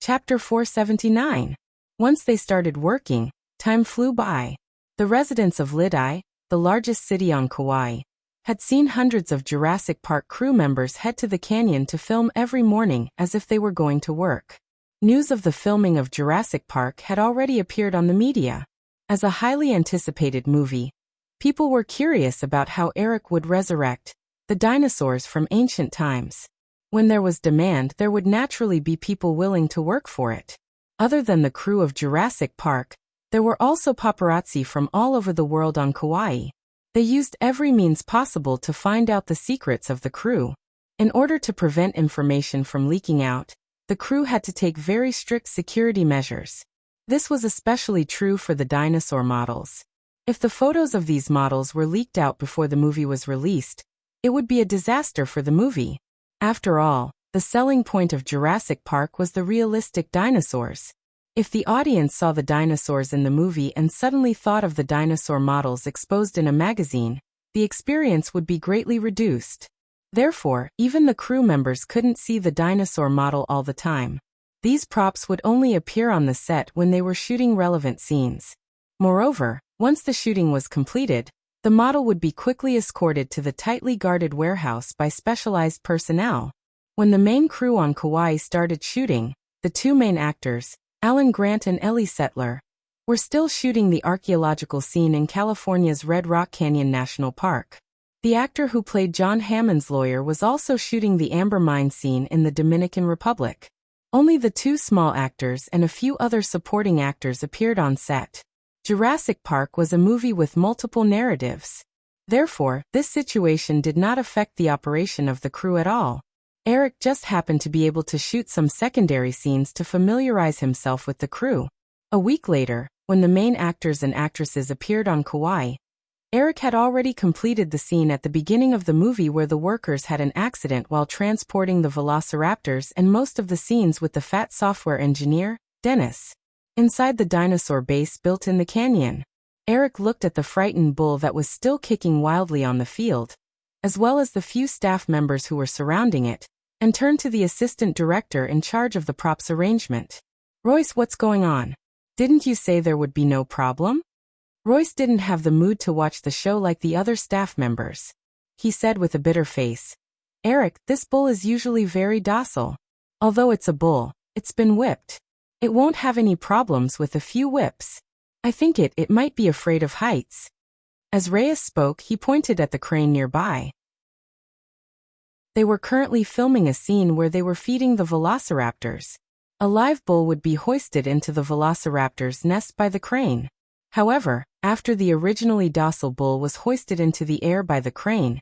Chapter 479. Once they started working, time flew by. The residents of Lidi, the largest city on Kauai, had seen hundreds of Jurassic Park crew members head to the canyon to film every morning as if they were going to work. News of the filming of Jurassic Park had already appeared on the media. As a highly anticipated movie, people were curious about how Eric would resurrect the dinosaurs from ancient times. When there was demand, there would naturally be people willing to work for it. Other than the crew of Jurassic Park, there were also paparazzi from all over the world on Kauai. They used every means possible to find out the secrets of the crew. In order to prevent information from leaking out, the crew had to take very strict security measures. This was especially true for the dinosaur models. If the photos of these models were leaked out before the movie was released, it would be a disaster for the movie. After all, the selling point of Jurassic Park was the realistic dinosaurs. If the audience saw the dinosaurs in the movie and suddenly thought of the dinosaur models exposed in a magazine, the experience would be greatly reduced. Therefore, even the crew members couldn't see the dinosaur model all the time. These props would only appear on the set when they were shooting relevant scenes. Moreover, once the shooting was completed, the model would be quickly escorted to the tightly guarded warehouse by specialized personnel. When the main crew on Kauai started shooting, the two main actors, Alan Grant and Ellie Settler, were still shooting the archaeological scene in California's Red Rock Canyon National Park. The actor who played John Hammond's lawyer was also shooting the amber mine scene in the Dominican Republic. Only the two small actors and a few other supporting actors appeared on set. Jurassic Park was a movie with multiple narratives. Therefore, this situation did not affect the operation of the crew at all. Eric just happened to be able to shoot some secondary scenes to familiarize himself with the crew. A week later, when the main actors and actresses appeared on Kauai, Eric had already completed the scene at the beginning of the movie where the workers had an accident while transporting the velociraptors and most of the scenes with the fat software engineer, Dennis. Inside the dinosaur base built in the canyon, Eric looked at the frightened bull that was still kicking wildly on the field, as well as the few staff members who were surrounding it, and turned to the assistant director in charge of the props arrangement. "Royce, what's going on? Didn't you say there would be no problem?" Royce didn't have the mood to watch the show like the other staff members. He said with a bitter face, "Eric, this bull is usually very docile. Although it's a bull, it's been whipped. It won't have any problems with a few whips. I think it might be afraid of heights." As Reyes spoke, he pointed at the crane nearby. They were currently filming a scene where they were feeding the velociraptors. A live bull would be hoisted into the velociraptor's nest by the crane. However, after the originally docile bull was hoisted into the air by the crane,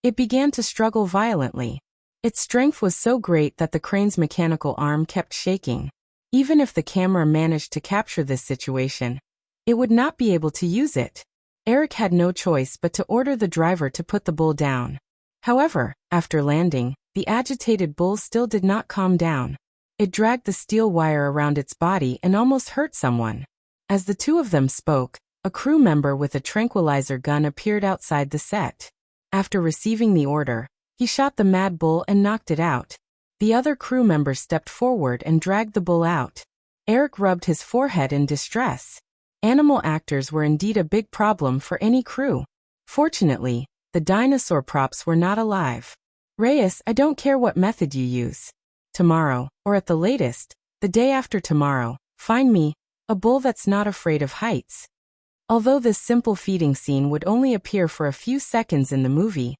it began to struggle violently. Its strength was so great that the crane's mechanical arm kept shaking. Even if the camera managed to capture this situation, it would not be able to use it. Eric had no choice but to order the driver to put the bull down. However, after landing, the agitated bull still did not calm down. It dragged the steel wire around its body and almost hurt someone. As the two of them spoke, a crew member with a tranquilizer gun appeared outside the set. After receiving the order, he shot the mad bull and knocked it out. The other crew member stepped forward and dragged the bull out. Eric rubbed his forehead in distress. Animal actors were indeed a big problem for any crew. Fortunately, the dinosaur props were not alive. "Reyes, I don't care what method you use. Tomorrow, or at the latest, the day after tomorrow, find me a bull that's not afraid of heights." Although this simple feeding scene would only appear for a few seconds in the movie,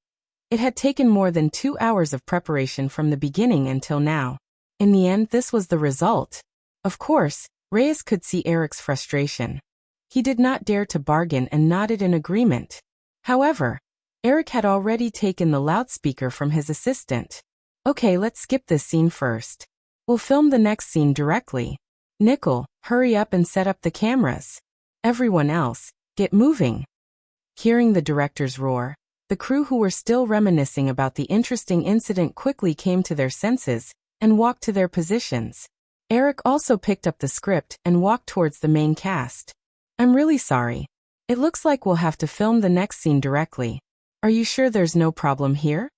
it had taken more than 2 hours of preparation from the beginning until now. In the end, this was the result. Of course, Reyes could see Eric's frustration. He did not dare to bargain and nodded in agreement. However, Eric had already taken the loudspeaker from his assistant. "Okay, let's skip this scene first. We'll film the next scene directly. Nickel, hurry up and set up the cameras. Everyone else, get moving." Hearing the director's roar, the crew who were still reminiscing about the interesting incident quickly came to their senses and walked to their positions. Eric also picked up the script and walked towards the main cast. "I'm really sorry. It looks like we'll have to film the next scene directly. Are you sure there's no problem here?"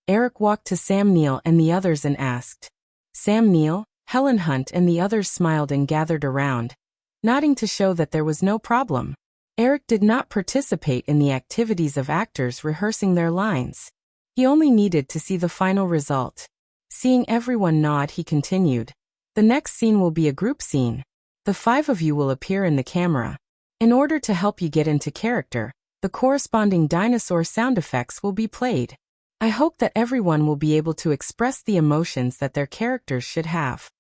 Eric walked to Sam Neill and the others and asked. Sam Neill, Helen Hunt and the others smiled and gathered around, nodding to show that there was no problem. Eric did not participate in the activities of actors rehearsing their lines. He only needed to see the final result. Seeing everyone nod, he continued. The next scene will be a group scene. The 5 of you will appear in the camera. In order to help you get into character, the corresponding dinosaur sound effects will be played. I hope that everyone will be able to express the emotions that their characters should have.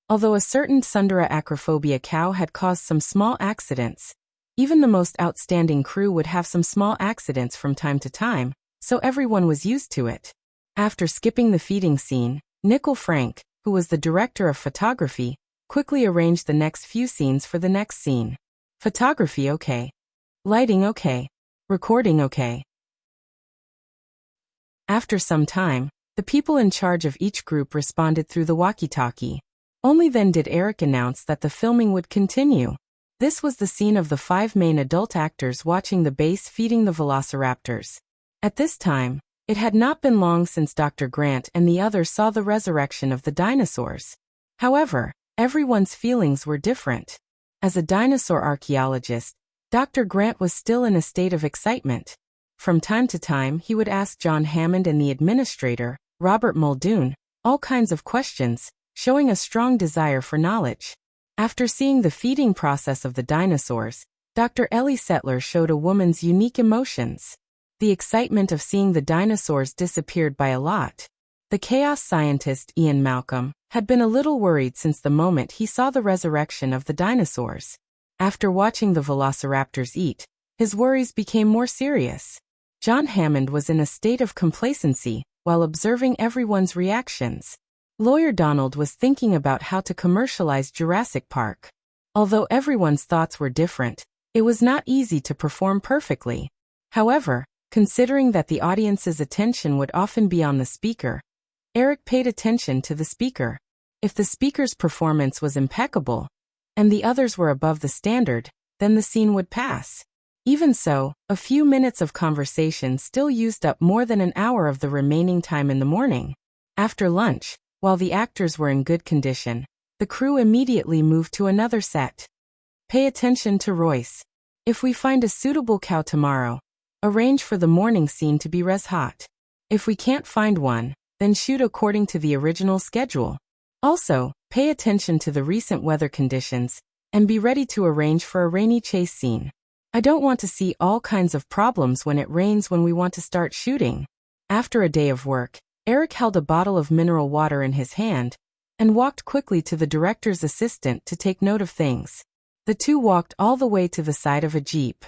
Although a certain Sundara acrophobia cow had caused some small accidents, even the most outstanding crew would have some small accidents from time to time, so everyone was used to it. After skipping the feeding scene, Nickel Frank, who was the director of photography, quickly arranged the next few scenes for the next scene. Photography okay. Lighting okay. Recording okay. After some time, the people in charge of each group responded through the walkie-talkie. Only then did Eric announce that the filming would continue. This was the scene of the 5 main adult actors watching the base feeding the velociraptors. At this time, it had not been long since Dr. Grant and the others saw the resurrection of the dinosaurs. However, everyone's feelings were different. As a dinosaur archaeologist, Dr. Grant was still in a state of excitement. From time to time, he would ask John Hammond and the administrator, Robert Muldoon, all kinds of questions, showing a strong desire for knowledge. After seeing the feeding process of the dinosaurs, Dr. Ellie Settler showed a woman's unique emotions. The excitement of seeing the dinosaurs disappeared by a lot. The chaos scientist Ian Malcolm had been a little worried since the moment he saw the resurrection of the dinosaurs. After watching the velociraptors eat, his worries became more serious. John Hammond was in a state of complacency while observing everyone's reactions. Lawyer Donald was thinking about how to commercialize Jurassic Park. Although everyone's thoughts were different, it was not easy to perform perfectly. However, considering that the audience's attention would often be on the speaker, Eric paid attention to the speaker. If the speaker's performance was impeccable, and the others were above the standard, then the scene would pass. Even so, a few minutes of conversation still used up more than an hour of the remaining time in the morning. After lunch, while the actors were in good condition, the crew immediately moved to another set. Pay attention to Royce. If we find a suitable cow tomorrow, arrange for the morning scene to be res hot. If we can't find one, then shoot according to the original schedule. Also, pay attention to the recent weather conditions, and be ready to arrange for a rainy chase scene. I don't want to see all kinds of problems when it rains when we want to start shooting. After a day of work, Eric held a bottle of mineral water in his hand, and walked quickly to the director's assistant to take note of things. The two walked all the way to the side of a jeep.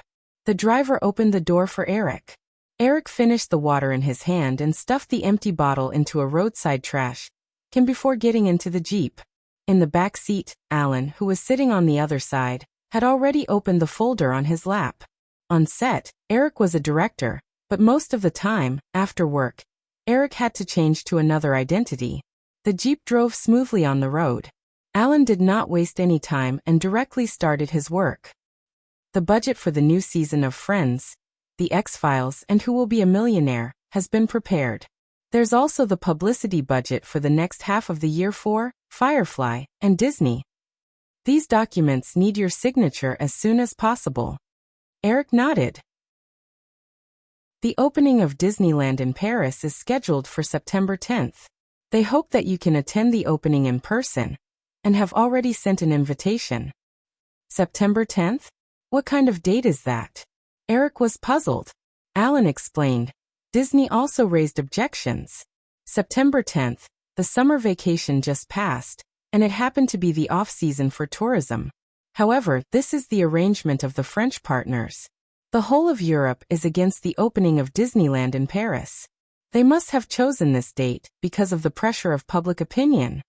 The driver opened the door for Eric. Eric finished the water in his hand and stuffed the empty bottle into a roadside trash can before getting into the jeep. In the back seat, Alan, who was sitting on the other side, had already opened the folder on his lap. On set, Eric was a director, but most of the time, after work, Eric had to change to another identity. The jeep drove smoothly on the road. Alan did not waste any time and directly started his work. The budget for the new season of Friends, The X-Files, and Who Will Be a Millionaire has been prepared. There's also the publicity budget for the next half of the year for Firefly and Disney. These documents need your signature as soon as possible. Eric nodded. The opening of Disneyland in Paris is scheduled for September 10th. They hope that you can attend the opening in person, and have already sent an invitation. September 10th? What kind of date is that? Eric was puzzled. Alan explained. Disney also raised objections. September 10th, the summer vacation just passed, and it happened to be the off-season for tourism. However, this is the arrangement of the French partners. The whole of Europe is against the opening of Disneyland in Paris. They must have chosen this date because of the pressure of public opinion.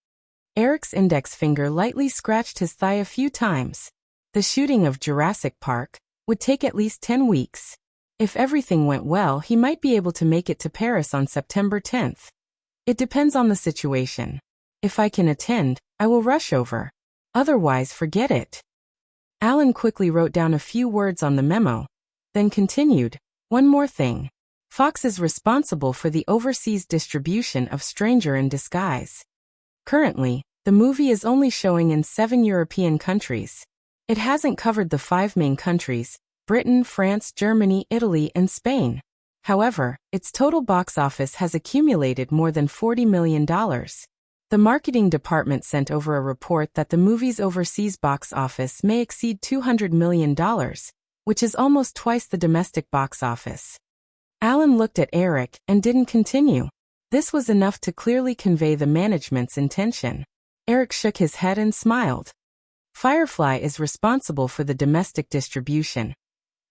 Eric's index finger lightly scratched his thigh a few times. The shooting of Jurassic Park would take at least 10 weeks. If everything went well, he might be able to make it to Paris on September 10th. It depends on the situation. If I can attend, I will rush over. Otherwise, forget it. Alan quickly wrote down a few words on the memo, then continued. One more thing. Fox is responsible for the overseas distribution of Stranger in Disguise. Currently, The movie is only showing in 7 European countries. It hasn't covered the 5 main countries: Britain, France, Germany, Italy, and Spain. However, its total box office has accumulated more than $40 million. The marketing department sent over a report that the movie's overseas box office may exceed $200 million, which is almost twice the domestic box office. Alan looked at Eric and didn't continue. This was enough to clearly convey the management's intention. Eric shook his head and smiled. Firefly is responsible for the domestic distribution,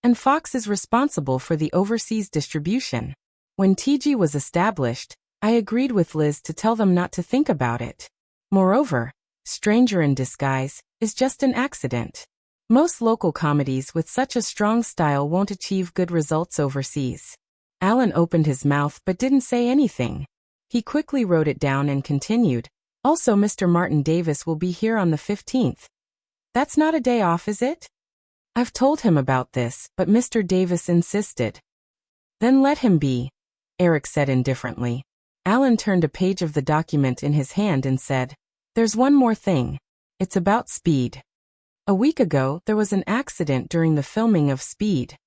and Fox is responsible for the overseas distribution. When TG was established, I agreed with Liz to tell them not to think about it. Moreover, Stranger in Disguise is just an accident. Most local comedies with such a strong style won't achieve good results overseas. Alan opened his mouth but didn't say anything. He quickly wrote it down and continued. Also, Mr. Martin Davis will be here on the 15th. That's not a day off, is it? I've told him about this, but Mr. Davis insisted. Then let him be, Eric said indifferently. Alan turned a page of the document in his hand and said, "There's one more thing. It's about Speed. A week ago, there was an accident during the filming of Speed.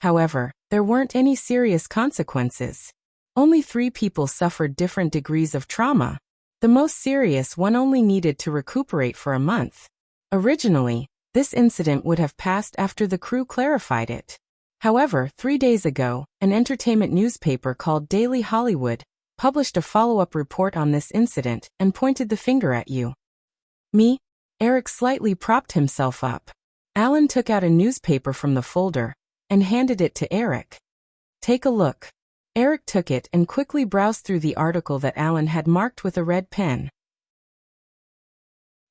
However, there weren't any serious consequences. Only 3 people suffered different degrees of trauma. The most serious one only needed to recuperate for a month. Originally, this incident would have passed after the crew clarified it. However, 3 days ago, an entertainment newspaper called Daily Hollywood published a follow-up report on this incident and pointed the finger at you." "Me?" Eric slightly propped himself up. Alan took out a newspaper from the folder and handed it to Eric. "Take a look." Eric took it and quickly browsed through the article that Alan had marked with a red pen.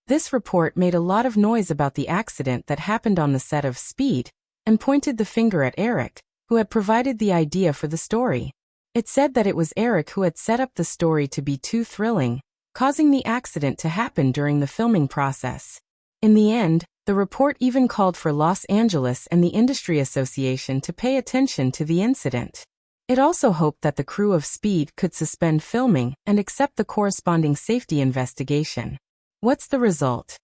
This report made a lot of noise about the accident that happened on the set of Speed and pointed the finger at Eric, who had provided the idea for the story. It said that it was Eric who had set up the story to be too thrilling, causing the accident to happen during the filming process. In the end, the report even called for Los Angeles and the Industry Association to pay attention to the incident. It also hoped that the crew of Speed could suspend filming and accept the corresponding safety investigation. "What's the result?"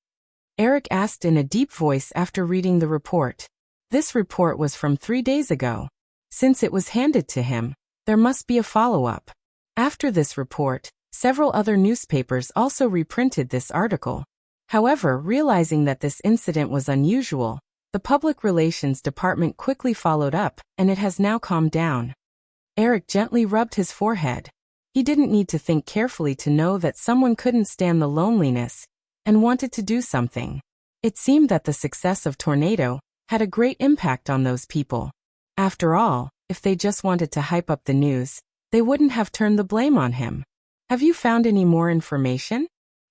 Eric asked in a deep voice after reading the report. This report was from 3 days ago. Since it was handed to him, there must be a follow-up. After this report, several other newspapers also reprinted this article. However, realizing that this incident was unusual, the public relations department quickly followed up, and it has now calmed down. Eric gently rubbed his forehead. He didn't need to think carefully to know that someone couldn't stand the loneliness and wanted to do something. It seemed that the success of Tornado had a great impact on those people. After all, if they just wanted to hype up the news, they wouldn't have turned the blame on him. "Have you found any more information?"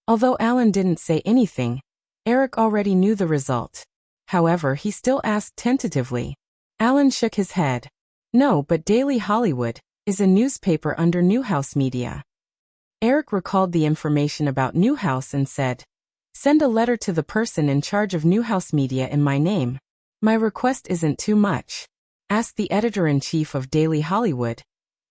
Although Alan didn't say anything, Eric already knew the result. However, he still asked tentatively. Alan shook his head. "No, but Daily Hollywood is a newspaper under Newhouse Media." Eric recalled the information about Newhouse and said, "Send a letter to the person in charge of Newhouse Media in my name. My request isn't too much. Ask the editor-in-chief of Daily Hollywood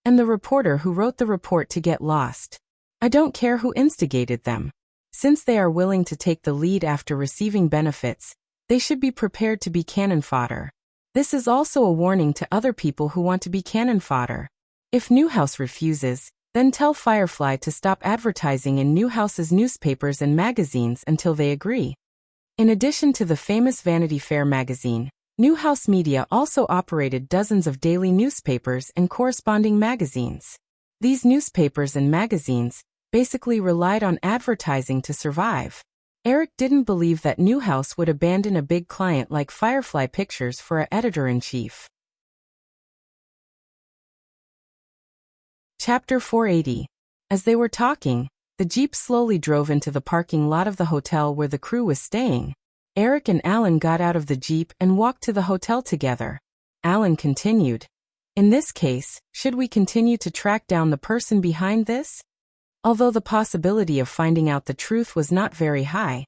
and the reporter who wrote the report to get lost. I don't care who instigated them. Since they are willing to take the lead after receiving benefits, they should be prepared to be cannon fodder. This is also a warning to other people who want to be cannon fodder. If Newhouse refuses, then tell Firefly to stop advertising in Newhouse's newspapers and magazines until they agree." In addition to the famous Vanity Fair magazine, Newhouse Media also operated dozens of daily newspapers and corresponding magazines. These newspapers and magazines basically relied on advertising to survive. Eric didn't believe that Newhouse would abandon a big client like Firefly Pictures for an editor-in-chief. Chapter 480. As they were talking, the Jeep slowly drove into the parking lot of the hotel where the crew was staying. Eric and Alan got out of the Jeep and walked to the hotel together. Alan continued, "In this case, should we continue to track down the person behind this? Although the possibility of finding out the truth was not very high,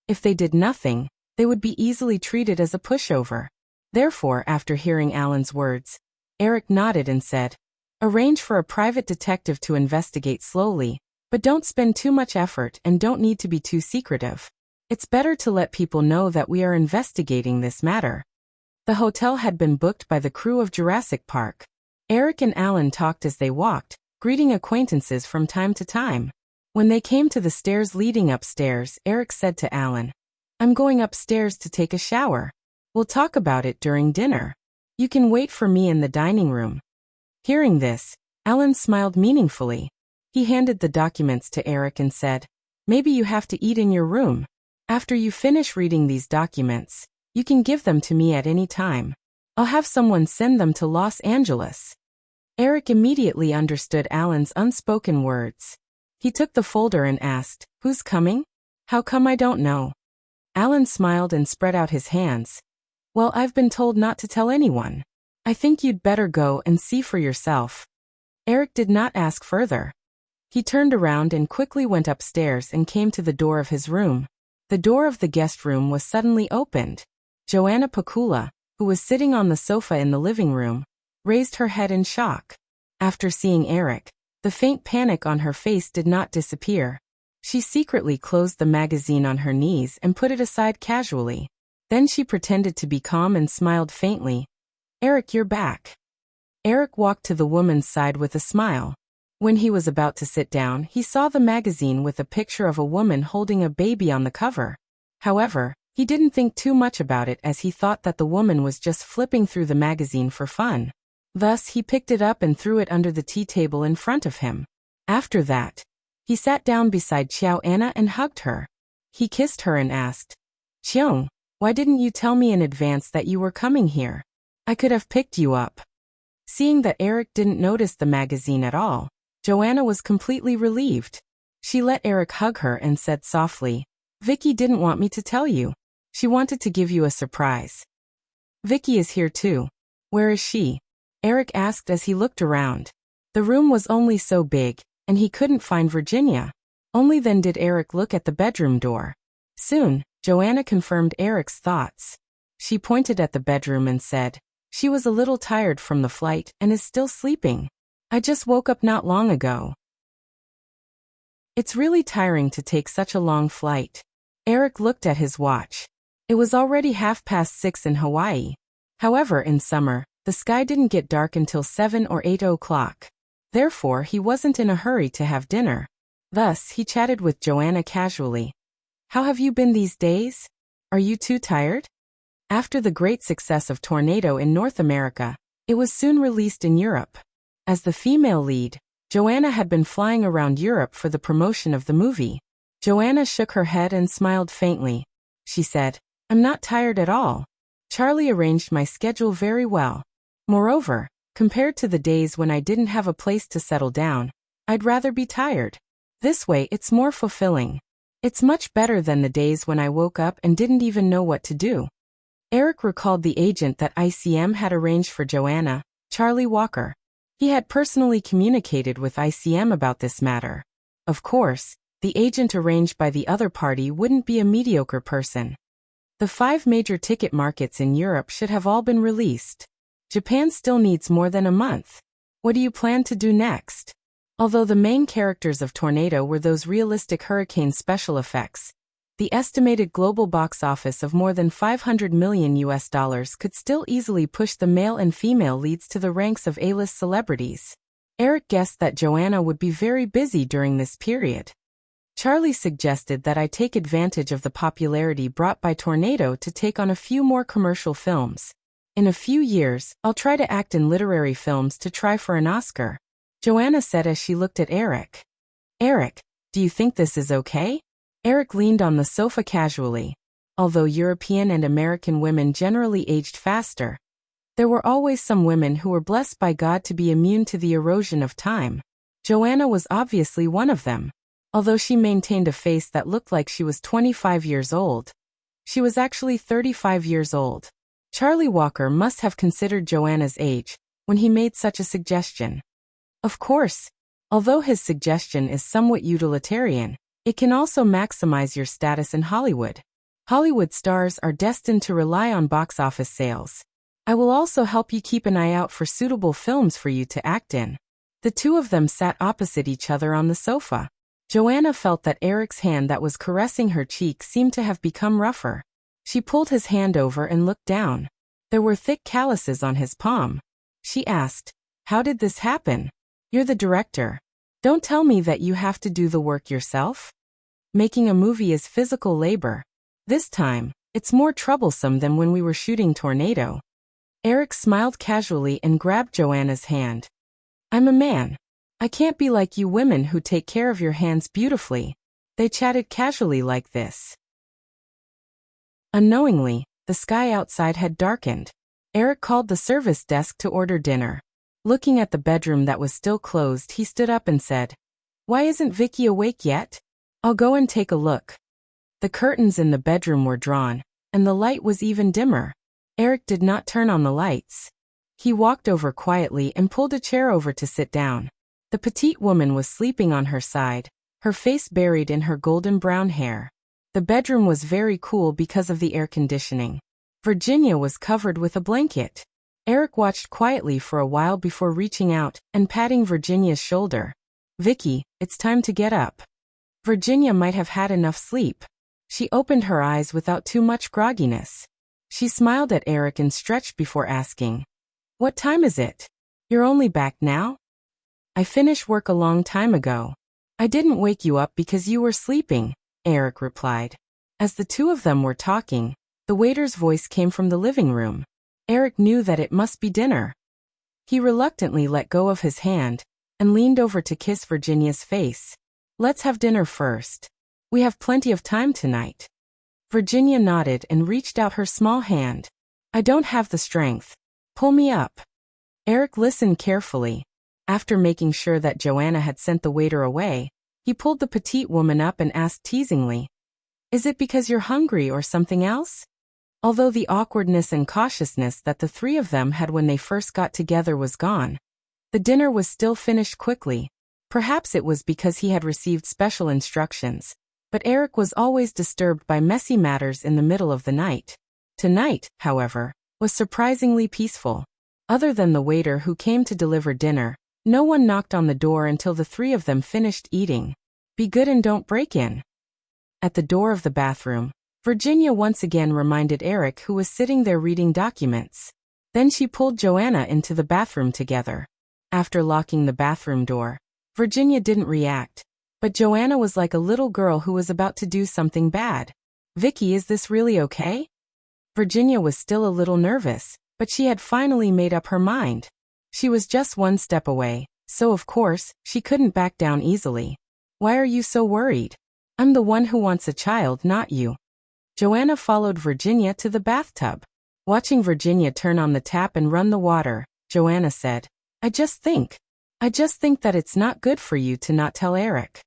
if they did nothing, they would be easily treated as a pushover." Therefore, after hearing Alan's words, Eric nodded and said, "Arrange for a private detective to investigate slowly, But don't spend too much effort and don't need to be too secretive. It's better to let people know that we are investigating this matter. The hotel had been booked by the crew of Jurassic Park. Eric and Alan talked as they walked, greeting acquaintances from time to time. When they came to the stairs leading upstairs, Eric said to Alan, "I'm going upstairs to take a shower. We'll talk about it during dinner. You can wait for me in the dining room." Hearing this, Alan smiled meaningfully. He handed the documents to Eric and said, "Maybe you have to eat in your room. After you finish reading these documents, you can give them to me at any time. I'll have someone send them to Los Angeles." Eric immediately understood Alan's unspoken words. He took the folder and asked, "Who's coming? How come I don't know?" Alan smiled and spread out his hands. "Well, I've been told not to tell anyone. I think you'd better go and see for yourself." Eric did not ask further. He turned around and quickly went upstairs and came to the door of his room. The door of the guest room was suddenly opened. Joanna Pakula, who was sitting on the sofa in the living room, raised her head in shock. After seeing Eric, the faint panic on her face did not disappear. She secretly closed the magazine on her knees and put it aside casually. Then she pretended to be calm and smiled faintly. "Eric, you're back." Eric walked to the woman's side with a smile. When he was about to sit down, he saw the magazine with a picture of a woman holding a baby on the cover. However, he didn't think too much about it as he thought that the woman was just flipping through the magazine for fun. Thus, he picked it up and threw it under the tea table in front of him. After that, he sat down beside Xiao Anna and hugged her. He kissed her and asked, "Xiong, why didn't you tell me in advance that you were coming here? I could have picked you up." Seeing that Eric didn't notice the magazine at all, Joanna was completely relieved. She let Eric hug her and said softly, "Vicky didn't want me to tell you. She wanted to give you a surprise." "Vicky is here too. Where is she?" Eric asked as he looked around. The room was only so big, and he couldn't find Virginia. Only then did Eric look at the bedroom door. Soon, Joanna confirmed Eric's thoughts. She pointed at the bedroom and said, "She was a little tired from the flight and is still sleeping. I just woke up not long ago." It's really tiring to take such a long flight. Eric looked at his watch. It was already 6:30 in Hawaii. However, in summer, the sky didn't get dark until 7 or 8 o'clock. Therefore, he wasn't in a hurry to have dinner. Thus, he chatted with Joanna casually. "How have you been these days? Are you too tired?" After the great success of Tornado in North America, it was soon released in Europe. As the female lead, Joanna had been flying around Europe for the promotion of the movie. Joanna shook her head and smiled faintly. She said, "I'm not tired at all. Charlie arranged my schedule very well. Moreover, compared to the days when I didn't have a place to settle down, I'd rather be tired. This way it's more fulfilling. It's much better than the days when I woke up and didn't even know what to do." Eric recalled the agent that ICM had arranged for Joanna, Charlie Walker. He had personally communicated with ICM about this matter. Of course, the agent arranged by the other party wouldn't be a mediocre person. The 5 major ticket markets in Europe should have all been released. Japan still needs more than a month. What do you plan to do next? Although the main characters of Tornado were those realistic hurricane special effects, the estimated global box office of more than $500 million could still easily push the male and female leads to the ranks of A-list celebrities. Eric guessed that Joanna would be very busy during this period. Charlie suggested that I take advantage of the popularity brought by Tornado to take on a few more commercial films. In a few years, I'll try to act in literary films to try for an Oscar, Joanna said as she looked at Eric. "Eric, do you think this is okay?" Eric leaned on the sofa casually. Although European and American women generally aged faster, there were always some women who were blessed by God to be immune to the erosion of time. Joanna was obviously one of them. Although she maintained a face that looked like she was 25 years old, she was actually 35 years old. Charlie Walker must have considered Joanna's age when he made such a suggestion. Of course, although his suggestion is somewhat utilitarian, it can also maximize your status in Hollywood. Hollywood stars are destined to rely on box office sales. I will also help you keep an eye out for suitable films for you to act in. The two of them sat opposite each other on the sofa. Joanna felt that Eric's hand that was caressing her cheek seemed to have become rougher. She pulled his hand over and looked down. There were thick calluses on his palm. She asked, "How did this happen? You're the director. Don't tell me that you have to do the work yourself? Making a movie is physical labor. This time, it's more troublesome than when we were shooting Tornado." Eric smiled casually and grabbed Joanna's hand. "I'm a man. I can't be like you women who take care of your hands beautifully." They chatted casually like this. Unknowingly, the sky outside had darkened. Eric called the service desk to order dinner. Looking at the bedroom that was still closed, he stood up and said, "Why isn't Vicky awake yet? I'll go and take a look." The curtains in the bedroom were drawn, and the light was even dimmer. Eric did not turn on the lights. He walked over quietly and pulled a chair over to sit down. The petite woman was sleeping on her side, her face buried in her golden brown hair. The bedroom was very cool because of the air conditioning. Virginia was covered with a blanket. Eric watched quietly for a while before reaching out and patting Virginia's shoulder. "Vicky, it's time to get up." Virginia might have had enough sleep. She opened her eyes without too much grogginess. She smiled at Eric and stretched before asking, "What time is it? You're only back now?" "I finished work a long time ago. I didn't wake you up because you were sleeping," Eric replied. As the two of them were talking, the waiter's voice came from the living room. Eric knew that it must be dinner. He reluctantly let go of his hand and leaned over to kiss Virginia's face. "Let's have dinner first. We have plenty of time tonight." Virginia nodded and reached out her small hand. "I don't have the strength. Pull me up." Eric listened carefully. After making sure that Joanna had sent the waiter away, he pulled the petite woman up and asked teasingly, "Is it because you're hungry or something else?" Although the awkwardness and cautiousness that the three of them had when they first got together was gone, the dinner was still finished quickly. Perhaps it was because he had received special instructions, but Eric was always disturbed by messy matters in the middle of the night. Tonight, however, was surprisingly peaceful. Other than the waiter who came to deliver dinner, no one knocked on the door until the three of them finished eating. "Be good and don't break in." At the door of the bathroom, Virginia once again reminded Eric, who was sitting there reading documents. Then she pulled Joanna into the bathroom together. After locking the bathroom door, Virginia didn't react, but Joanna was like a little girl who was about to do something bad. "Vicky, is this really okay?" Virginia was still a little nervous, but she had finally made up her mind. She was just one step away, so of course, she couldn't back down easily. "Why are you so worried? I'm the one who wants a child, not you." Joanna followed Virginia to the bathtub. Watching Virginia turn on the tap and run the water, Joanna said, I just think that it's not good for you to not tell Eric."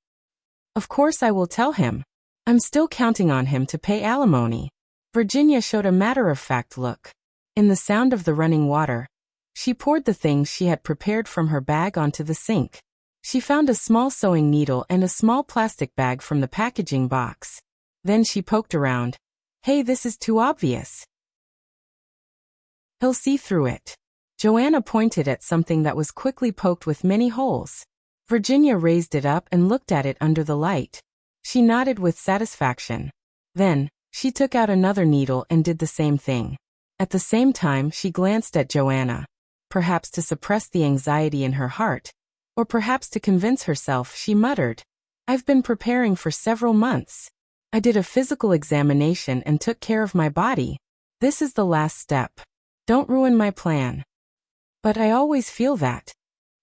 "Of course I will tell him. I'm still counting on him to pay alimony." Virginia showed a matter-of-fact look. In the sound of the running water, she poured the things she had prepared from her bag onto the sink. She found a small sewing needle and a small plastic bag from the packaging box. Then she poked around. "Hey, this is too obvious. He'll see through it." Joanna pointed at something that was quickly poked with many holes. Virginia raised it up and looked at it under the light. She nodded with satisfaction. Then, she took out another needle and did the same thing. At the same time, she glanced at Joanna. Perhaps to suppress the anxiety in her heart, or perhaps to convince herself, she muttered, "I've been preparing for several months. I did a physical examination and took care of my body. This is the last step. Don't ruin my plan." "But I always feel that."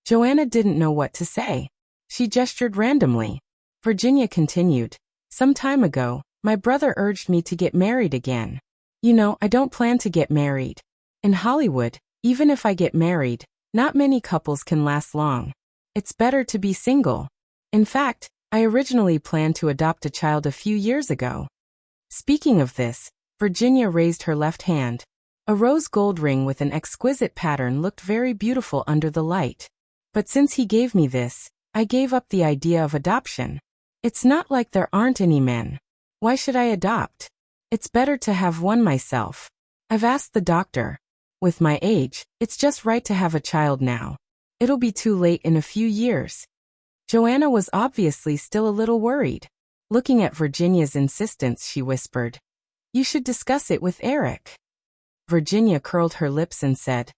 Joanna didn't know what to say. She gestured randomly. Virginia continued, "Some time ago, my brother urged me to get married again. You know, I don't plan to get married. In Hollywood, even if I get married, not many couples can last long. It's better to be single. In fact, I originally planned to adopt a child a few years ago." Speaking of this, Virginia raised her left hand. A rose gold ring with an exquisite pattern looked very beautiful under the light. "But since he gave me this, I gave up the idea of adoption. It's not like there aren't any men. Why should I adopt? It's better to have one myself. I've asked the doctor. With my age, it's just right to have a child now. It'll be too late in a few years." Joanna was obviously still a little worried. Looking at Virginia's insistence, she whispered, "You should discuss it with Eric." Virginia curled her lips and said,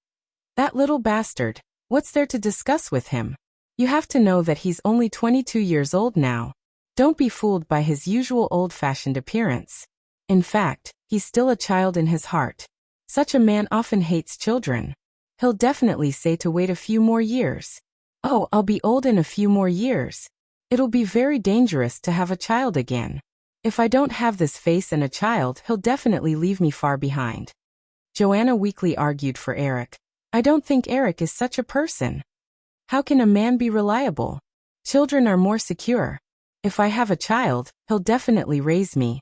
"That little bastard, what's there to discuss with him? You have to know that he's only 22 years old now. Don't be fooled by his usual old-fashioned appearance. In fact, he's still a child in his heart. Such a man often hates children. He'll definitely say to wait a few more years. Oh, I'll be old in a few more years. It'll be very dangerous to have a child again. If I don't have this face and a child, he'll definitely leave me far behind." Joanna weakly argued for Eric. "I don't think Eric is such a person. How can a man be reliable? Children are more secure. If I have a child, he'll definitely raise me.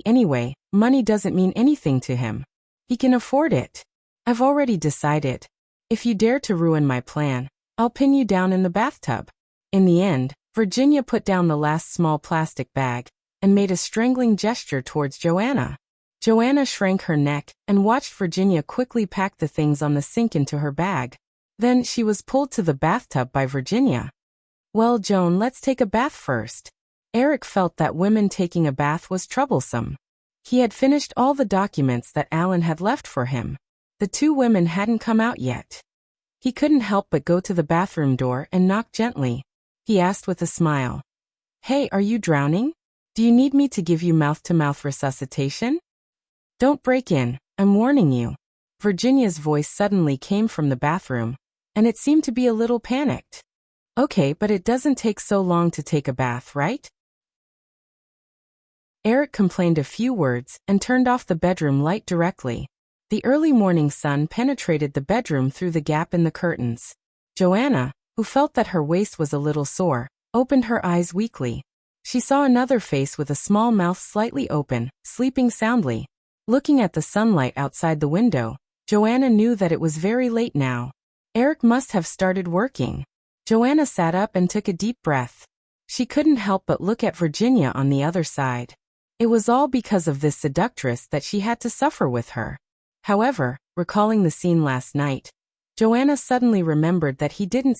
Anyway, money doesn't mean anything to him. He can afford it. I've already decided. If you dare to ruin my plan, I'll pin you down in the bathtub." In the end, Virginia put down the last small plastic bag and made a strangling gesture towards Joanna. Joanna shrank her neck and watched Virginia quickly pack the things on the sink into her bag. Then she was pulled to the bathtub by Virginia. "Well, Joan, let's take a bath first." Eric felt that women taking a bath was troublesome. He had finished all the documents that Alan had left for him. The two women hadn't come out yet. He couldn't help but go to the bathroom door and knock gently. He asked with a smile, "Hey, are you drowning? Do you need me to give you mouth-to-mouth resuscitation?" "Don't break in, I'm warning you." Virginia's voice suddenly came from the bathroom, and it seemed to be a little panicked. "Okay, but it doesn't take so long to take a bath, right?" Eric complained a few words and turned off the bedroom light directly. The early morning sun penetrated the bedroom through the gap in the curtains. Joanna, who felt that her waist was a little sore, opened her eyes weakly. She saw another face with a small mouth slightly open, sleeping soundly. Looking at the sunlight outside the window, Joanna knew that it was very late now. Eric must have started working. Joanna sat up and took a deep breath. She couldn't help but look at Virginia on the other side. It was all because of this seductress that she had to suffer with her. However, recalling the scene last night, Joanna suddenly remembered that he didn't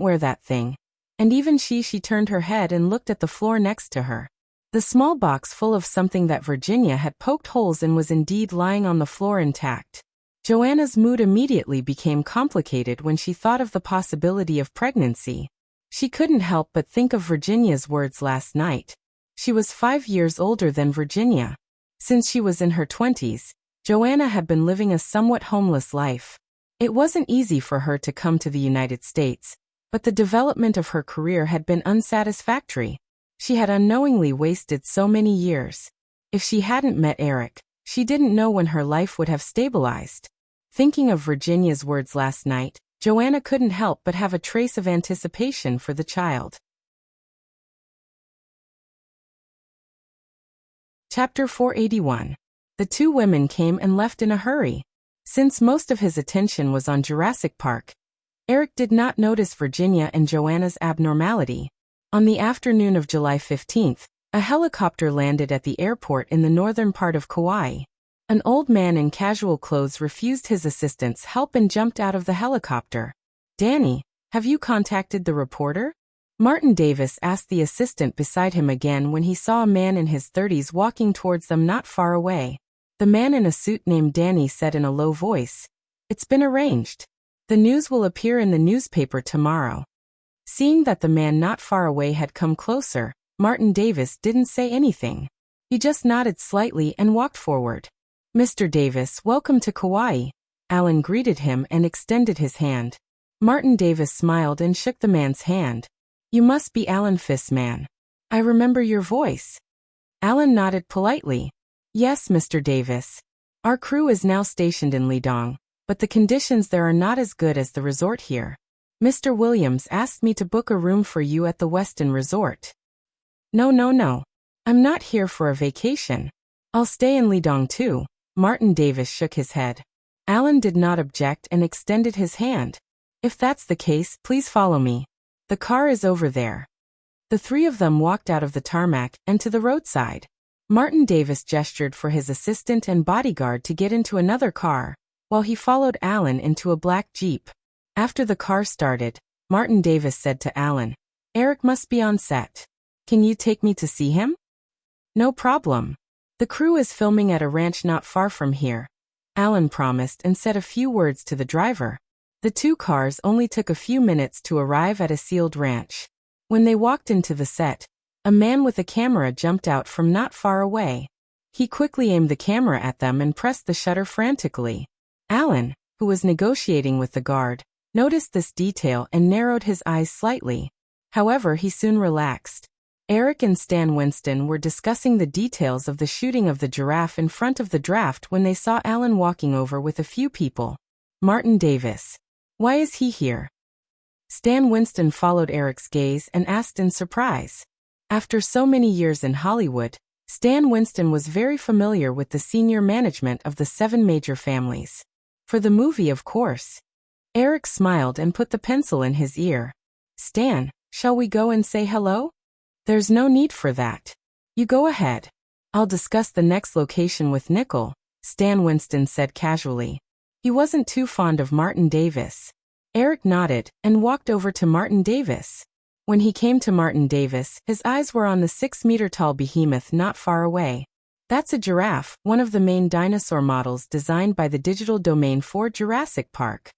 wear that thing. And even she turned her head and looked at the floor next to her. The small box full of something that Virginia had poked holes in was indeed lying on the floor intact. Joanna's mood immediately became complicated when she thought of the possibility of pregnancy. She couldn't help but think of Virginia's words last night. She was 5 years older than Virginia. Since she was in her 20s, Joanna had been living a somewhat homeless life. It wasn't easy for her to come to the United States, but the development of her career had been unsatisfactory. She had unknowingly wasted so many years. If she hadn't met Eric, she didn't know when her life would have stabilized. Thinking of Virginia's words last night, Joanna couldn't help but have a trace of anticipation for the child. Chapter 481. The two women came and left in a hurry. Since most of his attention was on Jurassic Park, Eric did not notice Virginia and Joanna's abnormality. On the afternoon of July 15th, a helicopter landed at the airport in the northern part of Kauai. An old man in casual clothes refused his assistant's help and jumped out of the helicopter. "Danny, have you contacted the reporter?" Martin Davis asked the assistant beside him again when he saw a man in his 30s walking towards them not far away. The man in a suit named Danny said in a low voice, "It's been arranged. The news will appear in the newspaper tomorrow." Seeing that the man not far away had come closer, Martin Davis didn't say anything. He just nodded slightly and walked forward. "Mr. Davis, welcome to Kauai." Alan greeted him and extended his hand. Martin Davis smiled and shook the man's hand. "You must be Alan Fissman. I remember your voice." Alan nodded politely. "Yes, Mr. Davis. Our crew is now stationed in Lidong, but the conditions there are not as good as the resort here. Mr. Williams asked me to book a room for you at the Westin Resort." No. I'm not here for a vacation. I'll stay in Lidong too." Martin Davis shook his head. Alan did not object and extended his hand. "If that's the case, please follow me. The car is over there." The three of them walked out of the tarmac and to the roadside. Martin Davis gestured for his assistant and bodyguard to get into another car, while he followed Alan into a black Jeep. After the car started, Martin Davis said to Alan. Eric must be on set. Can you take me to see him? No problem. The crew is filming at a ranch not far from here, Alan promised and said a few words to the driver. The two cars only took a few minutes to arrive at a sealed ranch. When they walked into the set, a man with a camera jumped out from not far away. He quickly aimed the camera at them and pressed the shutter frantically. Alan, who was negotiating with the guard, noticed this detail and narrowed his eyes slightly. However, he soon relaxed. Eric and Stan Winston were discussing the details of the shooting of the giraffe in front of the draft when they saw Alan walking over with a few people. Martin Davis. Why is he here? Stan Winston followed Eric's gaze and asked in surprise. After so many years in Hollywood, Stan Winston was very familiar with the senior management of the 7 major families. For the movie, of course. Eric smiled and put the pencil in his ear. Stan, shall we go and say hello? There's no need for that. You go ahead. I'll discuss the next location with Nickel, Stan Winston said casually. He wasn't too fond of Martin Davis. Eric nodded and walked over to Martin Davis. When he came to Martin Davis, his eyes were on the 6-meter-tall behemoth not far away. That's a giraffe, one of the main dinosaur models designed by the digital domain for Jurassic Park.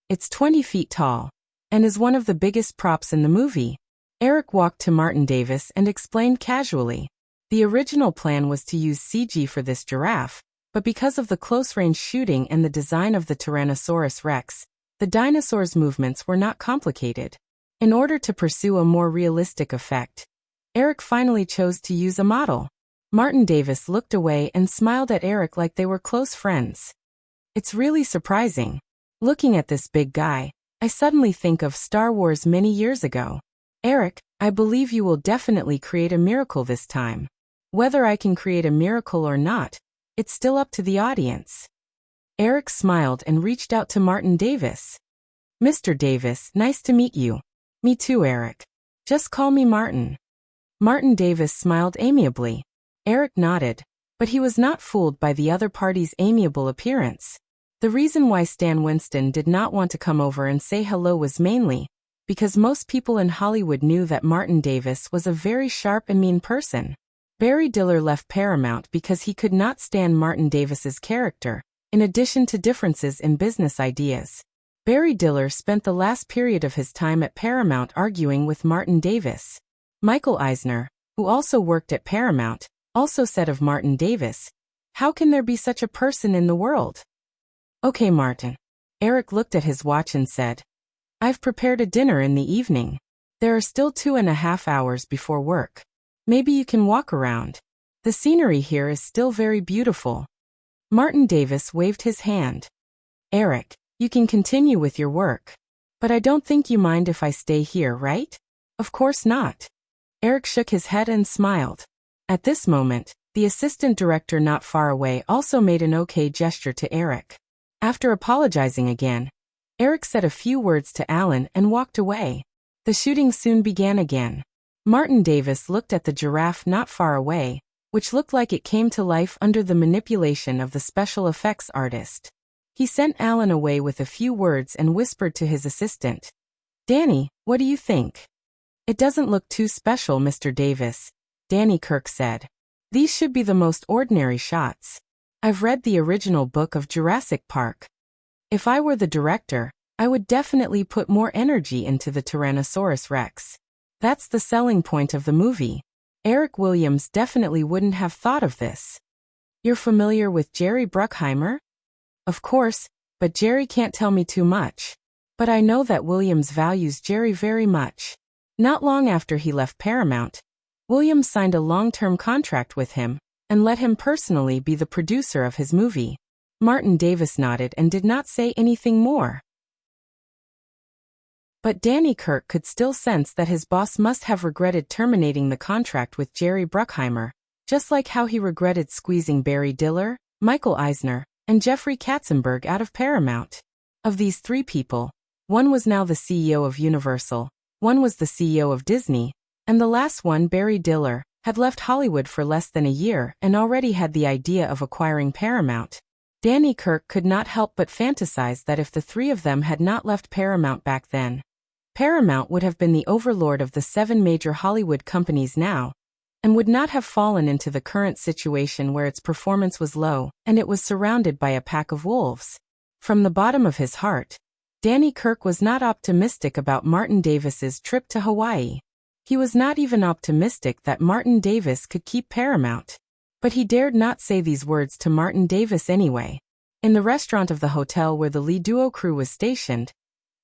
It's 20 feet tall, and is one of the biggest props in the movie. Eric walked to Martin Davis and explained casually. The original plan was to use CG for this giraffe, but because of the close-range shooting and the design of the Tyrannosaurus Rex, the dinosaur's movements were not complicated. In order to pursue a more realistic effect, Eric finally chose to use a model. Martin Davis looked away and smiled at Eric like they were close friends. It's really surprising. Looking at this big guy, I suddenly think of Star Wars many years ago. Eric, I believe you will definitely create a miracle this time. Whether I can create a miracle or not, it's still up to the audience. Eric smiled and reached out to Martin Davis. Mr. Davis, nice to meet you. Me too, Eric. Just call me Martin. Martin Davis smiled amiably. Eric nodded, but he was not fooled by the other party's amiable appearance. The reason why Stan Winston did not want to come over and say hello was mainly because most people in Hollywood knew that Martin Davis was a very sharp and mean person. Barry Diller left Paramount because he could not stand Martin Davis's character, in addition to differences in business ideas. Barry Diller spent the last period of his time at Paramount arguing with Martin Davis. Michael Eisner, who also worked at Paramount, also said of Martin Davis, "How can there be such a person in the world?" Okay, Martin. Eric looked at his watch and said, I've prepared a dinner in the evening. There are still 2.5 hours before work. Maybe you can walk around. The scenery here is still very beautiful. Martin Davis waved his hand. Eric, you can continue with your work. But I don't think you mind if I stay here, right? Of course not. Eric shook his head and smiled. At this moment, the assistant director not far away also made an okay gesture to Eric. After apologizing again, Eric said a few words to Alan and walked away. The shooting soon began again. Martin Davis looked at the giraffe not far away, which looked like it came to life under the manipulation of the special effects artist. He sent Alan away with a few words and whispered to his assistant. Danny, what do you think? It doesn't look too special, Mr. Davis, Danny Kirk said. These should be the most ordinary shots. I've read the original book of Jurassic Park. If I were the director, I would definitely put more energy into the Tyrannosaurus Rex. That's the selling point of the movie. Eric Williams definitely wouldn't have thought of this. You're familiar with Jerry Bruckheimer? Of course, but Jerry can't tell me too much. But I know that Williams values Jerry very much. Not long after he left Paramount, Williams signed a long-term contract with him and let him personally be the producer of his movie. Martin Davis nodded and did not say anything more. But Danny Kirk could still sense that his boss must have regretted terminating the contract with Jerry Bruckheimer, just like how he regretted squeezing Barry Diller, Michael Eisner, and Jeffrey Katzenberg out of Paramount. Of these 3 people, one was now the CEO of Universal, one was the CEO of Disney, and the last one, Barry Diller, had left Hollywood for less than a year and already had the idea of acquiring Paramount. Danny Kirk could not help but fantasize that if the three of them had not left Paramount back then, Paramount would have been the overlord of the 7 major Hollywood companies now, and would not have fallen into the current situation where its performance was low and it was surrounded by a pack of wolves. From the bottom of his heart, Danny Kirk was not optimistic about Martin Davis's trip to Hawaii. He was not even optimistic that Martin Davis could keep Paramount. But he dared not say these words to Martin Davis anyway. In the restaurant of the hotel where the lead duo crew was stationed,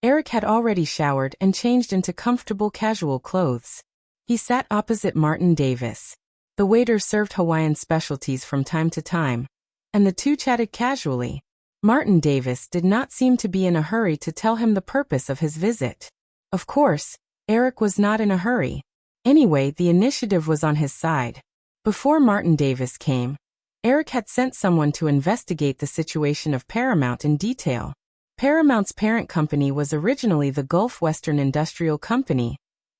Eric had already showered and changed into comfortable casual clothes. He sat opposite Martin Davis. The waiter served Hawaiian specialties from time to time, and the two chatted casually. Martin Davis did not seem to be in a hurry to tell him the purpose of his visit. Of course, Eric was not in a hurry. Anyway, the initiative was on his side. Before Martin Davis came, Eric had sent someone to investigate the situation of Paramount in detail. Paramount's parent company was originally the Gulf Western Industrial Company,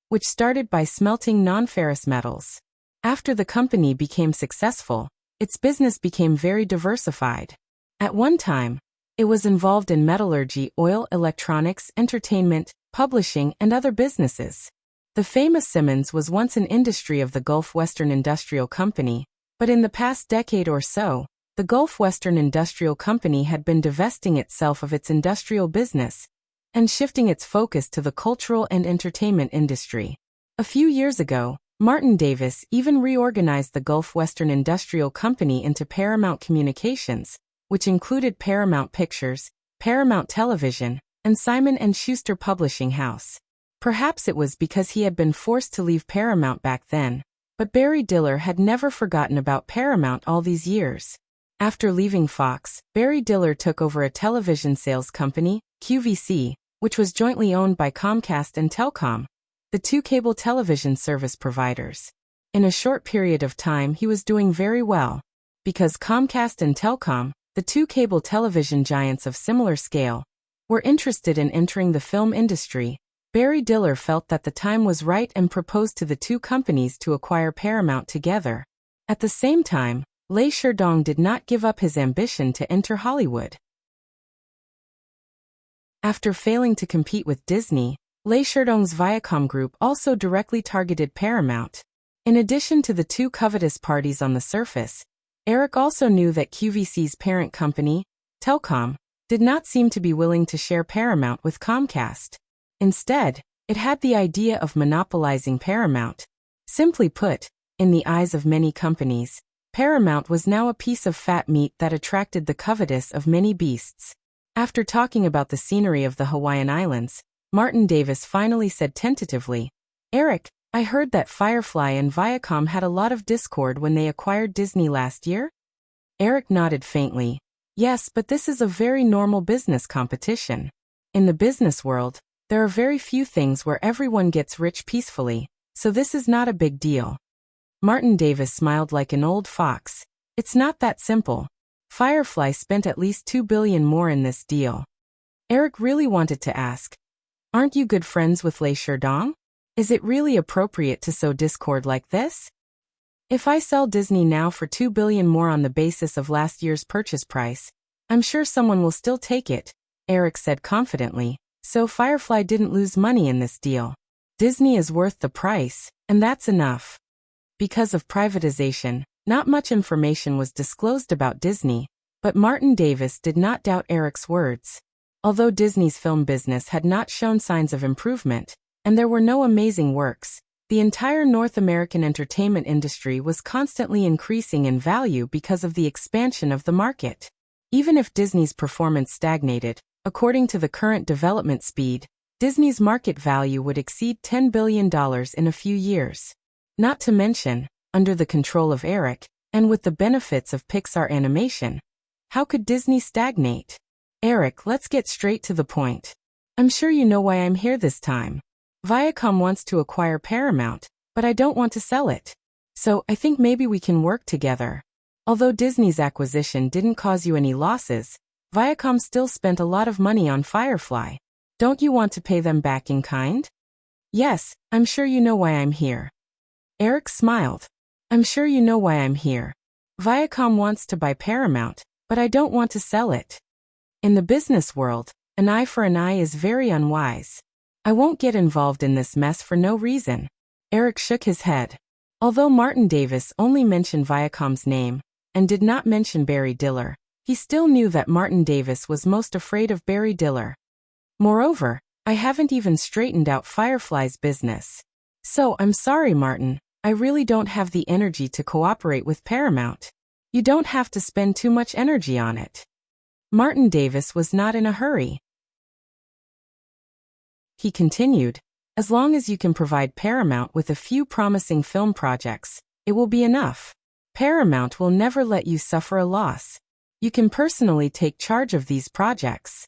which started by smelting non-ferrous metals. After the company became successful, its business became very diversified. At one time, it was involved in metallurgy, oil, electronics, entertainment, publishing, and other businesses. The famous Simmons was once an industry of the Gulf Western Industrial Company, but in the past decade or so, the Gulf Western Industrial Company had been divesting itself of its industrial business and shifting its focus to the cultural and entertainment industry. A few years ago, Martin Davis even reorganized the Gulf Western Industrial Company into Paramount Communications, which included Paramount Pictures, Paramount Television, and Simon & Schuster Publishing House. Perhaps it was because he had been forced to leave Paramount back then, but Barry Diller had never forgotten about Paramount all these years. After leaving Fox, Barry Diller took over a television sales company, QVC, which was jointly owned by Comcast and Telcom, the two cable television service providers. In a short period of time he was doing very well. Because Comcast and Telcom, the two cable television giants of similar scale, were interested in entering the film industry, Barry Diller felt that the time was right and proposed to the two companies to acquire Paramount together. At the same time, Lei Sherdong did not give up his ambition to enter Hollywood. After failing to compete with Disney, Lei Sherdong's Viacom group also directly targeted Paramount. In addition to the two covetous parties on the surface, Eric also knew that QVC's parent company, Telcom, did not seem to be willing to share Paramount with Comcast. Instead, it had the idea of monopolizing Paramount. Simply put, in the eyes of many companies, Paramount was now a piece of fat meat that attracted the covetous of many beasts. After talking about the scenery of the Hawaiian Islands, Martin Davis finally said tentatively, "Eric, I heard that Firefly and Viacom had a lot of discord when they acquired Disney last year?" Eric nodded faintly. "Yes, but this is a very normal business competition. In the business world, there are very few things where everyone gets rich peacefully, so this is not a big deal." Martin Davis smiled like an old fox. "It's not that simple. Firefly spent at least $2 billion more in this deal." Eric really wanted to ask, "Aren't you good friends with Lei Sherdong? Is it really appropriate to sow discord like this? If I sell Disney now for $2 billion more on the basis of last year's purchase price, I'm sure someone will still take it," Eric said confidently. "So Firefly didn't lose money in this deal. Disney is worth the price, and that's enough." Because of privatization, not much information was disclosed about Disney, but Martin Davis did not doubt Eric's words. Although Disney's film business had not shown signs of improvement, and there were no amazing works, the entire North American entertainment industry was constantly increasing in value because of the expansion of the market. Even if Disney's performance stagnated, according to the current development speed, Disney's market value would exceed $10 billion in a few years. Not to mention, under the control of Eric, and with the benefits of Pixar animation, how could Disney stagnate? "Eric, let's get straight to the point. I'm sure you know why I'm here this time. Viacom wants to acquire Paramount, but I don't want to sell it. So I think maybe we can work together. Although Disney's acquisition didn't cause you any losses, Viacom still spent a lot of money on Firefly. Don't you want to pay them back in kind?" "Yes, I'm sure you know why I'm here." Eric smiled. "I'm sure you know why I'm here. Viacom wants to buy Paramount, but I don't want to sell it. In the business world, an eye for an eye is very unwise. I won't get involved in this mess for no reason. Eric shook his head. Although Martin Davis only mentioned Viacom's name, and did not mention Barry Diller, he still knew that Martin Davis was most afraid of Barry Diller. Moreover, I haven't even straightened out Firefly's business. So I'm sorry, Martin, I really don't have the energy to cooperate with Paramount. You don't have to spend too much energy on it. Martin Davis was not in a hurry. He continued, as long as you can provide Paramount with a few promising film projects, it will be enough. Paramount will never let you suffer a loss. You can personally take charge of these projects.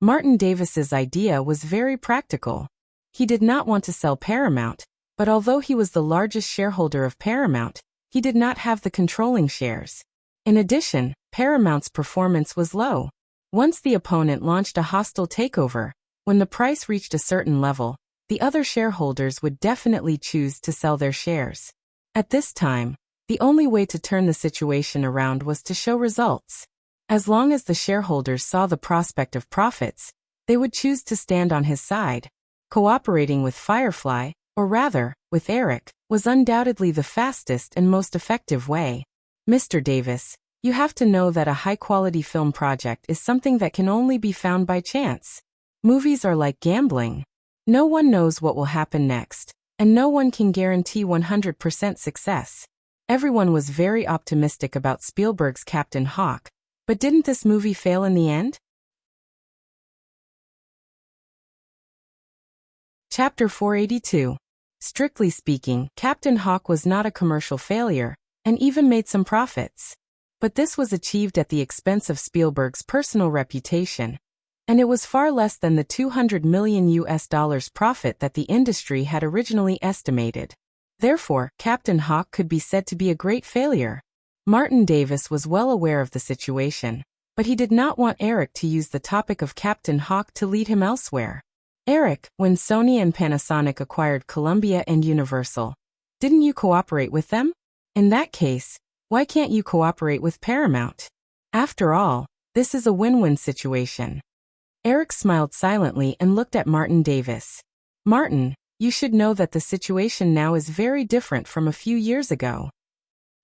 Martin Davis's idea was very practical. He did not want to sell Paramount, but although he was the largest shareholder of Paramount, he did not have the controlling shares. In addition, Paramount's performance was low. Once the opponent launched a hostile takeover, when the price reached a certain level, the other shareholders would definitely choose to sell their shares. At this time, the only way to turn the situation around was to show results. As long as the shareholders saw the prospect of profits, they would choose to stand on his side. Cooperating with Firefly, or rather, with Eric, was undoubtedly the fastest and most effective way. Mr. Davis, you have to know that a high-quality film project is something that can only be found by chance. Movies are like gambling. No one knows what will happen next, and no one can guarantee 100% success. Everyone was very optimistic about Spielberg's Captain Hawk, but didn't this movie fail in the end? Chapter 482. Strictly speaking, Captain Hawk was not a commercial failure, and even made some profits. But this was achieved at the expense of Spielberg's personal reputation, and it was far less than the $200 million profit that the industry had originally estimated. Therefore, Captain Hawk could be said to be a great failure. Martin Davis was well aware of the situation, but he did not want Eric to use the topic of Captain Hawk to lead him elsewhere. Eric, when Sony and Panasonic acquired Columbia and Universal, didn't you cooperate with them? In that case, why can't you cooperate with Paramount? After all, this is a win-win situation. Eric smiled silently and looked at Martin Davis. Martin, you should know that the situation now is very different from a few years ago.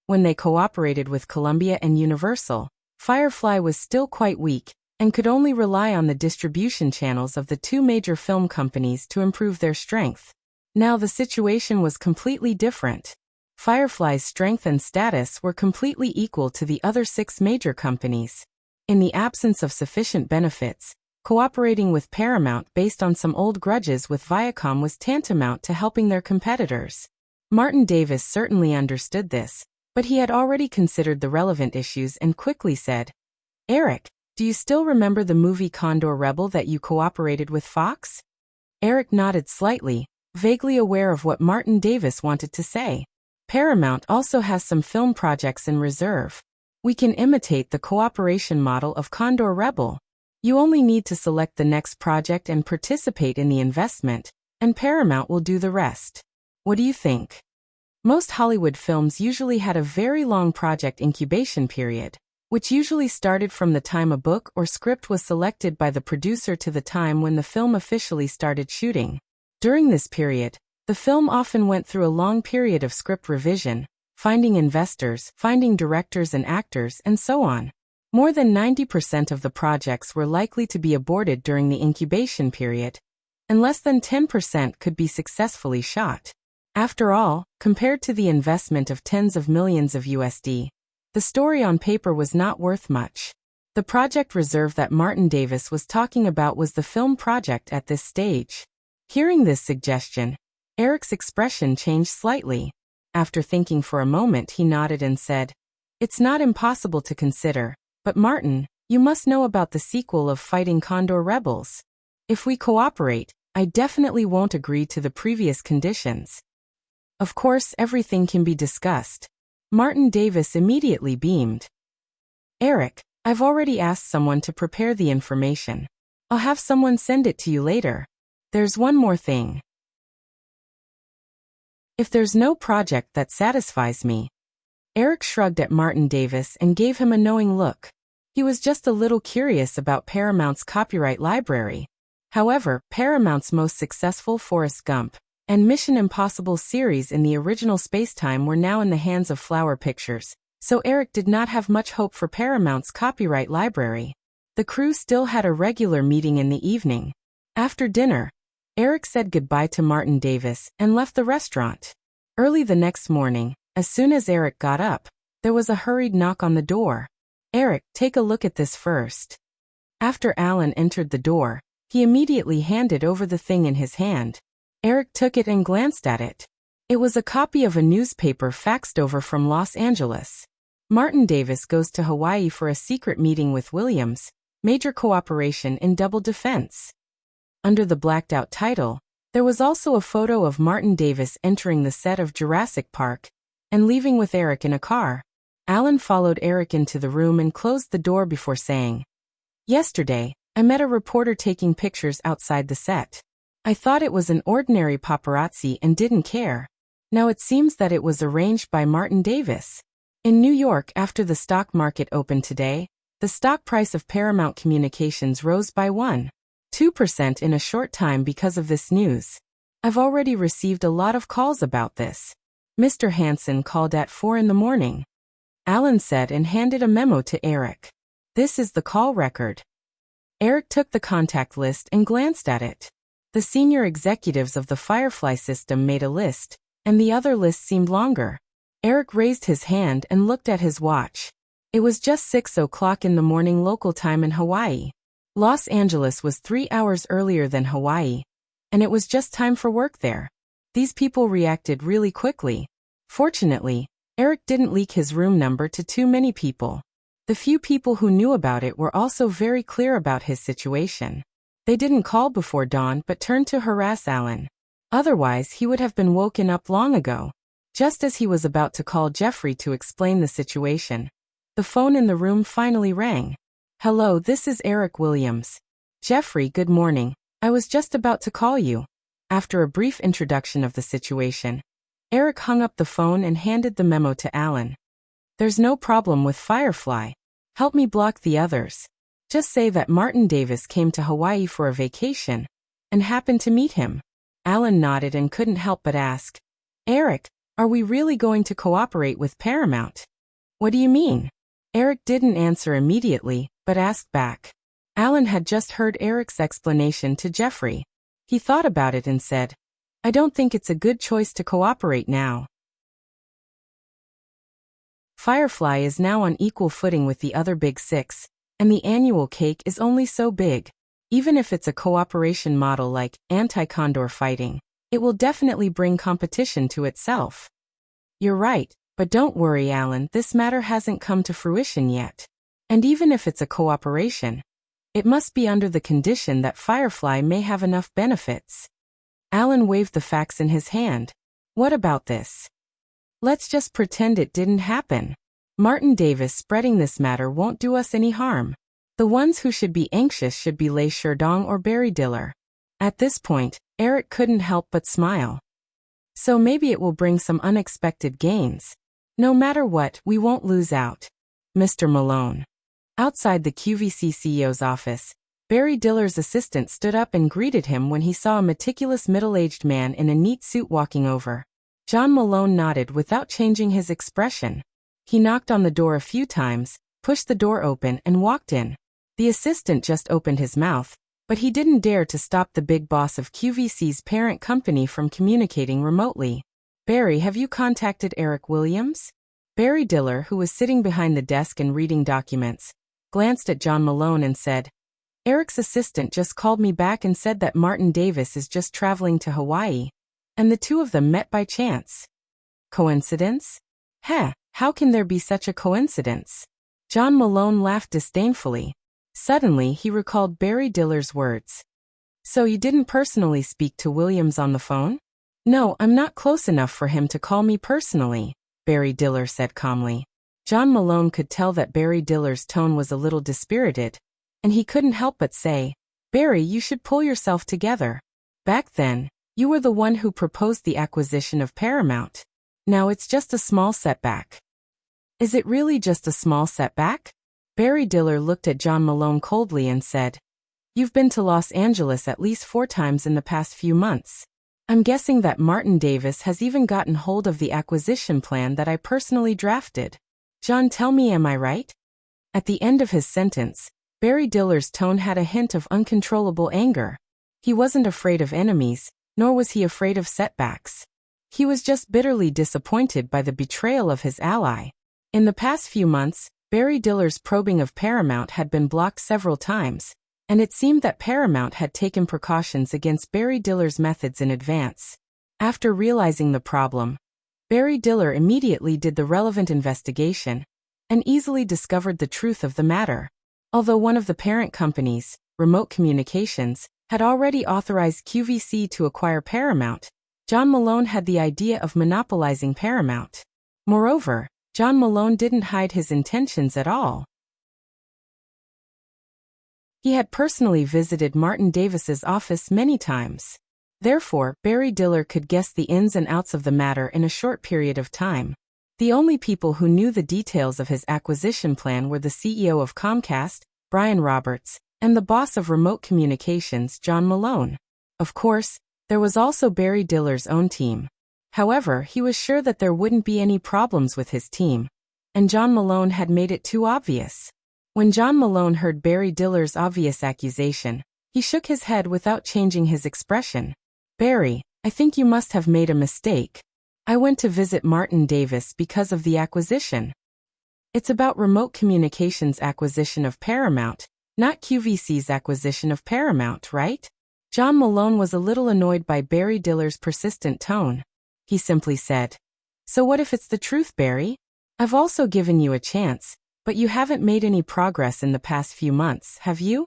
When they cooperated with Columbia and Universal, Firefly was still quite weak, and could only rely on the distribution channels of the two major film companies to improve their strength. Now the situation was completely different. Firefly's strength and status were completely equal to the other 6 major companies. In the absence of sufficient benefits, cooperating with Paramount based on some old grudges with Viacom was tantamount to helping their competitors. Martin Davis certainly understood this, but he had already considered the relevant issues and quickly said, Eric, do you still remember the movie Condor Rebel that you cooperated with Fox? Eric nodded slightly, vaguely aware of what Martin Davis wanted to say. Paramount also has some film projects in reserve. We can imitate the cooperation model of Condor Rebel. You only need to select the next project and participate in the investment, and Paramount will do the rest. What do you think? Most Hollywood films usually had a very long project incubation period, which usually started from the time a book or script was selected by the producer to the time when the film officially started shooting. During this period, the film often went through a long period of script revision, finding investors, finding directors and actors, and so on. More than 90% of the projects were likely to be aborted during the incubation period, and less than 10% could be successfully shot. After all, compared to the investment of tens of millions of USD, the story on paper was not worth much. The project reserve that Martin Davis was talking about was the film project at this stage. Hearing this suggestion, Eric's expression changed slightly. After thinking for a moment, he nodded and said, It's not impossible to consider, but Martin, you must know about the sequel of Fighting Condor Rebels. If we cooperate, I definitely won't agree to the previous conditions. Of course, everything can be discussed. Martin Davis immediately beamed. Eric, I've already asked someone to prepare the information. I'll have someone send it to you later. There's one more thing. If there's no project that satisfies me. Eric shrugged at Martin Davis and gave him a knowing look. He was just a little curious about Paramount's copyright library. However, Paramount's most successful Forrest Gump and Mission Impossible series in the original spacetime were now in the hands of Flower Pictures, so Eric did not have much hope for Paramount's copyright library. The crew still had a regular meeting in the evening. After dinner, Eric said goodbye to Martin Davis and left the restaurant. Early the next morning, as soon as Eric got up, there was a hurried knock on the door. "Eric, take a look at this first." After Alan entered the door, he immediately handed over the thing in his hand. Eric took it and glanced at it. It was a copy of a newspaper faxed over from Los Angeles. Martin Davis goes to Hawaii for a secret meeting with Williams, major cooperation in double defense. Under the blacked-out title, there was also a photo of Martin Davis entering the set of Jurassic Park and leaving with Eric in a car. Alan followed Eric into the room and closed the door before saying, "Yesterday, I met a reporter taking pictures outside the set. I thought it was an ordinary paparazzi and didn't care. Now it seems that it was arranged by Martin Davis." In New York, after the stock market opened today, the stock price of Paramount Communications rose by 1.2% in a short time because of this news. "I've already received a lot of calls about this. Mr. Hansen called at 4 in the morning. Alan said and handed a memo to Eric. "This is the call record." Eric took the contact list and glanced at it. The senior executives of the Firefly system made a list, and the other list seemed longer. Eric raised his hand and looked at his watch. It was just 6 o'clock in the morning local time in Hawaii. Los Angeles was 3 hours earlier than Hawaii, and it was just time for work there. These people reacted really quickly. Fortunately, Eric didn't leak his room number to too many people. The few people who knew about it were also very clear about his situation. They didn't call before dawn but turned to harass Alan. Otherwise, he would have been woken up long ago. Just as he was about to call Jeffrey to explain the situation, the phone in the room finally rang. "Hello, this is Eric Williams." "Jeffrey, good morning. I was just about to call you." After a brief introduction of the situation, Eric hung up the phone and handed the memo to Alan. "There's no problem with Firefly. Help me block the others. Just say that Martin Davis came to Hawaii for a vacation and happened to meet him." Alan nodded and couldn't help but ask, "Eric, are we really going to cooperate with Paramount?" "What do you mean?" Eric didn't answer immediately, but asked back. Alan had just heard Eric's explanation to Jeffrey. He thought about it and said, "I don't think it's a good choice to cooperate now. Firefly is now on equal footing with the other big six, and the annual cake is only so big. Even if it's a cooperation model like anti-condor fighting, it will definitely bring competition to itself." "You're right, but don't worry, Alan, this matter hasn't come to fruition yet. And even if it's a cooperation, it must be under the condition that Firefly may have enough benefits." Alan waved the fax in his hand. "What about this? Let's just pretend it didn't happen. Martin Davis spreading this matter won't do us any harm. The ones who should be anxious should be Lei Sherdong or Barry Diller." At this point, Eric couldn't help but smile. "So maybe it will bring some unexpected gains. No matter what, we won't lose out." Mr. Malone. Outside the QVC CEO's office, Barry Diller's assistant stood up and greeted him when he saw a meticulous middle-aged man in a neat suit walking over. John Malone nodded without changing his expression. He knocked on the door a few times, pushed the door open and walked in. The assistant just opened his mouth, but he didn't dare to stop the big boss of QVC's parent company from communicating remotely. "Barry, have you contacted Eric Williams?" Barry Diller, who was sitting behind the desk and reading documents, glanced at John Malone and said, "Eric's assistant just called me back and said that Martin Davis is just traveling to Hawaii, and the two of them met by chance." "Coincidence? Heh, how can there be such a coincidence?" John Malone laughed disdainfully. Suddenly, he recalled Barry Diller's words. "So you didn't personally speak to Williams on the phone?" "No, I'm not close enough for him to call me personally," Barry Diller said calmly. John Malone could tell that Barry Diller's tone was a little dispirited, and he couldn't help but say, "Barry, you should pull yourself together. Back then, you were the one who proposed the acquisition of Paramount. Now it's just a small setback." "Is it really just a small setback?" Barry Diller looked at John Malone coldly and said, "You've been to Los Angeles at least 4 times in the past few months. I'm guessing that Martin Davis has even gotten hold of the acquisition plan that I personally drafted. John, tell me, am I right?" At the end of his sentence, Barry Diller's tone had a hint of uncontrollable anger. He wasn't afraid of enemies, nor was he afraid of setbacks. He was just bitterly disappointed by the betrayal of his ally. In the past few months, Barry Diller's probing of Paramount had been blocked several times, and it seemed that Paramount had taken precautions against Barry Diller's methods in advance. After realizing the problem, Barry Diller immediately did the relevant investigation and easily discovered the truth of the matter. Although one of the parent companies, Remote Communications, had already authorized QVC to acquire Paramount, John Malone had the idea of monopolizing Paramount. Moreover, John Malone didn't hide his intentions at all. He had personally visited Martin Davis's office many times. Therefore, Barry Diller could guess the ins and outs of the matter in a short period of time. The only people who knew the details of his acquisition plan were the CEO of Comcast, Brian Roberts, and the boss of Remote Communications, John Malone. Of course, there was also Barry Diller's own team. However, he was sure that there wouldn't be any problems with his team, and John Malone had made it too obvious. When John Malone heard Barry Diller's obvious accusation, he shook his head without changing his expression. "Barry, I think you must have made a mistake. I went to visit Martin Davis because of the acquisition. It's about Remote Communications' acquisition of Paramount, not QVC's acquisition of Paramount, right?" John Malone was a little annoyed by Barry Diller's persistent tone. He simply said, "So what if it's the truth, Barry? I've also given you a chance, but you haven't made any progress in the past few months, have you?"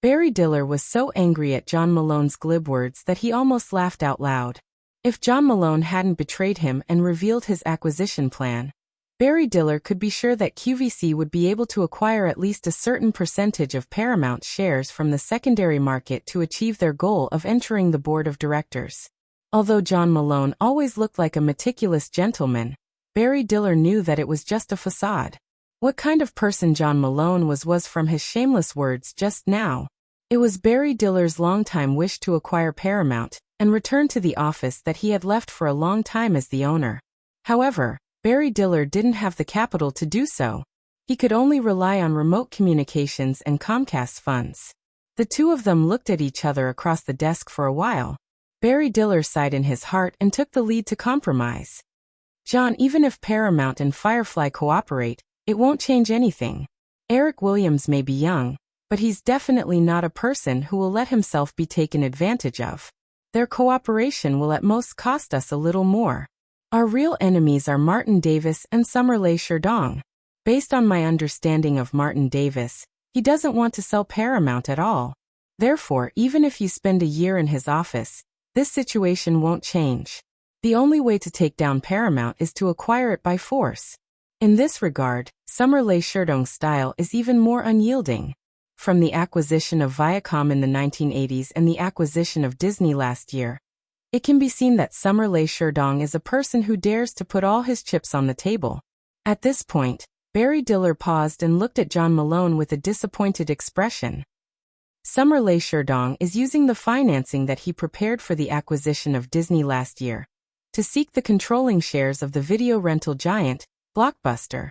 Barry Diller was so angry at John Malone's glib words that he almost laughed out loud. If John Malone hadn't betrayed him and revealed his acquisition plan, Barry Diller could be sure that QVC would be able to acquire at least a certain percentage of Paramount shares from the secondary market to achieve their goal of entering the board of directors. Although John Malone always looked like a meticulous gentleman, Barry Diller knew that it was just a facade. What kind of person John Malone was from his shameless words just now. It was Barry Diller's longtime wish to acquire Paramount and return to the office that he had left for a long time as the owner. However, Barry Diller didn't have the capital to do so. He could only rely on Remote Communications and Comcast funds. The two of them looked at each other across the desk for a while. Barry Diller sighed in his heart and took the lead to compromise. "John, even if Paramount and Firefly cooperate, it won't change anything. Eric Williams may be young, but he's definitely not a person who will let himself be taken advantage of. Their cooperation will at most cost us a little more. Our real enemies are Martin Davis and Summerlay Sherdong. Based on my understanding of Martin Davis, he doesn't want to sell Paramount at all. Therefore, even if you spend a year in his office, this situation won't change. The only way to take down Paramount is to acquire it by force. In this regard, Summerlay Sherdong's style is even more unyielding. From the acquisition of Viacom in the 1980s and the acquisition of Disney last year, it can be seen that Summerlay Sherdong is a person who dares to put all his chips on the table." At this point, Barry Diller paused and looked at John Malone with a disappointed expression. Summerlay Sherdong is using the financing that he prepared for the acquisition of Disney last year to seek the controlling shares of the video rental giant, Blockbuster.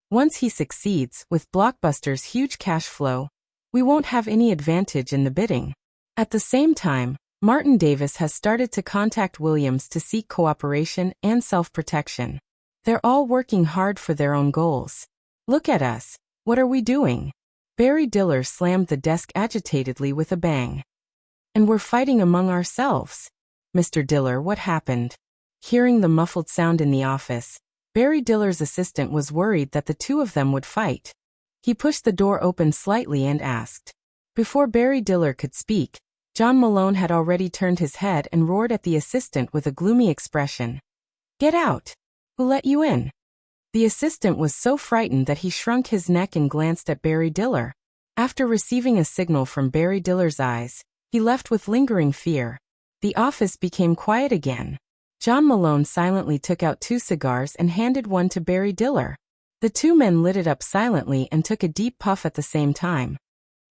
Once he succeeds, with Blockbuster's huge cash flow, we won't have any advantage in the bidding. At the same time, Martin Davis has started to contact Williams to seek cooperation and self-protection. They're all working hard for their own goals. Look at us. What are we doing? Barry Diller slammed the desk agitatedly with a bang. "And we're fighting among ourselves. Mr. Diller, what happened?" Hearing the muffled sound in the office, Barry Diller's assistant was worried that the two of them would fight. He pushed the door open slightly and asked. Before Barry Diller could speak, John Malone had already turned his head and roared at the assistant with a gloomy expression. "Get out! Who let you in?" The assistant was so frightened that he shrunk his neck and glanced at Barry Diller. After receiving a signal from Barry Diller's eyes, he left with lingering fear. The office became quiet again. John Malone silently took out 2 cigars and handed one to Barry Diller. The two men lit it up silently and took a deep puff at the same time.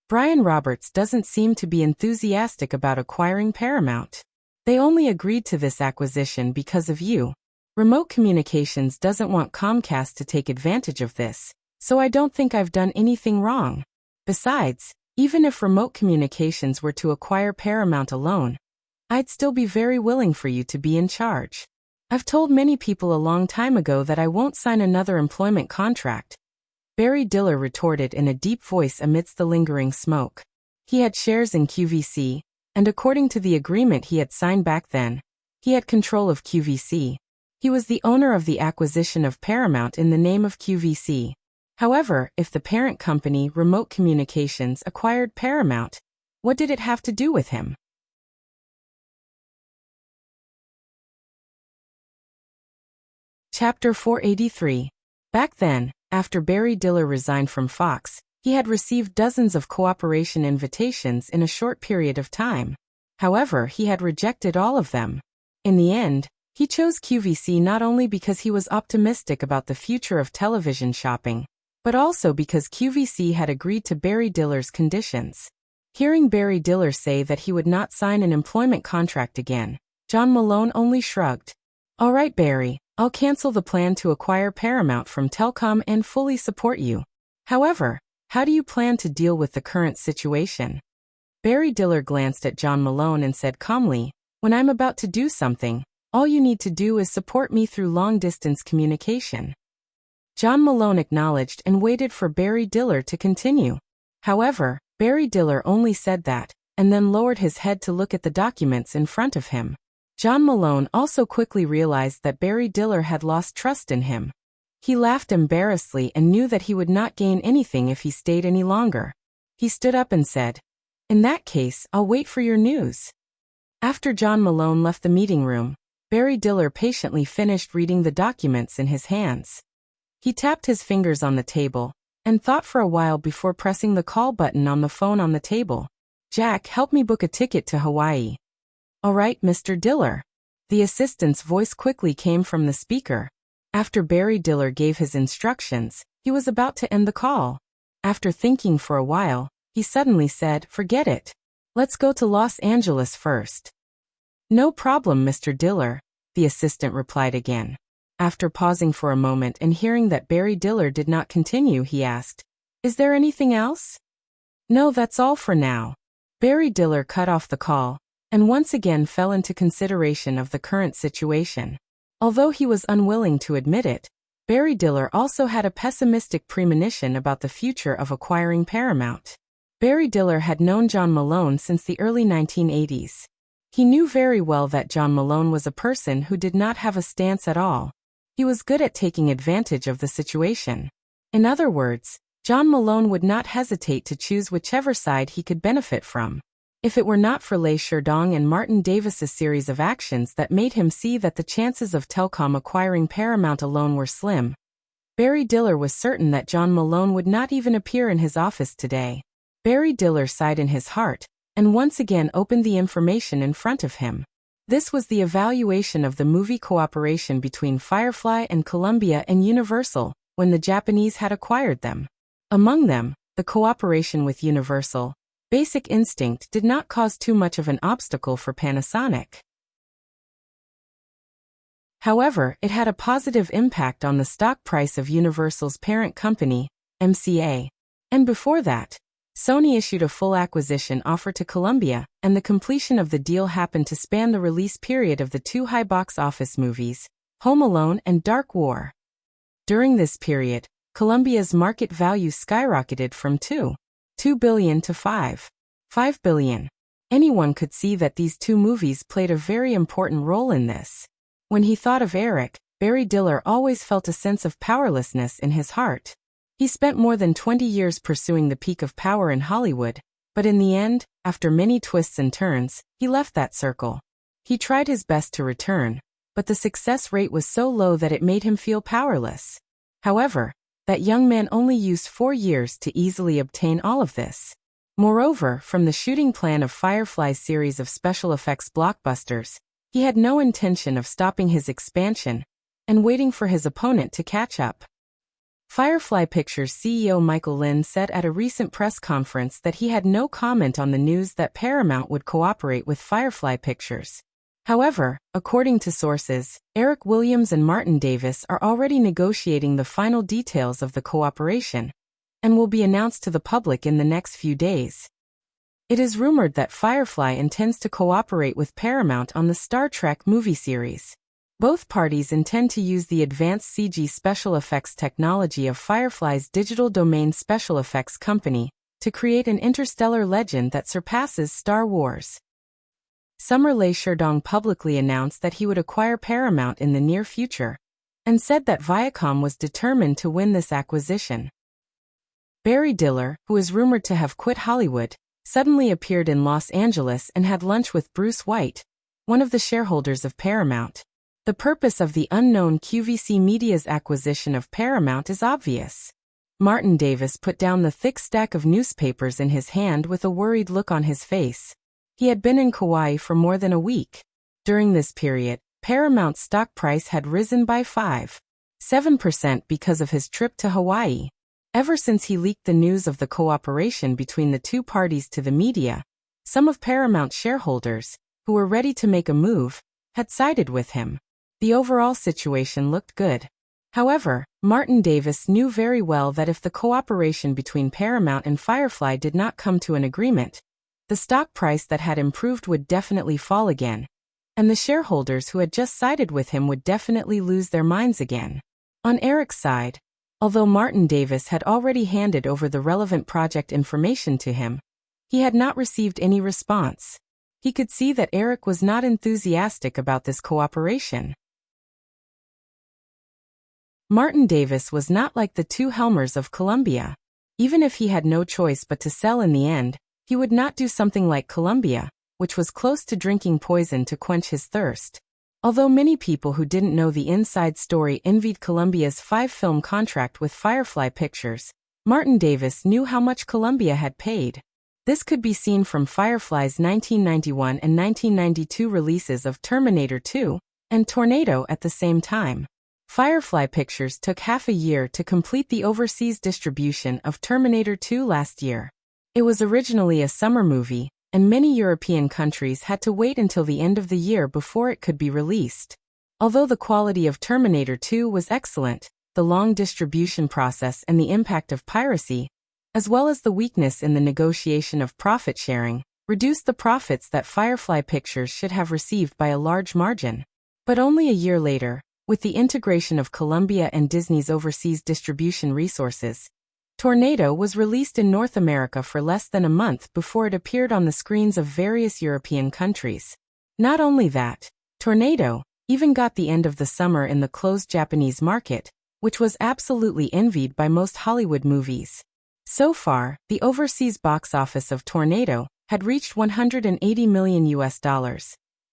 Brian Roberts doesn't seem to be enthusiastic about acquiring Paramount. They only agreed to this acquisition because of you. Remote Communications doesn't want Comcast to take advantage of this, so I don't think I've done anything wrong. Besides, even if Remote Communications were to acquire Paramount alone, I'd still be very willing for you to be in charge. I've told many people a long time ago that I won't sign another employment contract. Barry Diller retorted in a deep voice amidst the lingering smoke. He had shares in QVC, and according to the agreement he had signed back then, he had control of QVC. He was the owner of the acquisition of Paramount in the name of QVC. However, if the parent company, Remote Communications, acquired Paramount, what did it have to do with him? Chapter 483. Back then, after Barry Diller resigned from Fox, he had received dozens of cooperation invitations in a short period of time. However, he had rejected all of them. In the end, he chose QVC not only because he was optimistic about the future of television shopping, but also because QVC had agreed to Barry Diller's conditions. Hearing Barry Diller say that he would not sign an employment contract again, John Malone only shrugged. "All right, Barry, I'll cancel the plan to acquire Paramount from Telcom and fully support you. However, how do you plan to deal with the current situation?" Barry Diller glanced at John Malone and said calmly, "When I'm about to do something, all you need to do is support me through long-distance communication." John Malone acknowledged and waited for Barry Diller to continue. However, Barry Diller only said that, and then lowered his head to look at the documents in front of him. John Malone also quickly realized that Barry Diller had lost trust in him. He laughed embarrassedly and knew that he would not gain anything if he stayed any longer. He stood up and said, "In that case, I'll wait for your news." After John Malone left the meeting room, Barry Diller patiently finished reading the documents in his hands. He tapped his fingers on the table and thought for a while before pressing the call button on the phone on the table. "Jack, help me book a ticket to Hawaii." "All right, Mr. Diller." The assistant's voice quickly came from the speaker. After Barry Diller gave his instructions, he was about to end the call. After thinking for a while, he suddenly said, "Forget it. Let's go to Los Angeles first." "No problem, Mr. Diller," the assistant replied again. After pausing for a moment and hearing that Barry Diller did not continue, he asked, "Is there anything else?" "No, that's all for now." Barry Diller cut off the call, and once again fell into consideration of the current situation. Although he was unwilling to admit it, Barry Diller also had a pessimistic premonition about the future of acquiring Paramount. Barry Diller had known John Malone since the early 1980s. He knew very well that John Malone was a person who did not have a stance at all. He was good at taking advantage of the situation. In other words, John Malone would not hesitate to choose whichever side he could benefit from. If it were not for Lei Sherdong and Martin Davis's series of actions that made him see that the chances of Telcom acquiring Paramount alone were slim, Barry Diller was certain that John Malone would not even appear in his office today. Barry Diller sighed in his heart, and once again opened the information in front of him. This was the evaluation of the movie cooperation between Firefly and Columbia and Universal, when the Japanese had acquired them. Among them, the cooperation with Universal, Basic Instinct, did not cause too much of an obstacle for Panasonic. However, it had a positive impact on the stock price of Universal's parent company, MCA. And before that, Sony issued a full acquisition offer to Columbia, and the completion of the deal happened to span the release period of the two high box office movies, Home Alone and Dark War. During this period, Columbia's market value skyrocketed from $2 billion to $5 billion. Anyone could see that these two movies played a very important role in this. When he thought of Eric, Barry Diller always felt a sense of powerlessness in his heart. He spent more than 20 years pursuing the peak of power in Hollywood, but in the end, after many twists and turns, he left that circle. He tried his best to return, but the success rate was so low that it made him feel powerless. However, that young man only used 4 years to easily obtain all of this. Moreover, from the shooting plan of Firefly's series of special effects blockbusters, he had no intention of stopping his expansion and waiting for his opponent to catch up. Firefly Pictures CEO Michael Lynn said at a recent press conference that he had no comment on the news that Paramount would cooperate with Firefly Pictures. However, according to sources, Eric Williams and Martin Davis are already negotiating the final details of the cooperation and will be announced to the public in the next few days. It is rumored that Firefly intends to cooperate with Paramount on the Star Trek movie series. Both parties intend to use the advanced CG special effects technology of Firefly's Digital Domain Special Effects Company to create an interstellar legend that surpasses Star Wars. Summer Lee Sherdong publicly announced that he would acquire Paramount in the near future and said that Viacom was determined to win this acquisition. Barry Diller, who is rumored to have quit Hollywood, suddenly appeared in Los Angeles and had lunch with Bruce White, one of the shareholders of Paramount. The purpose of the unknown QVC Media's acquisition of Paramount is obvious. Martin Davis put down the thick stack of newspapers in his hand with a worried look on his face. He had been in Kauai for more than a week. During this period, Paramount's stock price had risen by 5.7% because of his trip to Hawaii. Ever since he leaked the news of the cooperation between the two parties to the media, some of Paramount's shareholders, who were ready to make a move, had sided with him. The overall situation looked good. However, Martin Davis knew very well that if the cooperation between Paramount and Firefly did not come to an agreement, the stock price that had improved would definitely fall again, and the shareholders who had just sided with him would definitely lose their minds again. On Eric's side, although Martin Davis had already handed over the relevant project information to him, he had not received any response. He could see that Eric was not enthusiastic about this cooperation. Martin Davis was not like the two Helmers of Columbia. Even if he had no choice but to sell in the end, he would not do something like Columbia, which was close to drinking poison to quench his thirst. Although many people who didn't know the inside story envied Columbia's 5-film contract with Firefly Pictures, Martin Davis knew how much Columbia had paid. This could be seen from Firefly's 1991 and 1992 releases of Terminator 2 and Tornado at the same time. Firefly Pictures took half a year to complete the overseas distribution of Terminator 2 last year. It was originally a summer movie, and many European countries had to wait until the end of the year before it could be released. Although the quality of Terminator 2 was excellent, the long distribution process and the impact of piracy, as well as the weakness in the negotiation of profit sharing, reduced the profits that Firefly Pictures should have received by a large margin. But only a year later, with the integration of Columbia and Disney's overseas distribution resources, Tornado was released in North America for less than a month before it appeared on the screens of various European countries. Not only that, Tornado even got the end of the summer in the closed Japanese market, which was absolutely envied by most Hollywood movies. So far, the overseas box office of Tornado had reached $180 million,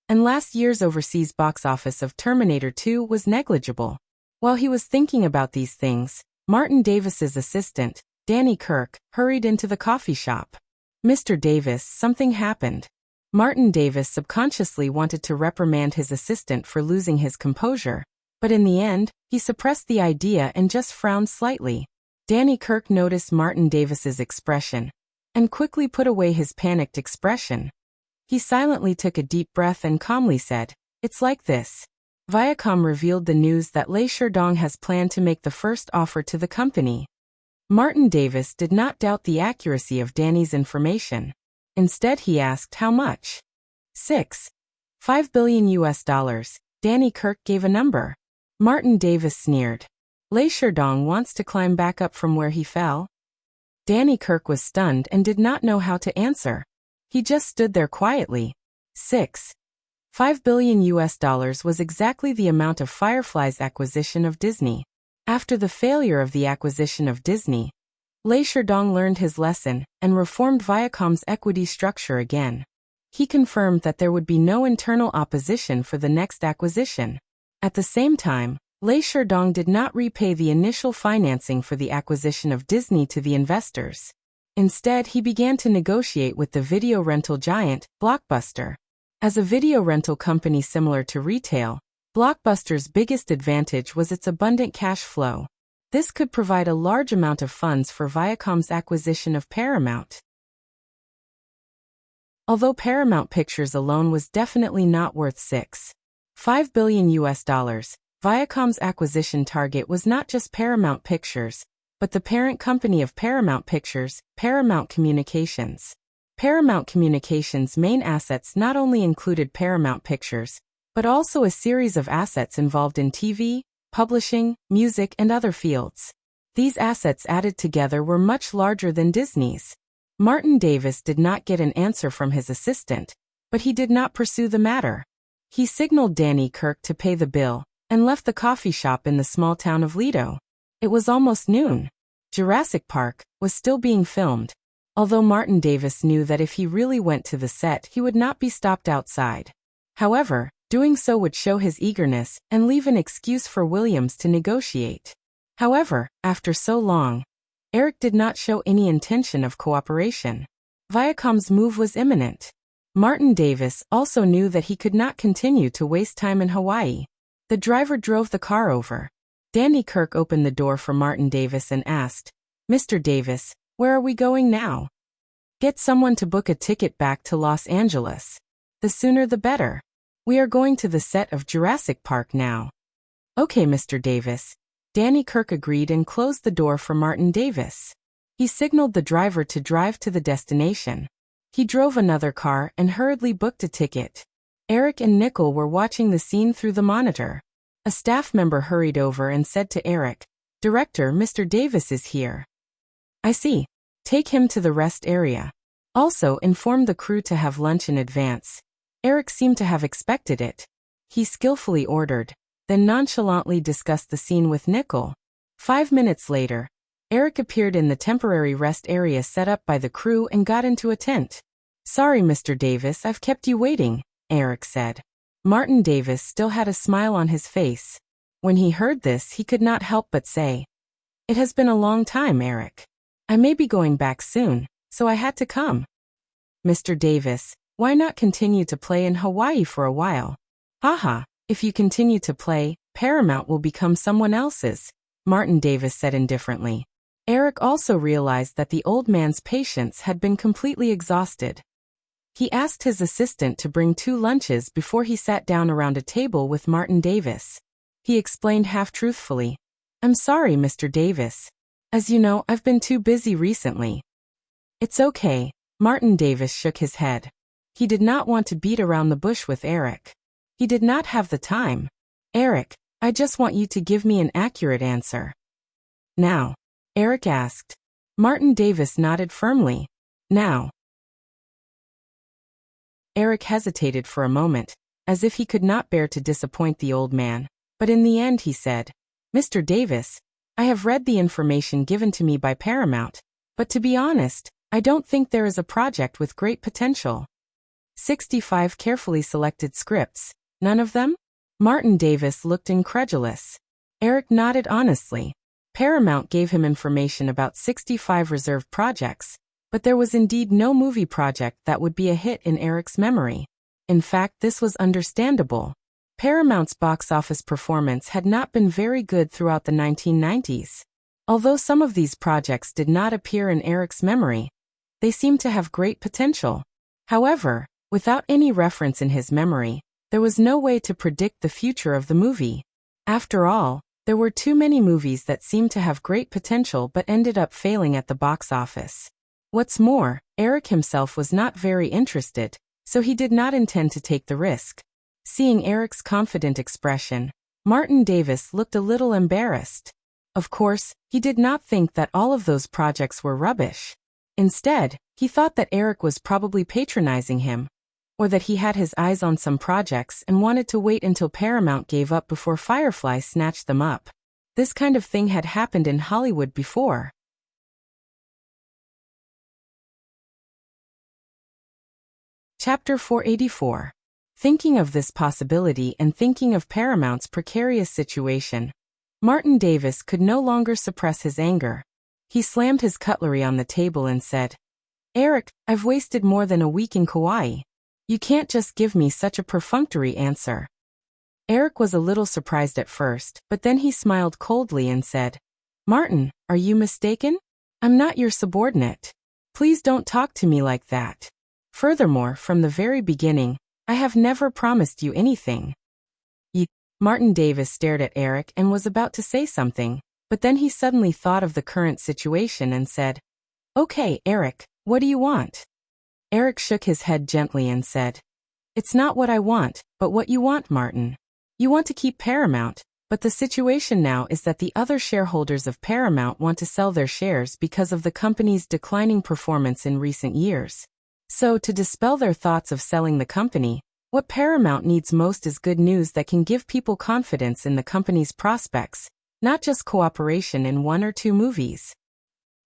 and last year's overseas box office of Terminator 2 was negligible. While he was thinking about these things, Martin Davis's assistant, Danny Kirk, hurried into the coffee shop. "Mr. Davis, something happened." Martin Davis subconsciously wanted to reprimand his assistant for losing his composure, but in the end, he suppressed the idea and just frowned slightly. Danny Kirk noticed Martin Davis's expression and quickly put away his panicked expression. He silently took a deep breath and calmly said, "It's like this. Viacom revealed the news that Lee Sherdong has planned to make the first offer to the company." Martin Davis did not doubt the accuracy of Danny's information. Instead, he asked how much. $6.5 billion. Danny Kirk gave a number. Martin Davis sneered. "Lee Sherdong wants to climb back up from where he fell?" Danny Kirk was stunned and did not know how to answer. He just stood there quietly. $6.5 billion was exactly the amount of Firefly's acquisition of Disney. After the failure of the acquisition of Disney, Lee Sherdong learned his lesson and reformed Viacom's equity structure again. He confirmed that there would be no internal opposition for the next acquisition. At the same time, Lee Sherdong did not repay the initial financing for the acquisition of Disney to the investors. Instead, he began to negotiate with the video rental giant, Blockbuster. As a video rental company similar to retail, Blockbuster's biggest advantage was its abundant cash flow. This could provide a large amount of funds for Viacom's acquisition of Paramount. Although Paramount Pictures alone was definitely not worth $6.5 billion, Viacom's acquisition target was not just Paramount Pictures, but the parent company of Paramount Pictures, Paramount Communications. Paramount Communications' main assets not only included Paramount Pictures, but also a series of assets involved in TV, publishing, music, and other fields. These assets added together were much larger than Disney's. Martin Davis did not get an answer from his assistant, but he did not pursue the matter. He signaled Danny Kirk to pay the bill, and left the coffee shop in the small town of Lido. It was almost noon. Jurassic Park was still being filmed, although Martin Davis knew that if he really went to the set he would not be stopped outside. However, doing so would show his eagerness and leave an excuse for Williams to negotiate. However, after so long, Eric did not show any intention of cooperation. Viacom's move was imminent. Martin Davis also knew that he could not continue to waste time in Hawaii. The driver drove the car over. Danny Kirk opened the door for Martin Davis and asked, "Mr. Davis, where are we going now?" "Get someone to book a ticket back to Los Angeles. The sooner the better. We are going to the set of Jurassic Park now." "Okay, Mr. Davis." Danny Kirk agreed and closed the door for Martin Davis. He signaled the driver to drive to the destination. He drove another car and hurriedly booked a ticket. Eric and Nickel were watching the scene through the monitor. A staff member hurried over and said to Eric, "Director, Mr. Davis is here." "I see. Take him to the rest area. Also inform the crew to have lunch in advance." Eric seemed to have expected it. He skillfully ordered, then nonchalantly discussed the scene with Nickel. 5 minutes later, Eric appeared in the temporary rest area set up by the crew and got into a tent. "Sorry, Mr. Davis, I've kept you waiting," Eric said. Martin Davis still had a smile on his face. When he heard this, he could not help but say, "It has been a long time, Eric. I may be going back soon, so I had to come." "Mr. Davis, why not continue to play in Hawaii for a while?" "Haha, if you continue to play, Paramount will become someone else's," Martin Davis said indifferently. Eric also realized that the old man's patience had been completely exhausted. He asked his assistant to bring 2 lunches before he sat down around a table with Martin Davis. He explained half-truthfully, "I'm sorry, Mr. Davis. As you know, I've been too busy recently." "It's okay," Martin Davis shook his head. He did not want to beat around the bush with Eric. He did not have the time. "Eric, I just want you to give me an accurate answer." "Now?" Eric asked. Martin Davis nodded firmly. "Now." Eric hesitated for a moment, as if he could not bear to disappoint the old man, but in the end he said, "Mr. Davis, I have read the information given to me by Paramount, but to be honest, I don't think there is a project with great potential." 65 carefully selected scripts, none of them? Martin Davis looked incredulous. Eric nodded honestly. Paramount gave him information about 65 reserved projects, but there was indeed no movie project that would be a hit in Eric's memory. In fact, this was understandable. Paramount's box office performance had not been very good throughout the 1990s. Although some of these projects did not appear in Eric's memory, they seemed to have great potential. However, without any reference in his memory, there was no way to predict the future of the movie. After all, there were too many movies that seemed to have great potential but ended up failing at the box office. What's more, Eric himself was not very interested, so he did not intend to take the risk. Seeing Eric's confident expression, Martin Davis looked a little embarrassed. Of course, he did not think that all of those projects were rubbish. Instead, he thought that Eric was probably patronizing him, or that he had his eyes on some projects and wanted to wait until Paramount gave up before Firefly snatched them up. This kind of thing had happened in Hollywood before. Chapter 484. Thinking of this possibility and thinking of Paramount's precarious situation, Martin Davis could no longer suppress his anger. He slammed his cutlery on the table and said, "Eric, I've wasted more than a week in Kauai. You can't just give me such a perfunctory answer." Eric was a little surprised at first, but then he smiled coldly and said, Martin, are you mistaken? I'm not your subordinate. Please don't talk to me like that. Furthermore, from the very beginning, I have never promised you anything. Martin Davis stared at Eric and was about to say something, but then he suddenly thought of the current situation and said, "Okay, Eric, what do you want?" Eric shook his head gently and said, "It's not what I want, but what you want, Martin. You want to keep Paramount, but the situation now is that the other shareholders of Paramount want to sell their shares because of the company's declining performance in recent years. So, to dispel their thoughts of selling the company, what Paramount needs most is good news that can give people confidence in the company's prospects, not just cooperation in 1 or 2 movies."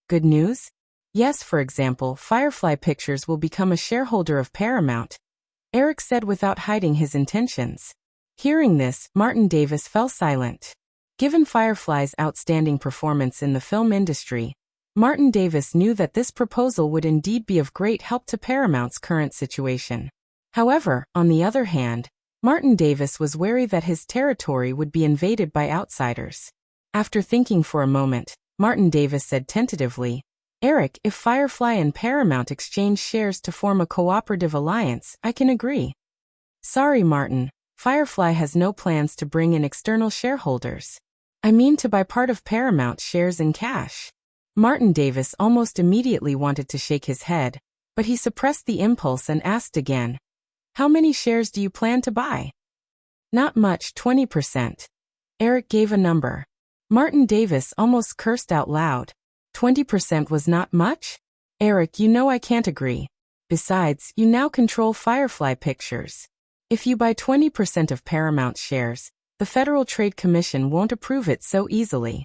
Good news? Yes, for example, Firefly Pictures will become a shareholder of Paramount, Eric said without hiding his intentions. Hearing this, Martin Davis fell silent. Given Firefly's outstanding performance in the film industry, Martin Davis knew that this proposal would indeed be of great help to Paramount's current situation. However, on the other hand, Martin Davis was wary that his territory would be invaded by outsiders. After thinking for a moment, Martin Davis said tentatively, "Eric, if Firefly and Paramount exchange shares to form a cooperative alliance, I can agree." "Sorry, Martin, Firefly has no plans to bring in external shareholders. I mean to buy part of Paramount shares in cash." Martin Davis almost immediately wanted to shake his head, but he suppressed the impulse and asked again, "How many shares do you plan to buy?" "Not much, 20%. Eric gave a number. Martin Davis almost cursed out loud. 20% was not much? Eric, you know I can't agree. Besides, you now control Firefly Pictures. If you buy 20% of Paramount shares, the Federal Trade Commission won't approve it so easily.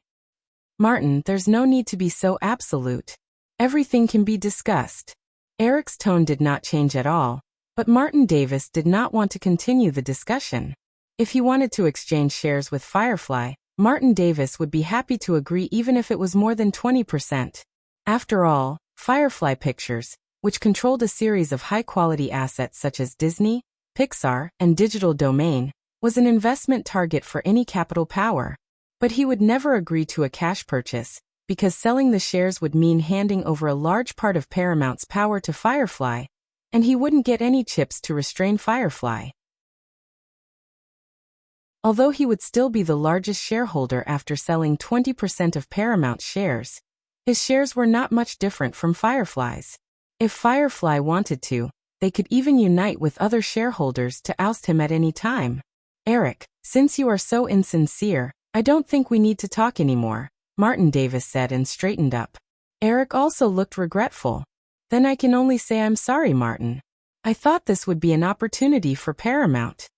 Martin, there's no need to be so absolute. Everything can be discussed." Eric's tone did not change at all, but Martin Davis did not want to continue the discussion. If he wanted to exchange shares with Firefly, Martin Davis would be happy to agree even if it was more than 20%. After all, Firefly Pictures, which controlled a series of high-quality assets such as Disney, Pixar, and Digital Domain, was an investment target for any capital power. But he would never agree to a cash purchase, because selling the shares would mean handing over a large part of Paramount's power to Firefly, and he wouldn't get any chips to restrain Firefly. Although he would still be the largest shareholder after selling 20% of Paramount shares, his shares were not much different from Firefly's. If Firefly wanted to, they could even unite with other shareholders to oust him at any time. "Eric, since you are so insincere, I don't think we need to talk anymore," Martin Davis said and straightened up. Eric also looked regretful. "Then I can only say I'm sorry, Martin. I thought this would be an opportunity for Paramount."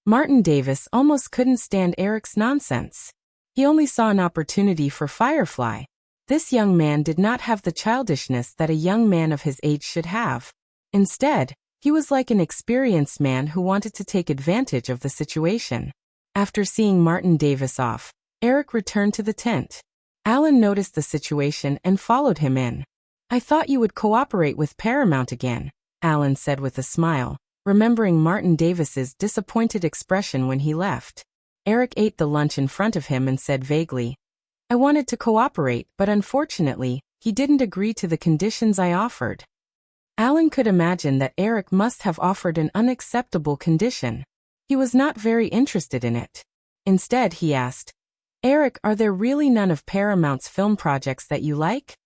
Martin Davis almost couldn't stand Eric's nonsense. He only saw an opportunity for Firefly. This young man did not have the childishness that a young man of his age should have. Instead, he was like an experienced man who wanted to take advantage of the situation. After seeing Martin Davis off, Eric returned to the tent. Alan noticed the situation and followed him in. "I thought you would cooperate with Paramount again," Alan said with a smile, remembering Martin Davis's disappointed expression when he left. Eric ate the lunch in front of him and said vaguely, "I wanted to cooperate, but unfortunately, he didn't agree to the conditions I offered." Alan could imagine that Eric must have offered an unacceptable condition. He was not very interested in it. Instead, he asked, "Eric, are there really none of Paramount's film projects that you like?"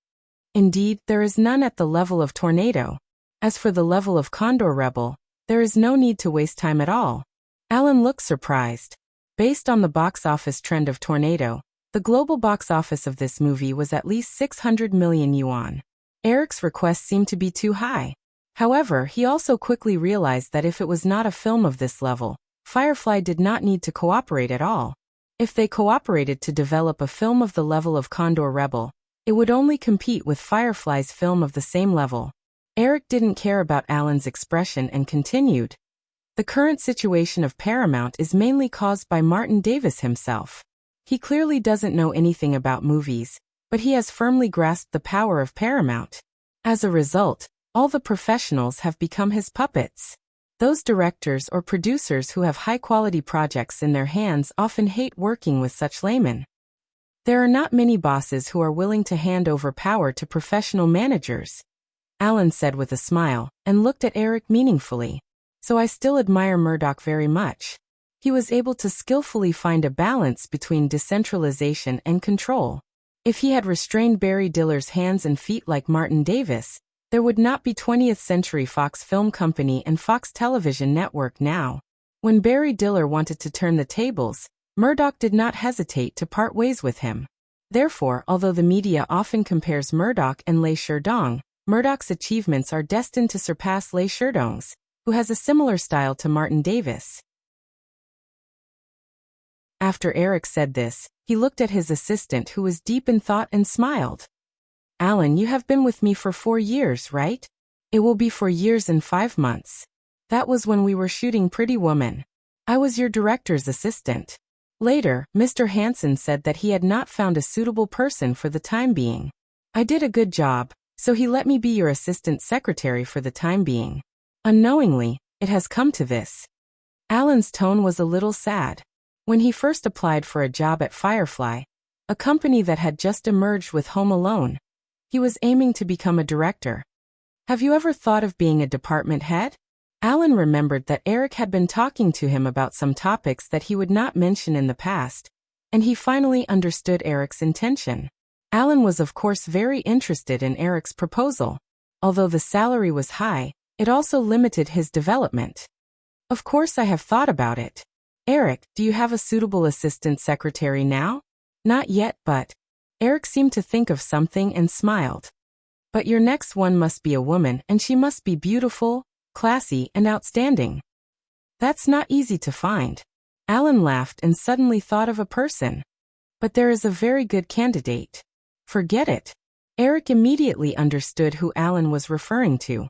"Indeed, there is none at the level of Tornado. As for the level of Condor Rebel, there is no need to waste time at all." Alan looked surprised. Based on the box office trend of Tornado, the global box office of this movie was at least 600 million yuan. Eric's request seemed to be too high. However, he also quickly realized that if it was not a film of this level, Firefly did not need to cooperate at all. If they cooperated to develop a film of the level of Condor Rebel, it would only compete with Firefly's film of the same level. Eric didn't care about Alan's expression and continued. "The current situation of Paramount is mainly caused by Martin Davis himself. He clearly doesn't know anything about movies, but he has firmly grasped the power of Paramount. As a result, all the professionals have become his puppets. Those directors or producers who have high-quality projects in their hands often hate working with such laymen. There are not many bosses who are willing to hand over power to professional managers, Alan said with a smile, and looked at Eric meaningfully. So I still admire Murdoch very much. He was able to skillfully find a balance between decentralization and control. If he had restrained Barry Diller's hands and feet like Martin Davis, there would not be 20th Century Fox Film Company and Fox Television Network now. When Barry Diller wanted to turn the tables, Murdoch did not hesitate to part ways with him. Therefore, although the media often compares Murdoch and Lei Sherdong, Murdoch's achievements are destined to surpass Lei Sherdong's, who has a similar style to Martin Davis. After Eric said this, he looked at his assistant who was deep in thought and smiled. Alan, you have been with me for 4 years, right? It will be 4 years and 5 months. That was when we were shooting Pretty Woman. I was your director's assistant. Later, Mr. Hansen said that he had not found a suitable person for the time being. I did a good job, so he let me be your assistant secretary for the time being. Unknowingly, it has come to this. Alan's tone was a little sad. When he first applied for a job at Firefly, a company that had just emerged with Home Alone, he was aiming to become a director. Have you ever thought of being a department head? Alan remembered that Eric had been talking to him about some topics that he would not mention in the past, and he finally understood Eric's intention. Alan was of course very interested in Eric's proposal. Although the salary was high, it also limited his development. Of course I have thought about it. Eric, do you have a suitable assistant secretary now? Not yet, but... Eric seemed to think of something and smiled. But your next one must be a woman, and she must be beautiful, classy, and outstanding. That's not easy to find. Alan laughed and suddenly thought of a person. But there is a very good candidate. Forget it. Eric immediately understood who Alan was referring to.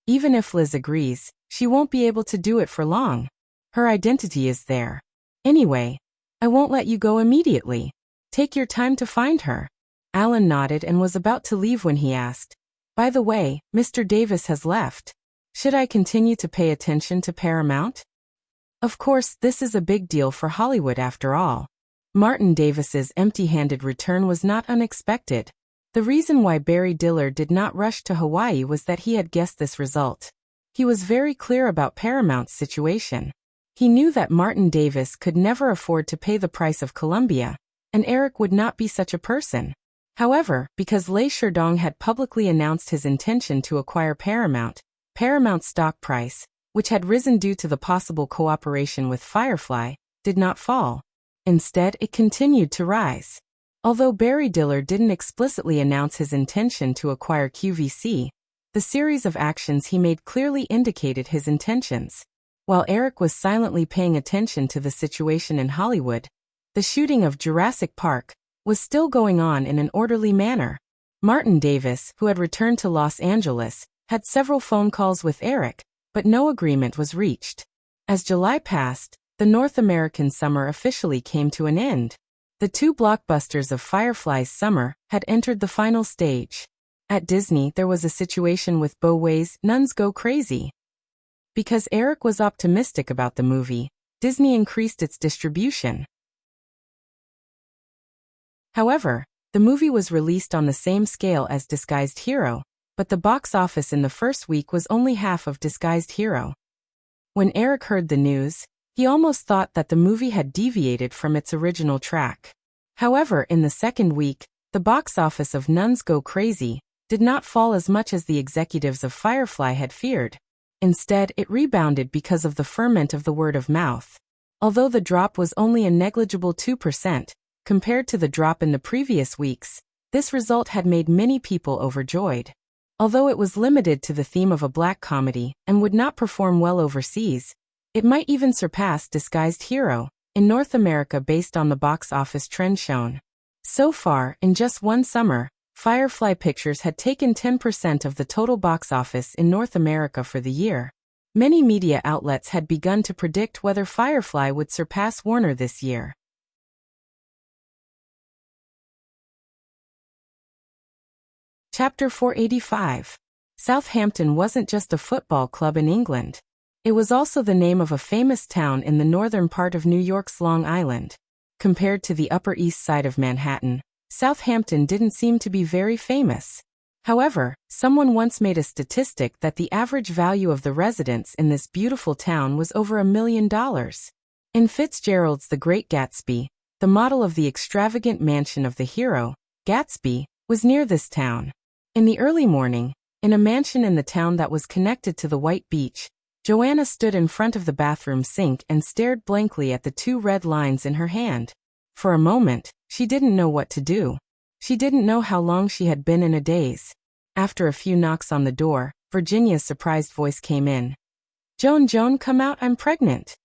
Even if Liz agrees, she won't be able to do it for long. Her identity is there. Anyway, I won't let you go immediately. Take your time to find her. Alan nodded and was about to leave when he asked, by the way, Mr. Davis has left. Should I continue to pay attention to Paramount? Of course, this is a big deal for Hollywood after all. Martin Davis's empty-handed return was not unexpected. The reason why Barry Diller did not rush to Hawaii was that he had guessed this result. He was very clear about Paramount's situation. He knew that Martin Davis could never afford to pay the price of Columbia, and Eric would not be such a person. However, because Lei Sherdong had publicly announced his intention to acquire Paramount, Paramount's stock price, which had risen due to the possible cooperation with Firefly, did not fall. Instead, it continued to rise. Although Barry Diller didn't explicitly announce his intention to acquire QVC, the series of actions he made clearly indicated his intentions. While Eric was silently paying attention to the situation in Hollywood, the shooting of Jurassic Park was still going on in an orderly manner. Martin Davis, who had returned to Los Angeles, had several phone calls with Eric, but no agreement was reached. As July passed, the North American summer officially came to an end. The 2 blockbusters of Firefly's summer had entered the final stage. At Disney, there was a situation with Bo Wei's Nuns Go Crazy. Because Eric was optimistic about the movie, Disney increased its distribution. However, the movie was released on the same scale as Disguised Hero, but the box office in the first week was only half of Disguised Hero. When Eric heard the news, he almost thought that the movie had deviated from its original track. However, in the second week, the box office of Nuns Go Crazy did not fall as much as the executives of Firefly had feared. Instead, it rebounded because of the ferment of the word of mouth. Although the drop was only a negligible 2%, compared to the drop in the previous weeks, this result had made many people overjoyed. Although it was limited to the theme of a black comedy and would not perform well overseas, it might even surpass Disguised Hero in North America based on the box office trend shown. So far, in just one summer, Firefly Pictures had taken 10% of the total box office in North America for the year. Many media outlets had begun to predict whether Firefly would surpass Warner this year. Chapter 485. Southampton wasn't just a football club in England. It was also the name of a famous town in the northern part of New York's Long Island. Compared to the Upper East Side of Manhattan, Southampton didn't seem to be very famous. However, someone once made a statistic that the average value of the residents in this beautiful town was over $1 million. In Fitzgerald's The Great Gatsby, the model of the extravagant mansion of the hero, Gatsby, was near this town. In the early morning, in a mansion in the town that was connected to the white beach, Joanna stood in front of the bathroom sink and stared blankly at the 2 red lines in her hand. For a moment, she didn't know what to do. She didn't know how long she had been in a daze. After a few knocks on the door, Virginia's surprised voice came in. Joan, come out, I'm pregnant."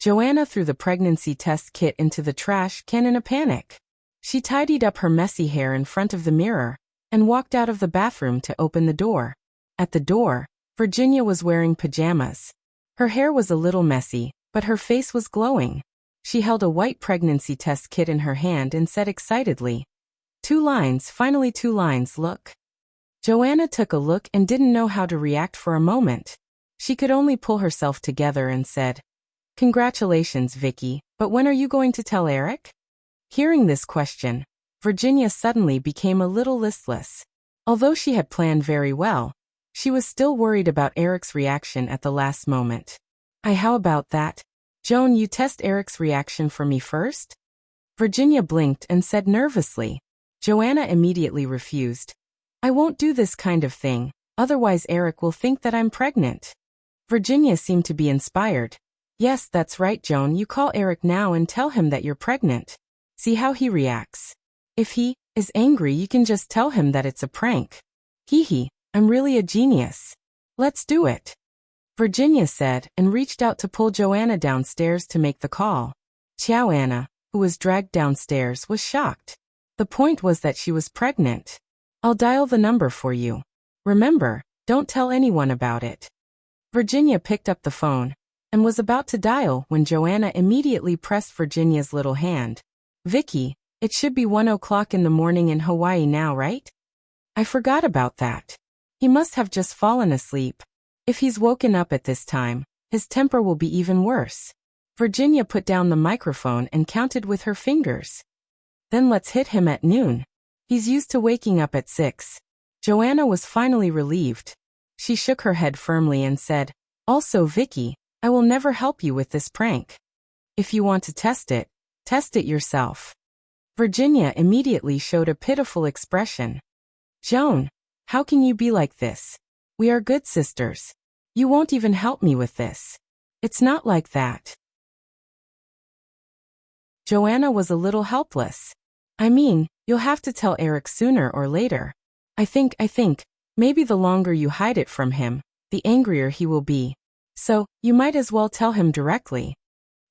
Joanna threw the pregnancy test kit into the trash can in a panic. She tidied up her messy hair in front of the mirror and walked out of the bathroom to open the door. At the door, Virginia was wearing pajamas. Her hair was a little messy, but her face was glowing. She held a white pregnancy test kit in her hand and said excitedly, 2 lines, finally 2 lines, look." Joanna took a look and didn't know how to react for a moment. She could only pull herself together and said, "Congratulations, Vicky, but when are you going to tell Eric?" Hearing this question, Virginia suddenly became a little listless. Although she had planned very well, she was still worried about Eric's reaction at the last moment. How about that? Joan, you test Eric's reaction for me first?" Virginia blinked and said nervously. Joanna immediately refused. "I won't do this kind of thing, otherwise Eric will think that I'm pregnant." Virginia seemed to be inspired. "Yes, that's right, Joan, you call Eric now and tell him that you're pregnant. See how he reacts. If he is angry, you can just tell him that it's a prank. Hee, I'm really a genius. Let's do it," Virginia said and reached out to pull Joanna downstairs to make the call. Joanna, who was dragged downstairs, was shocked. The point was that she was pregnant. "I'll dial the number for you. Remember, don't tell anyone about it." Virginia picked up the phone and was about to dial when Joanna immediately pressed Virginia's little hand. "Vicky, it should be 1 o'clock in the morning in Hawaii now, right? I forgot about that. He must have just fallen asleep. If he's woken up at this time, his temper will be even worse." Virginia put down the microphone and counted with her fingers. "Then let's hit him at noon. He's used to waking up at 6. Joanna was finally relieved. She shook her head firmly and said, "Also, Vicky, I will never help you with this prank. If you want to test it yourself." Virginia immediately showed a pitiful expression. "Joan, how can you be like this? We are good sisters. You won't even help me with this. It's not like that." Joanna was a little helpless. "I mean, you'll have to tell Eric sooner or later. I think, maybe the longer you hide it from him, the angrier he will be. So, you might as well tell him directly."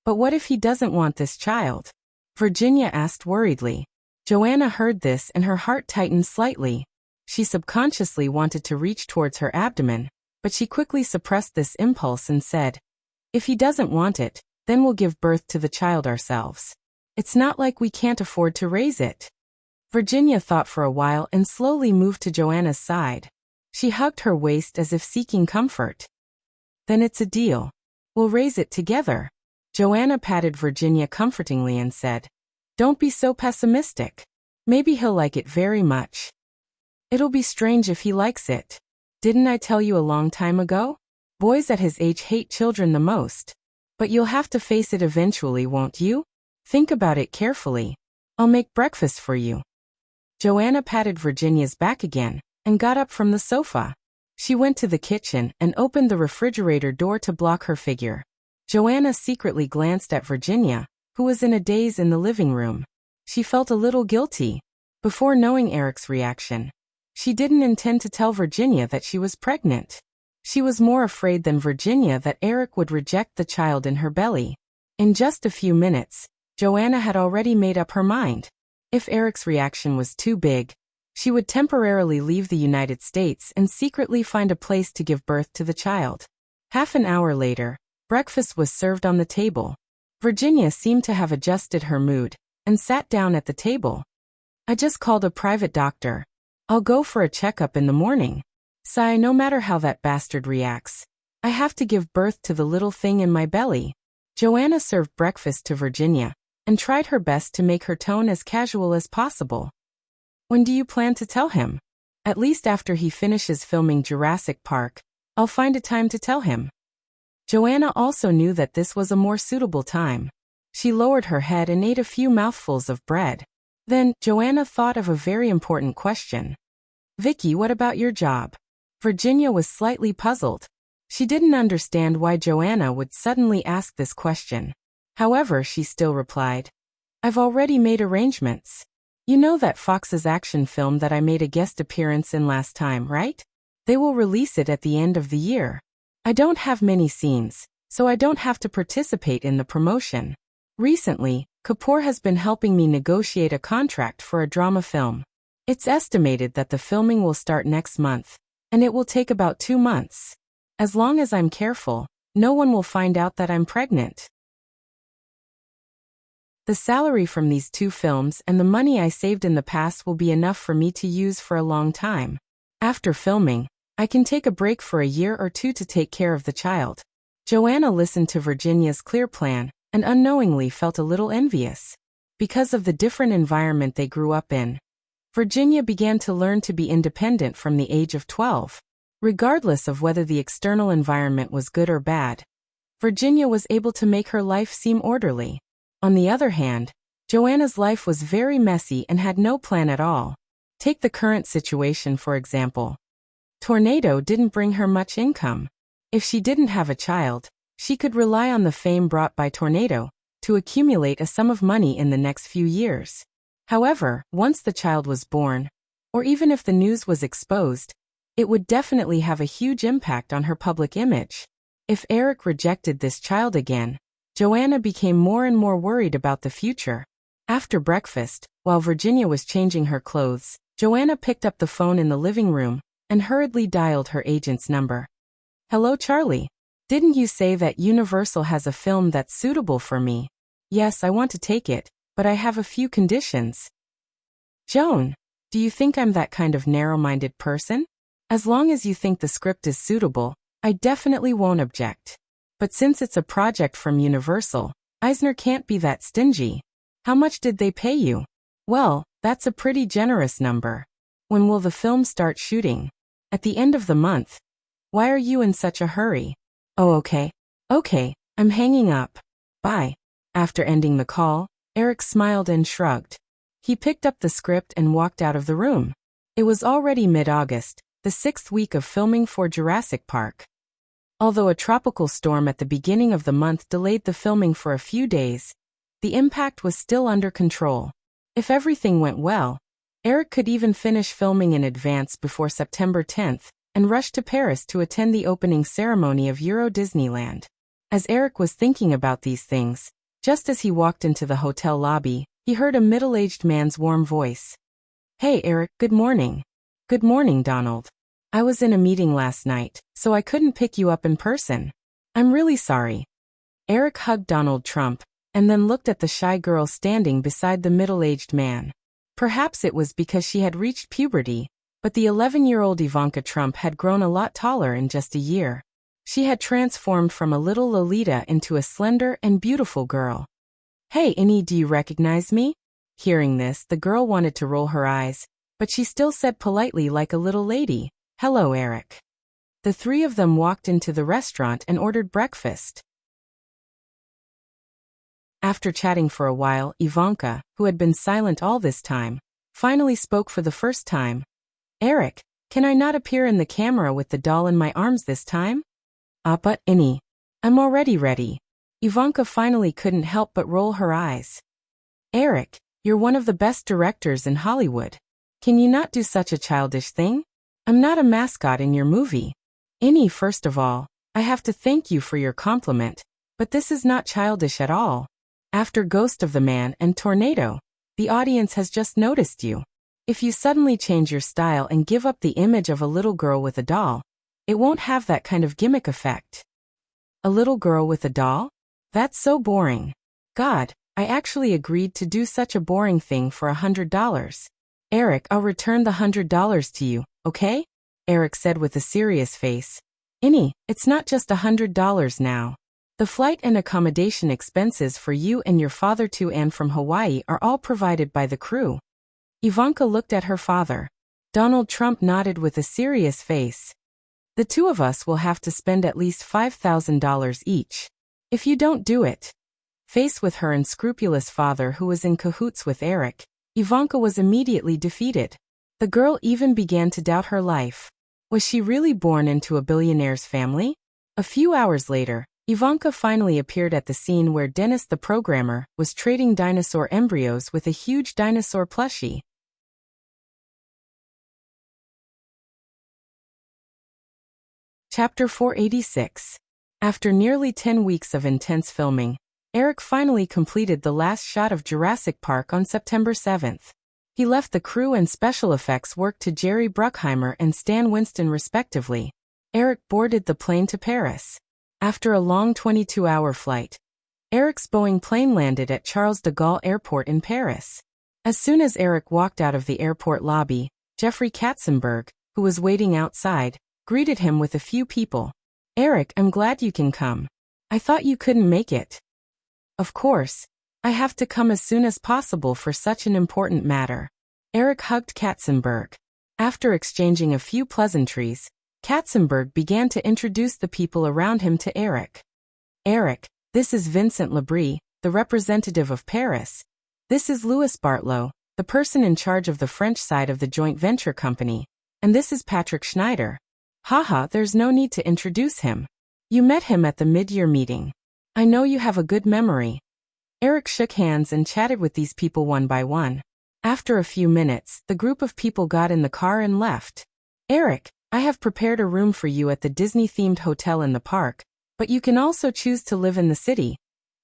"But what if he doesn't want this child?" Virginia asked worriedly. Joanna heard this and her heart tightened slightly. She subconsciously wanted to reach towards her abdomen, but she quickly suppressed this impulse and said, "If he doesn't want it, then we'll give birth to the child ourselves. It's not like we can't afford to raise it." Virginia thought for a while and slowly moved to Joanna's side. She hugged her waist as if seeking comfort. "Then it's a deal. We'll raise it together." Joanna patted Virginia comfortingly and said, "Don't be so pessimistic. Maybe he'll like it very much." "It'll be strange if he likes it. Didn't I tell you a long time ago? Boys at his age hate children the most. But you'll have to face it eventually, won't you? Think about it carefully. I'll make breakfast for you." Joanna patted Virginia's back again and got up from the sofa. She went to the kitchen and opened the refrigerator door to block her figure. Joanna secretly glanced at Virginia, who was in a daze in the living room. She felt a little guilty. Before knowing Eric's reaction, she didn't intend to tell Virginia that she was pregnant. She was more afraid than Virginia that Eric would reject the child in her belly. In just a few minutes, Joanna had already made up her mind. If Eric's reaction was too big, she would temporarily leave the United States and secretly find a place to give birth to the child. Half an hour later, breakfast was served on the table. Virginia seemed to have adjusted her mood and sat down at the table. "I just called a private doctor. I'll go for a checkup in the morning. Sigh, no matter how that bastard reacts, I have to give birth to the little thing in my belly." Joanna served breakfast to Virginia and tried her best to make her tone as casual as possible. When do you plan to tell him? At least after he finishes filming Jurassic Park, I'll find a time to tell him. Joanna also knew that this was a more suitable time. She lowered her head and ate a few mouthfuls of bread. Then, Joanna thought of a very important question. Vicky, what about your job? Virginia was slightly puzzled. She didn't understand why Joanna would suddenly ask this question. However, she still replied, I've already made arrangements. You know that Fox's action film that I made a guest appearance in last time, right? They will release it at the end of the year. I don't have many scenes, so I don't have to participate in the promotion. Recently, Kapoor has been helping me negotiate a contract for a drama film. It's estimated that the filming will start next month, and it will take about 2 months. As long as I'm careful, no one will find out that I'm pregnant. The salary from these 2 films and the money I saved in the past will be enough for me to use for a long time. After filming, I can take a break for a year or 2 to take care of the child. Joanna listened to Virginia's clear plan and unknowingly felt a little envious. Because of the different environment they grew up in, Virginia began to learn to be independent from the age of 12. Regardless of whether the external environment was good or bad, Virginia was able to make her life seem orderly. On the other hand, Joanna's life was very messy and had no plan at all. Take the current situation for example. Tornado didn't bring her much income. If she didn't have a child, she could rely on the fame brought by Tornado to accumulate a sum of money in the next few years. However, once the child was born, or even if the news was exposed, it would definitely have a huge impact on her public image. If Eric rejected this child again, Joanna became more and more worried about the future. After breakfast, while Virginia was changing her clothes, Joanna picked up the phone in the living room and hurriedly dialed her agent's number. Hello, Charlie. Didn't you say that Universal has a film that's suitable for me? Yes, I want to take it, but I have a few conditions. Joan, do you think I'm that kind of narrow-minded person? As long as you think the script is suitable, I definitely won't object. But since it's a project from Universal, Eisner can't be that stingy. How much did they pay you? Well, that's a pretty generous number. When will the film start shooting? At the end of the month. Why are you in such a hurry? Oh, okay. Okay, I'm hanging up. Bye. After ending the call, Eric smiled and shrugged. He picked up the script and walked out of the room. It was already mid-August, the 6th week of filming for Jurassic Park. Although a tropical storm at the beginning of the month delayed the filming for a few days, the impact was still under control. If everything went well, Eric could even finish filming in advance before September 10th and rush to Paris to attend the opening ceremony of Euro Disneyland. As Eric was thinking about these things, just as he walked into the hotel lobby, he heard a middle-aged man's warm voice. Hey Eric, good morning. Good morning, Donald. I was in a meeting last night, so I couldn't pick you up in person. I'm really sorry. Eric hugged Donald Trump, and then looked at the shy girl standing beside the middle-aged man. Perhaps it was because she had reached puberty, but the 11-year-old Ivanka Trump had grown a lot taller in just a year. She had transformed from a little Lolita into a slender and beautiful girl. Hey, Innie, do you recognize me? Hearing this, the girl wanted to roll her eyes, but she still said politely like a little lady, Hello, Eric. The 3 of them walked into the restaurant and ordered breakfast. After chatting for a while, Ivanka, who had been silent all this time, finally spoke for the first time. Eric, can I not appear in the camera with the doll in my arms this time? But, Innie, I'm already ready. Ivanka finally couldn't help but roll her eyes. Eric, you're one of the best directors in Hollywood. Can you not do such a childish thing? I'm not a mascot in your movie. Innie, first of all, I have to thank you for your compliment, but this is not childish at all. After Ghost of the Man and Tornado, the audience has just noticed you. If you suddenly change your style and give up the image of a little girl with a doll, it won't have that kind of gimmick effect. A little girl with a doll? That's so boring. God, I actually agreed to do such a boring thing for $100. Eric, I'll return the $100 to you, okay? Eric said with a serious face. Innie, it's not just $100 now. The flight and accommodation expenses for you and your father to and from Hawaii are all provided by the crew." Ivanka looked at her father. Donald Trump nodded with a serious face. "The two of us will have to spend at least $5,000 each. If you don't do it." Faced with her unscrupulous father who was in cahoots with Eric, Ivanka was immediately defeated. The girl even began to doubt her life. Was she really born into a billionaire's family? A few hours later, Ivanka finally appeared at the scene where Dennis the programmer was trading dinosaur embryos with a huge dinosaur plushie. Chapter 486. After nearly 10 weeks of intense filming, Eric finally completed the last shot of Jurassic Park on September 7th. He left the crew and special effects work to Jerry Bruckheimer and Stan Winston respectively. Eric boarded the plane to Paris. After a long 22-hour flight, Eric's Boeing plane landed at Charles de Gaulle Airport in Paris. As soon as Eric walked out of the airport lobby, Jeffrey Katzenberg, who was waiting outside, greeted him with a few people. "Eric, I'm glad you can come. I thought you couldn't make it." "Of course. I have to come as soon as possible for such an important matter." Eric hugged Katzenberg. After exchanging a few pleasantries, Katzenberg began to introduce the people around him to Eric. "Eric, this is Vincent Labrie, the representative of Paris. This is Louis Bartlow, the person in charge of the French side of the joint venture company. And this is Patrick Schneider. Haha, there's no need to introduce him. You met him at the mid-year meeting. I know you have a good memory." Eric shook hands and chatted with these people one by one. After a few minutes, the group of people got in the car and left. "Eric, I have prepared a room for you at the Disney-themed hotel in the park, but you can also choose to live in the city,"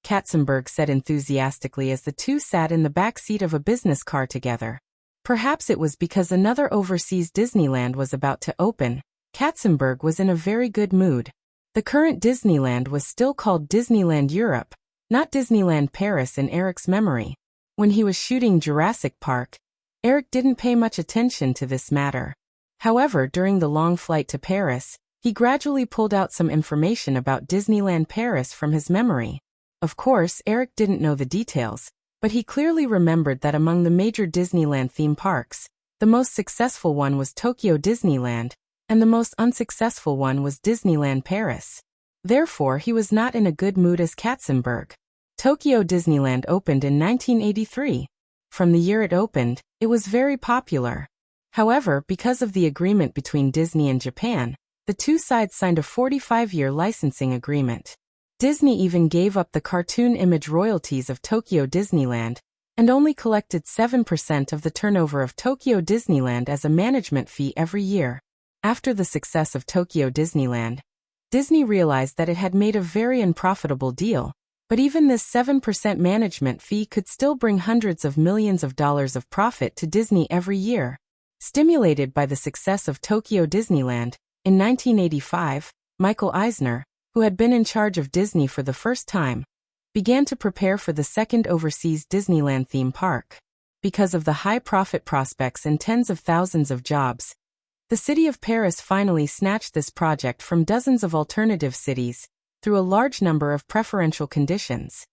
Katzenberg said enthusiastically as the two sat in the back seat of a business car together. Perhaps it was because another overseas Disneyland was about to open. Katzenberg was in a very good mood. The current Disneyland was still called Disneyland Europe, not Disneyland Paris in Eric's memory. When he was shooting Jurassic Park, Eric didn't pay much attention to this matter. However, during the long flight to Paris, he gradually pulled out some information about Disneyland Paris from his memory. Of course, Eric didn't know the details, but he clearly remembered that among the major Disneyland theme parks, the most successful one was Tokyo Disneyland, and the most unsuccessful one was Disneyland Paris. Therefore, he was not in a good mood as Katzenberg. Tokyo Disneyland opened in 1983. From the year it opened, it was very popular. However, because of the agreement between Disney and Japan, the two sides signed a 45-year licensing agreement. Disney even gave up the cartoon image royalties of Tokyo Disneyland, and only collected 7% of the turnover of Tokyo Disneyland as a management fee every year. After the success of Tokyo Disneyland, Disney realized that it had made a very unprofitable deal, but even this 7% management fee could still bring hundreds of millions of dollars of profit to Disney every year. Stimulated by the success of Tokyo Disneyland, in 1985, Michael Eisner, who had been in charge of Disney for the first time, began to prepare for the second overseas Disneyland theme park. Because of the high profit prospects and tens of thousands of jobs, the city of Paris finally snatched this project from dozens of alternative cities, through a large number of preferential conditions.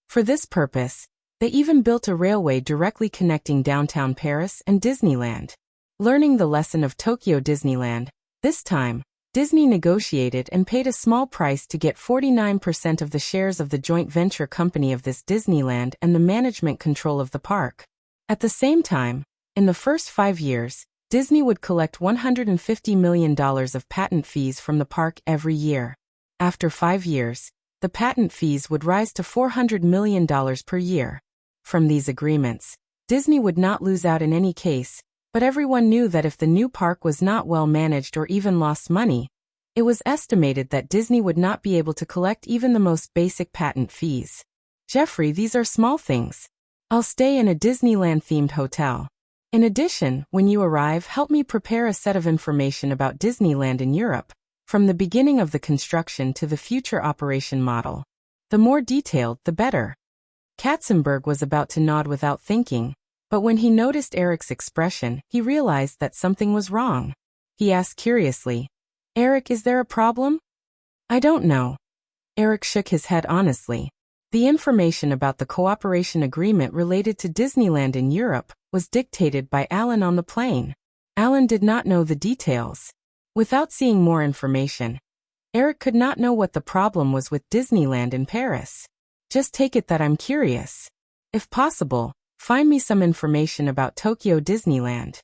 For this purpose, they even built a railway directly connecting downtown Paris and Disneyland. Learning the lesson of Tokyo Disneyland, this time, Disney negotiated and paid a small price to get 49% of the shares of the joint venture company of this Disneyland and the management control of the park. At the same time, in the first 5 years, Disney would collect $150 million of patent fees from the park every year. After 5 years, the patent fees would rise to $400 million per year. From these agreements, Disney would not lose out in any case, but everyone knew that if the new park was not well managed or even lost money, it was estimated that Disney would not be able to collect even the most basic patent fees. "Jeffrey, these are small things. I'll stay in a Disneyland-themed hotel. In addition, when you arrive, help me prepare a set of information about Disneyland in Europe, from the beginning of the construction to the future operation model. The more detailed, the better." Katzenberg was about to nod without thinking, but when he noticed Eric's expression, he realized that something was wrong. He asked curiously, "Eric, is there a problem?" I don't know. Eric shook his head honestly. The information about the cooperation agreement related to Disneyland in Europe was dictated by Alan on the plane. Alan did not know the details. Without seeing more information, Eric could not know what the problem was with Disneyland in Paris. Just take it that I'm curious. If possible, find me some information about Tokyo Disneyland.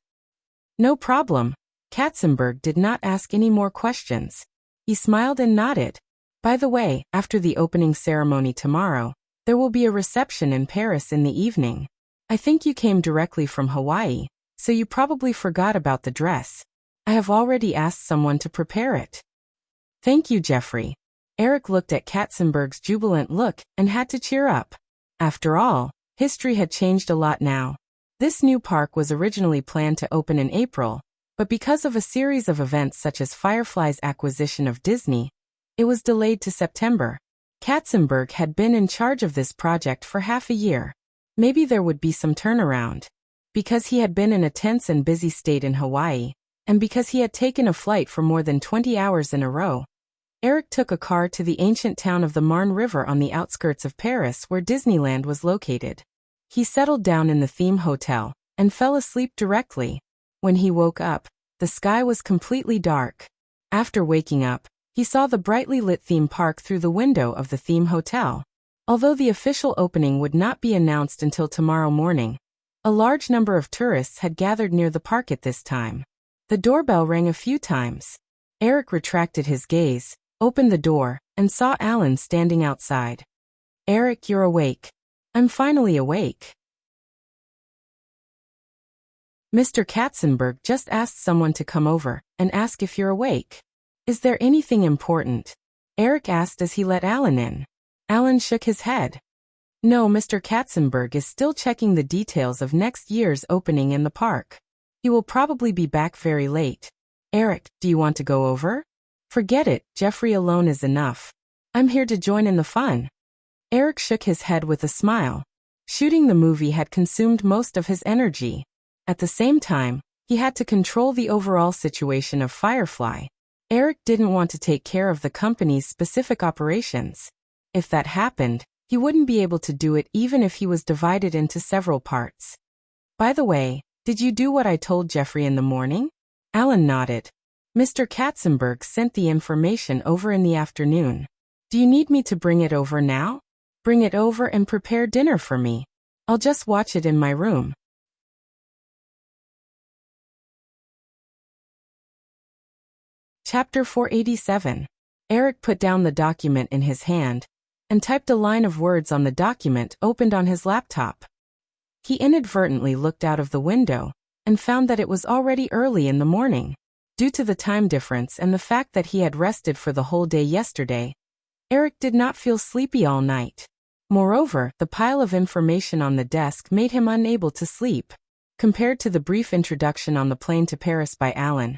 No problem. Katzenberg did not ask any more questions. He smiled and nodded. By the way, after the opening ceremony tomorrow, there will be a reception in Paris in the evening. I think you came directly from Hawaii, so you probably forgot about the dress. I have already asked someone to prepare it. Thank you, Jeffrey. Eric looked at Katzenberg's jubilant look and had to cheer up. After all, history had changed a lot now. This new park was originally planned to open in April, but because of a series of events such as Firefly's acquisition of Disney, it was delayed to September. Katzenberg had been in charge of this project for half a year. Maybe there would be some turnaround. Because he had been in a tense and busy state in Hawaii, and because he had taken a flight for more than 20 hours in a row, Eric took a car to the ancient town of the Marne River on the outskirts of Paris where Disneyland was located. He settled down in the theme hotel and fell asleep directly. When he woke up, the sky was completely dark. After waking up, he saw the brightly lit theme park through the window of the theme hotel. Although the official opening would not be announced until tomorrow morning, a large number of tourists had gathered near the park at this time. The doorbell rang a few times. Eric retracted his gaze, opened the door, and saw Alan standing outside. Eric, you're awake. I'm finally awake. Mr. Katzenberg just asked someone to come over and ask if you're awake. Is there anything important? Eric asked as he let Alan in. Alan shook his head. No, Mr. Katzenberg is still checking the details of next year's opening in the park. He will probably be back very late. Eric, do you want to go over? Forget it, Jeffrey alone is enough. I'm here to join in the fun. Eric shook his head with a smile. Shooting the movie had consumed most of his energy. At the same time, he had to control the overall situation of Firefly. Eric didn't want to take care of the company's specific operations. If that happened, he wouldn't be able to do it even if he was divided into several parts. By the way, did you do what I told Jeffrey in the morning? Alan nodded. Mr. Katzenberg sent the information over in the afternoon. Do you need me to bring it over now? Bring it over and prepare dinner for me. I'll just watch it in my room. Chapter 487. Eric put down the document in his hand and typed a line of words on the document opened on his laptop. He inadvertently looked out of the window and found that it was already early in the morning. Due to the time difference and the fact that he had rested for the whole day yesterday, Eric did not feel sleepy all night. Moreover, the pile of information on the desk made him unable to sleep. Compared to the brief introduction on the plane to Paris by Alan,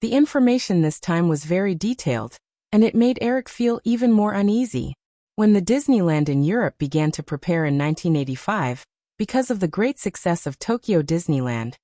the information this time was very detailed, and it made Eric feel even more uneasy. When the Disneyland in Europe began to prepare in 1985, because of the great success of Tokyo Disneyland,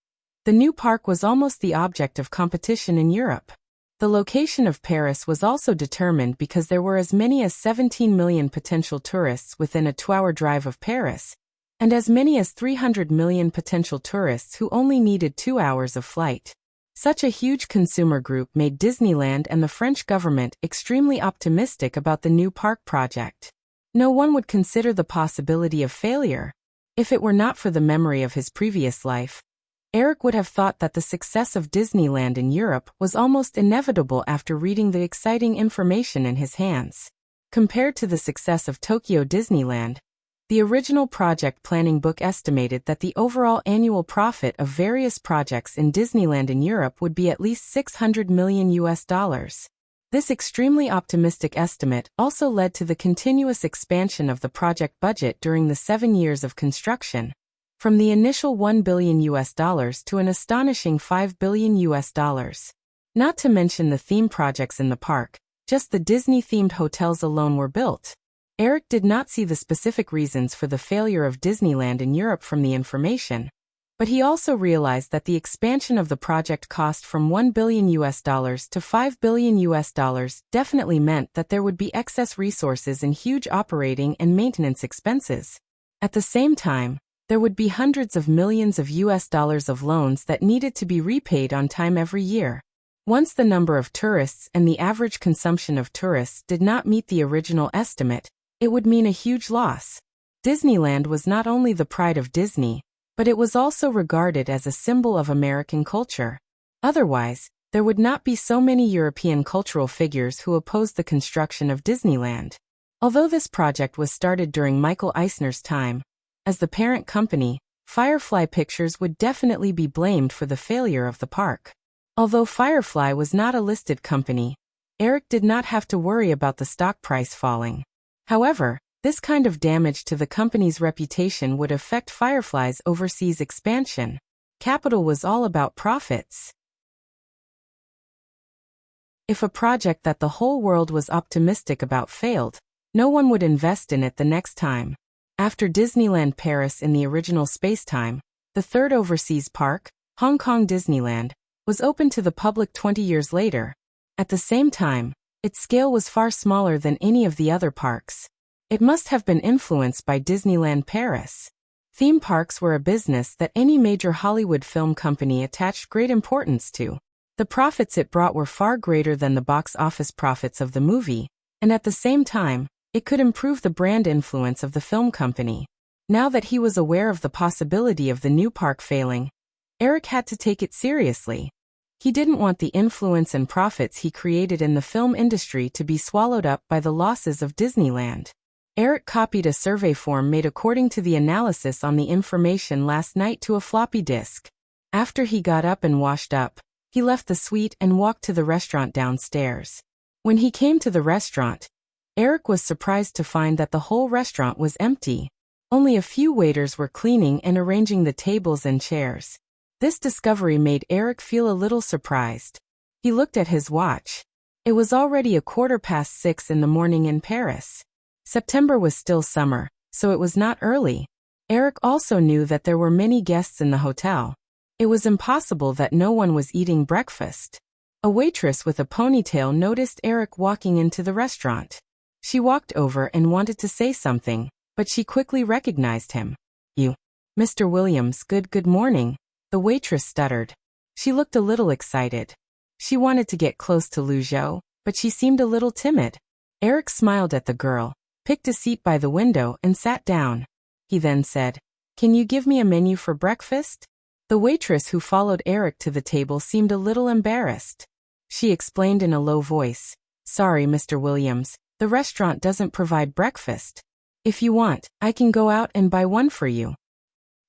the new park was almost the object of competition in Europe. The location of Paris was also determined because there were as many as 17 million potential tourists within a 2-hour drive of Paris, and as many as 300 million potential tourists who only needed 2 hours of flight. Such a huge consumer group made Disneyland and the French government extremely optimistic about the new park project. No one would consider the possibility of failure. If it were not for the memory of his previous life, Eric would have thought that the success of Disneyland in Europe was almost inevitable after reading the exciting information in his hands. Compared to the success of Tokyo Disneyland, the original project planning book estimated that the overall annual profit of various projects in Disneyland in Europe would be at least $600 million. This extremely optimistic estimate also led to the continuous expansion of the project budget during the 7 years of construction, from the initial $1 billion to an astonishing $5 billion. Not to mention the theme projects in the park, just the Disney-themed hotels alone were built. Eric did not see the specific reasons for the failure of Disneyland in Europe from the information, But he also realized that the expansion of the project cost from $1 billion to $5 billion definitely meant that there would be excess resources and huge operating and maintenance expenses. At the same time, there would be hundreds of millions of US dollars of loans that needed to be repaid on time every year. Once the number of tourists and the average consumption of tourists did not meet the original estimate, it would mean a huge loss. Disneyland was not only the pride of Disney, but it was also regarded as a symbol of American culture. Otherwise, there would not be so many European cultural figures who opposed the construction of Disneyland. Although this project was started during Michael Eisner's time, as the parent company, Firefly Pictures would definitely be blamed for the failure of the park. Although Firefly was not a listed company, Eric did not have to worry about the stock price falling. However, this kind of damage to the company's reputation would affect Firefly's overseas expansion. Capital was all about profits. If a project that the whole world was optimistic about failed, no one would invest in it the next time. After Disneyland Paris in the original space-time, the third overseas park, Hong Kong Disneyland, was opened to the public 20 years later. At the same time, its scale was far smaller than any of the other parks. It must have been influenced by Disneyland Paris. Theme parks were a business that any major Hollywood film company attached great importance to. The profits it brought were far greater than the box office profits of the movie, and at the same time, it could improve the brand influence of the film company. Now that he was aware of the possibility of the new park failing, Eric had to take it seriously. He didn't want the influence and profits he created in the film industry to be swallowed up by the losses of Disneyland. Eric copied a survey form made according to the analysis on the information last night to a floppy disk. After he got up and washed up, he left the suite and walked to the restaurant downstairs. When he came to the restaurant, Eric was surprised to find that the whole restaurant was empty. Only a few waiters were cleaning and arranging the tables and chairs. This discovery made Eric feel a little surprised. He looked at his watch. It was already 6:15 in the morning in Paris. September was still summer, so it was not early. Eric also knew that there were many guests in the hotel. It was impossible that no one was eating breakfast. A waitress with a ponytail noticed Eric walking into the restaurant. She walked over and wanted to say something, but she quickly recognized him. "You, Mr. Williams, good morning," the waitress stuttered. She looked a little excited. She wanted to get close to Lu Zhou, but she seemed a little timid. Eric smiled at the girl, picked a seat by the window and sat down. He then said, "Can you give me a menu for breakfast?" The waitress who followed Eric to the table seemed a little embarrassed. She explained in a low voice, "Sorry, Mr. Williams, the restaurant doesn't provide breakfast. If you want, I can go out and buy one for you."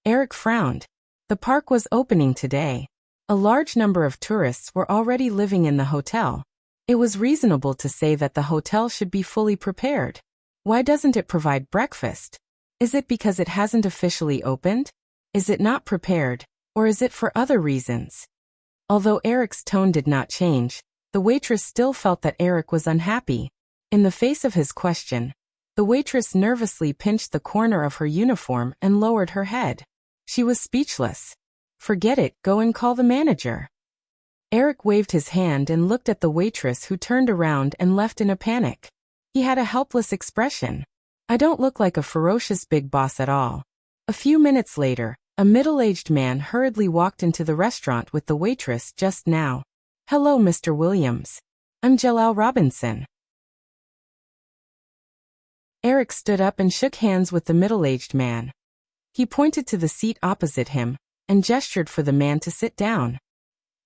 Eric frowned. The park was opening today. A large number of tourists were already living in the hotel. It was reasonable to say that the hotel should be fully prepared. Why doesn't it provide breakfast? Is it because it hasn't officially opened? Is it not prepared? Or is it for other reasons? Although Eric's tone did not change, the waitress still felt that Eric was unhappy. In the face of his question, the waitress nervously pinched the corner of her uniform and lowered her head. She was speechless. "Forget it, go and call the manager." Eric waved his hand and looked at the waitress, who turned around and left in a panic. He had a helpless expression. "I don't look like a ferocious big boss at all." A few minutes later, a middle-aged man hurriedly walked into the restaurant with the waitress just now. "Hello, Mr. Williams. I'm Jalal Robinson." Eric stood up and shook hands with the middle-aged man. He pointed to the seat opposite him and gestured for the man to sit down.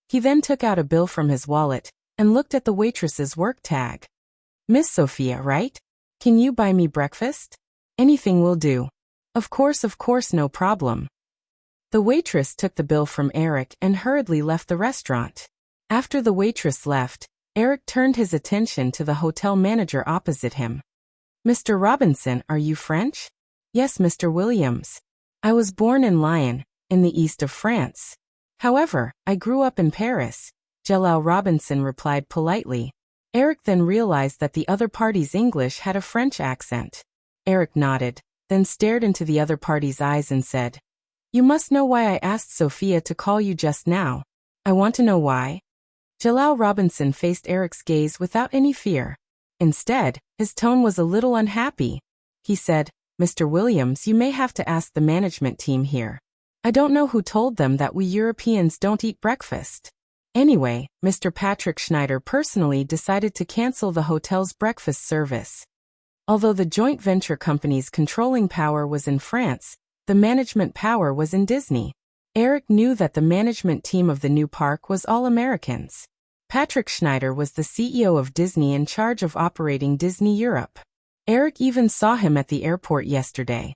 He then took out a bill from his wallet and looked at the waitress's work tag. "Miss Sophia, right? Can you buy me breakfast? Anything will do." Of course, no problem." The waitress took the bill from Eric and hurriedly left the restaurant. After the waitress left, Eric turned his attention to the hotel manager opposite him. "Mr. Robinson, are you French?" "Yes, Mr. Williams. I was born in Lyon, in the east of France. However, I grew up in Paris," Jalal Robinson replied politely. Eric then realized that the other party's English had a French accent. Eric nodded, then stared into the other party's eyes and said, You must know why I asked Sophia to call you just now. I want to know why. Jalal Robinson faced Eric's gaze without any fear. Instead, his tone was a little unhappy. He said, Mr. Williams, you may have to ask the management team here. I don't know who told them that we Europeans don't eat breakfast. Anyway, Mr. Patrick Schneider personally decided to cancel the hotel's breakfast service. Although the joint venture company's controlling power was in France, the management power was in Disney. Eric knew that the management team of the new park was all Americans. Patrick Schneider was the CEO of Disney in charge of operating Disney Europe. Eric even saw him at the airport yesterday.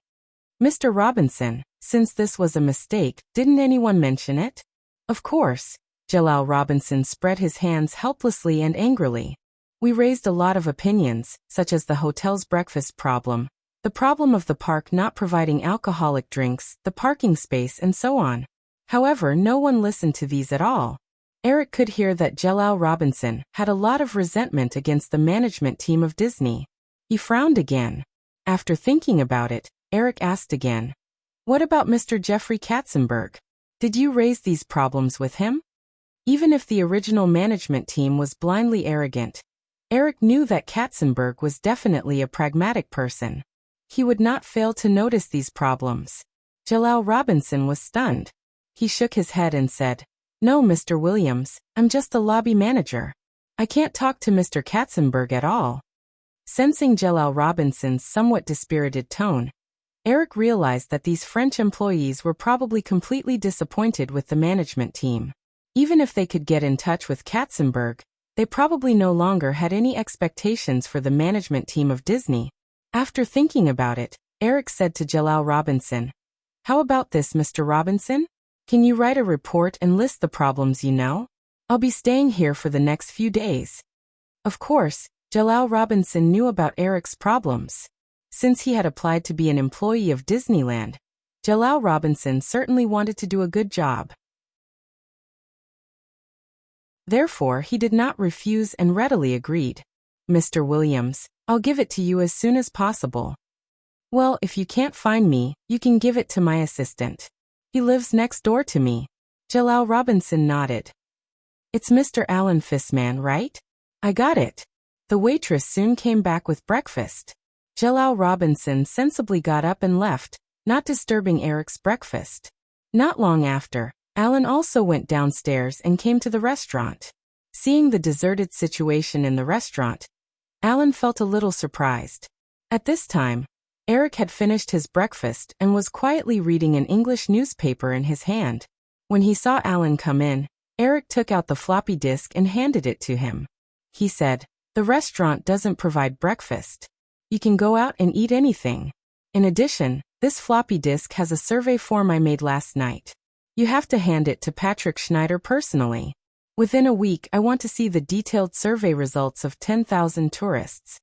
Mr. Robinson, since this was a mistake, didn't anyone mention it? Of course. Jalal Robinson spread his hands helplessly and angrily. We raised a lot of opinions, such as the hotel's breakfast problem, the problem of the park not providing alcoholic drinks, the parking space, and so on. However, no one listened to these at all. Eric could hear that Jalal Robinson had a lot of resentment against the management team of Disney. He frowned again. After thinking about it, Eric asked again, What about Mr. Jeffrey Katzenberg? Did you raise these problems with him? Even if the original management team was blindly arrogant, Eric knew that Katzenberg was definitely a pragmatic person. He would not fail to notice these problems. Jalal Robinson was stunned. He shook his head and said, No, Mr. Williams, I'm just a lobby manager. I can't talk to Mr. Katzenberg at all. Sensing Jalal Robinson's somewhat dispirited tone, Eric realized that these French employees were probably completely disappointed with the management team. Even if they could get in touch with Katzenberg, they probably no longer had any expectations for the management team of Disney. After thinking about it, Eric said to Jalal Robinson, How about this, Mr. Robinson? Can you write a report and list the problems you know? I'll be staying here for the next few days. Of course, Jalal Robinson knew about Eric's problems. Since he had applied to be an employee of Disneyland, Jalal Robinson certainly wanted to do a good job. Therefore, he did not refuse and readily agreed. Mr. Williams, I'll give it to you as soon as possible. Well, if you can't find me, you can give it to my assistant. He lives next door to me. Jalal Robinson nodded. It's Mr. Alan Fissman, right? I got it. The waitress soon came back with breakfast. Jalal Robinson sensibly got up and left, not disturbing Eric's breakfast. Not long after, Alan also went downstairs and came to the restaurant. Seeing the deserted situation in the restaurant, Alan felt a little surprised. At this time, Eric had finished his breakfast and was quietly reading an English newspaper in his hand. When he saw Alan come in, Eric took out the floppy disk and handed it to him. He said, The restaurant doesn't provide breakfast. You can go out and eat anything. In addition, this floppy disk has a survey form I made last night. You have to hand it to Patrick Schneider personally. Within a week, I want to see the detailed survey results of 10,000 tourists.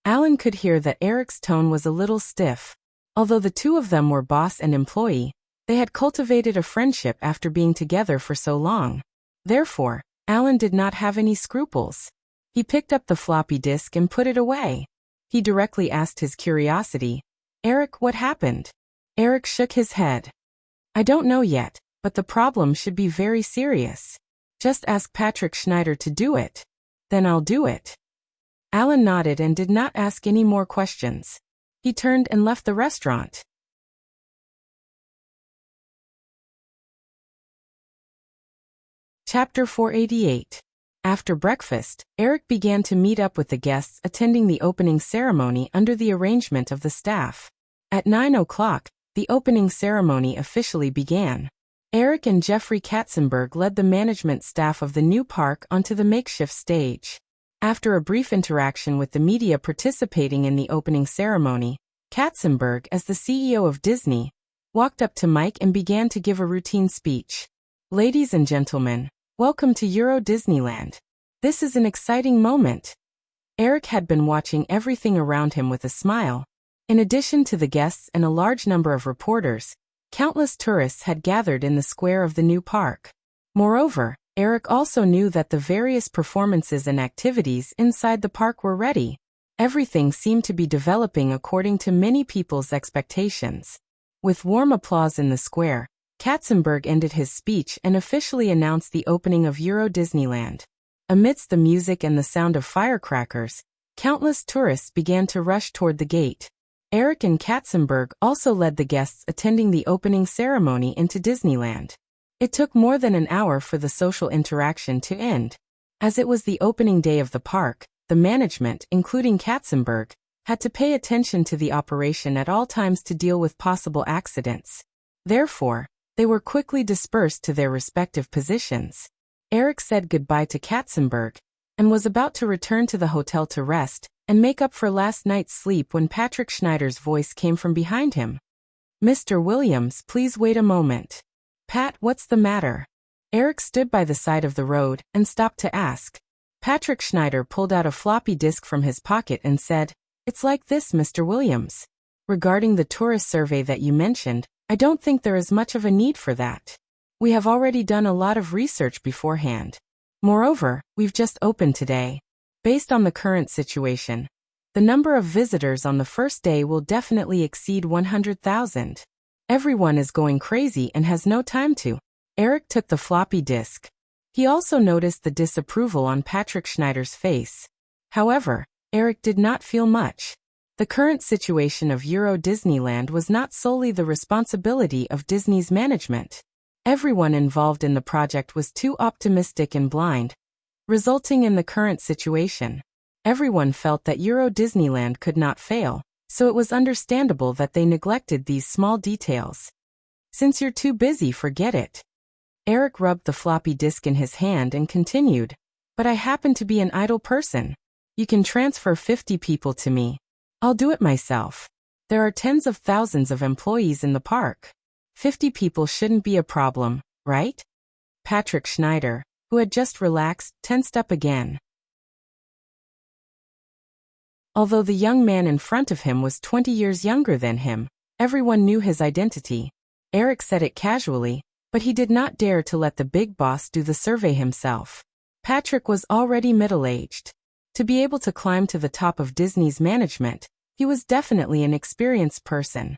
Alan could hear that Eric's tone was a little stiff. Although the two of them were boss and employee, they had cultivated a friendship after being together for so long. Therefore, Alan did not have any scruples. He picked up the floppy disk and put it away. He directly asked his curiosity, Eric, what happened? Eric shook his head. I don't know yet, but the problem should be very serious. Just ask Patrick Schneider to do it. Then I'll do it. Alan nodded and did not ask any more questions. He turned and left the restaurant. Chapter 488. After breakfast, Eric began to meet up with the guests attending the opening ceremony under the arrangement of the staff. At 9 o'clock, the opening ceremony officially began. Eric and Jeffrey Katzenberg led the management staff of the new park onto the makeshift stage. After a brief interaction with the media participating in the opening ceremony, Katzenberg, as the CEO of Disney, walked up to Mike and began to give a routine speech. Ladies and gentlemen, welcome to Euro Disneyland. This is an exciting moment. Eric had been watching everything around him with a smile. In addition to the guests and a large number of reporters, countless tourists had gathered in the square of the new park. Moreover, Eric also knew that the various performances and activities inside the park were ready. Everything seemed to be developing according to many people's expectations. With warm applause in the square, Katzenberg ended his speech and officially announced the opening of Euro Disneyland. Amidst the music and the sound of firecrackers, countless tourists began to rush toward the gate. Eric and Katzenberg also led the guests attending the opening ceremony into Disneyland. It took more than an hour for the social interaction to end. As it was the opening day of the park, the management, including Katzenberg, had to pay attention to the operation at all times to deal with possible accidents. Therefore, they were quickly dispersed to their respective positions. Eric said goodbye to Katzenberg and was about to return to the hotel to rest and make up for last night's sleep when Patrick Schneider's voice came from behind him. "Mr. Williams, please wait a moment." "Pat, what's the matter?" Eric stood by the side of the road and stopped to ask. Patrick Schneider pulled out a floppy disk from his pocket and said, "It's like this, Mr. Williams. Regarding the tourist survey that you mentioned, I don't think there is much of a need for that. We have already done a lot of research beforehand. Moreover, we've just opened today. Based on the current situation, the number of visitors on the first day will definitely exceed 100,000. Everyone is going crazy and has no time to." Eric took the floppy disk. He also noticed the disapproval on Patrick Schneider's face. However, Eric did not feel much. The current situation of Euro Disneyland was not solely the responsibility of Disney's management. Everyone involved in the project was too optimistic and blind, resulting in the current situation. Everyone felt that Euro Disneyland could not fail, so it was understandable that they neglected these small details. "Since you're too busy, forget it." Eric rubbed the floppy disk in his hand and continued, "But I happen to be an idle person. You can transfer 50 people to me. I'll do it myself. There are tens of thousands of employees in the park. 50 people shouldn't be a problem, right?" Patrick Schneider, who had just relaxed, tensed up again. Although the young man in front of him was 20 years younger than him, everyone knew his identity. Eric said it casually, but he did not dare to let the big boss do the survey himself. Patrick was already middle-aged. To be able to climb to the top of Disney's management, he was definitely an experienced person.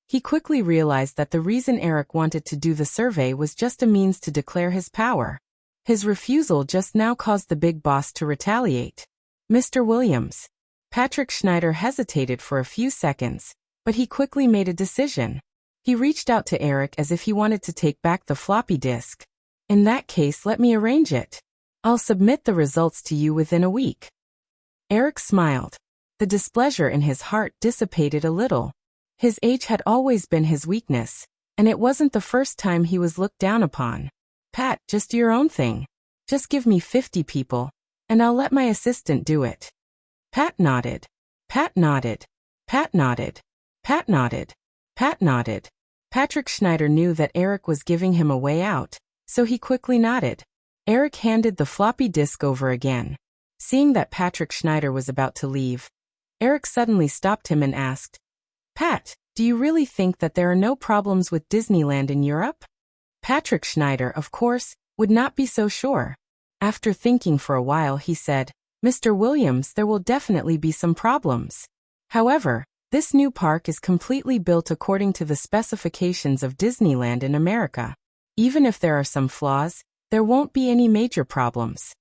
He quickly realized that the reason Eric wanted to do the survey was just a means to declare his power. His refusal just now caused the big boss to retaliate. "Mr. Williams." Patrick Schneider hesitated for a few seconds, but he quickly made a decision. He reached out to Eric as if he wanted to take back the floppy disk. "In that case, let me arrange it. I'll submit the results to you within a week." Eric smiled. The displeasure in his heart dissipated a little. His age had always been his weakness, and it wasn't the first time he was looked down upon. "Pat, just do your own thing. Just give me 50 people, and I'll let my assistant do it." Pat nodded. Pat nodded. Pat nodded. Pat nodded. Pat nodded. Patrick Schneider knew that Eric was giving him a way out, so he quickly nodded. Eric handed the floppy disk over again. Seeing that Patrick Schneider was about to leave, Eric suddenly stopped him and asked, "Pat, do you really think that there are no problems with Disneyland in Europe?" Patrick Schneider, of course, would not be so sure. After thinking for a while, he said, "Mr. Williams, there will definitely be some problems. However, this new park is completely built according to the specifications of Disneyland in America. Even if there are some flaws, there won't be any major problems."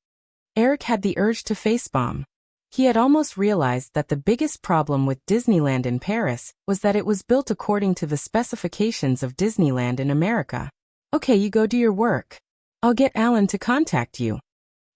Eric had the urge to facepalm. He had almost realized that the biggest problem with Disneyland in Paris was that it was built according to the specifications of Disneyland in America. "Okay, you go do your work. I'll get Alan to contact you."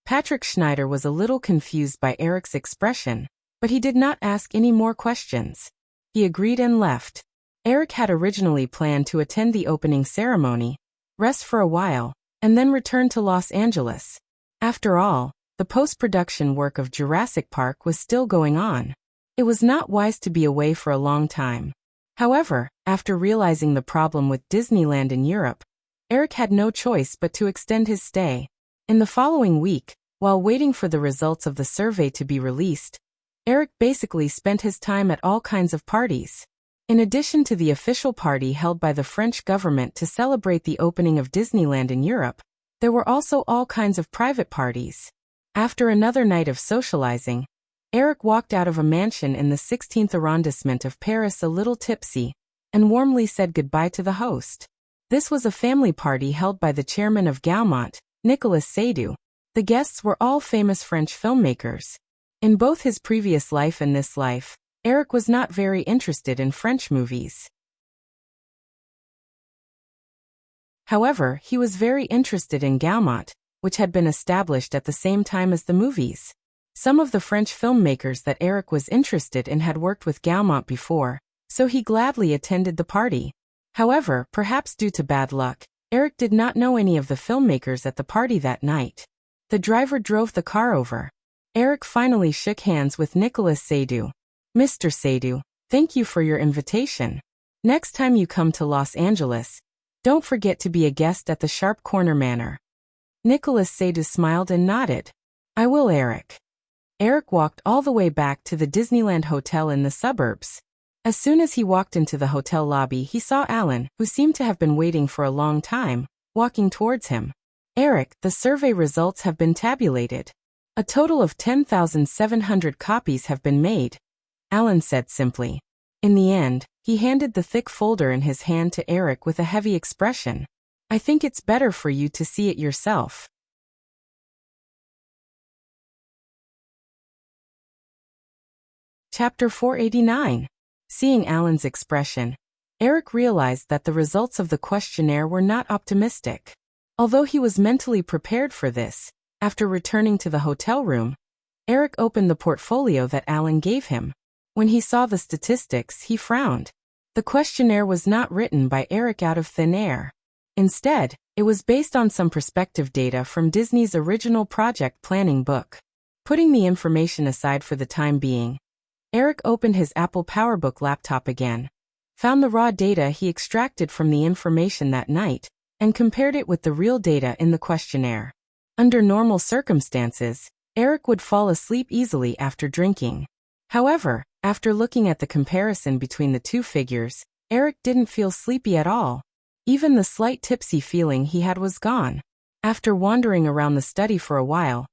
Patrick Schneider was a little confused by Eric's expression, but he did not ask any more questions. He agreed and left. Eric had originally planned to attend the opening ceremony, rest for a while, and then return to Los Angeles. After all, the post-production work of Jurassic Park was still going on. It was not wise to be away for a long time. However, after realizing the problem with Disneyland in Europe, Eric had no choice but to extend his stay. In the following week, while waiting for the results of the survey to be released, Eric basically spent his time at all kinds of parties. In addition to the official party held by the French government to celebrate the opening of Disneyland in Europe, there were also all kinds of private parties. After another night of socializing, Eric walked out of a mansion in the 16th arrondissement of Paris a little tipsy, and warmly said goodbye to the host. This was a family party held by the chairman of Gaumont, Nicolas Seydoux. The guests were all famous French filmmakers. In both his previous life and this life, Eric was not very interested in French movies. However, he was very interested in Gaumont, which had been established at the same time as the movies. Some of the French filmmakers that Eric was interested in had worked with Gaumont before, so he gladly attended the party. However, perhaps due to bad luck, Eric did not know any of the filmmakers at the party that night. The driver drove the car over. Eric finally shook hands with Nicolas Seydoux. "Mr. Seydoux, thank you for your invitation. Next time you come to Los Angeles, don't forget to be a guest at the Sharp Corner Manor." Nicolas Seydoux smiled and nodded. "I will, Eric." Eric walked all the way back to the Disneyland Hotel in the suburbs. As soon as he walked into the hotel lobby, he saw Alan, who seemed to have been waiting for a long time, walking towards him. "Eric, the survey results have been tabulated. A total of 10,700 copies have been made," Alan said simply. In the end, he handed the thick folder in his hand to Eric with a heavy expression. "I think it's better for you to see it yourself." Chapter 489. Seeing Alan's expression, Eric realized that the results of the questionnaire were not optimistic. Although he was mentally prepared for this, after returning to the hotel room, Eric opened the portfolio that Alan gave him. When he saw the statistics, he frowned. The questionnaire was not written by Eric out of thin air. Instead, it was based on some perspective data from Disney's original project planning book. Putting the information aside for the time being, Eric opened his Apple PowerBook laptop again, found the raw data he extracted from the information that night, and compared it with the real data in the questionnaire. Under normal circumstances, Eric would fall asleep easily after drinking. However, after looking at the comparison between the two figures, Eric didn't feel sleepy at all. Even the slight tipsy feeling he had was gone. After wandering around the study for a while,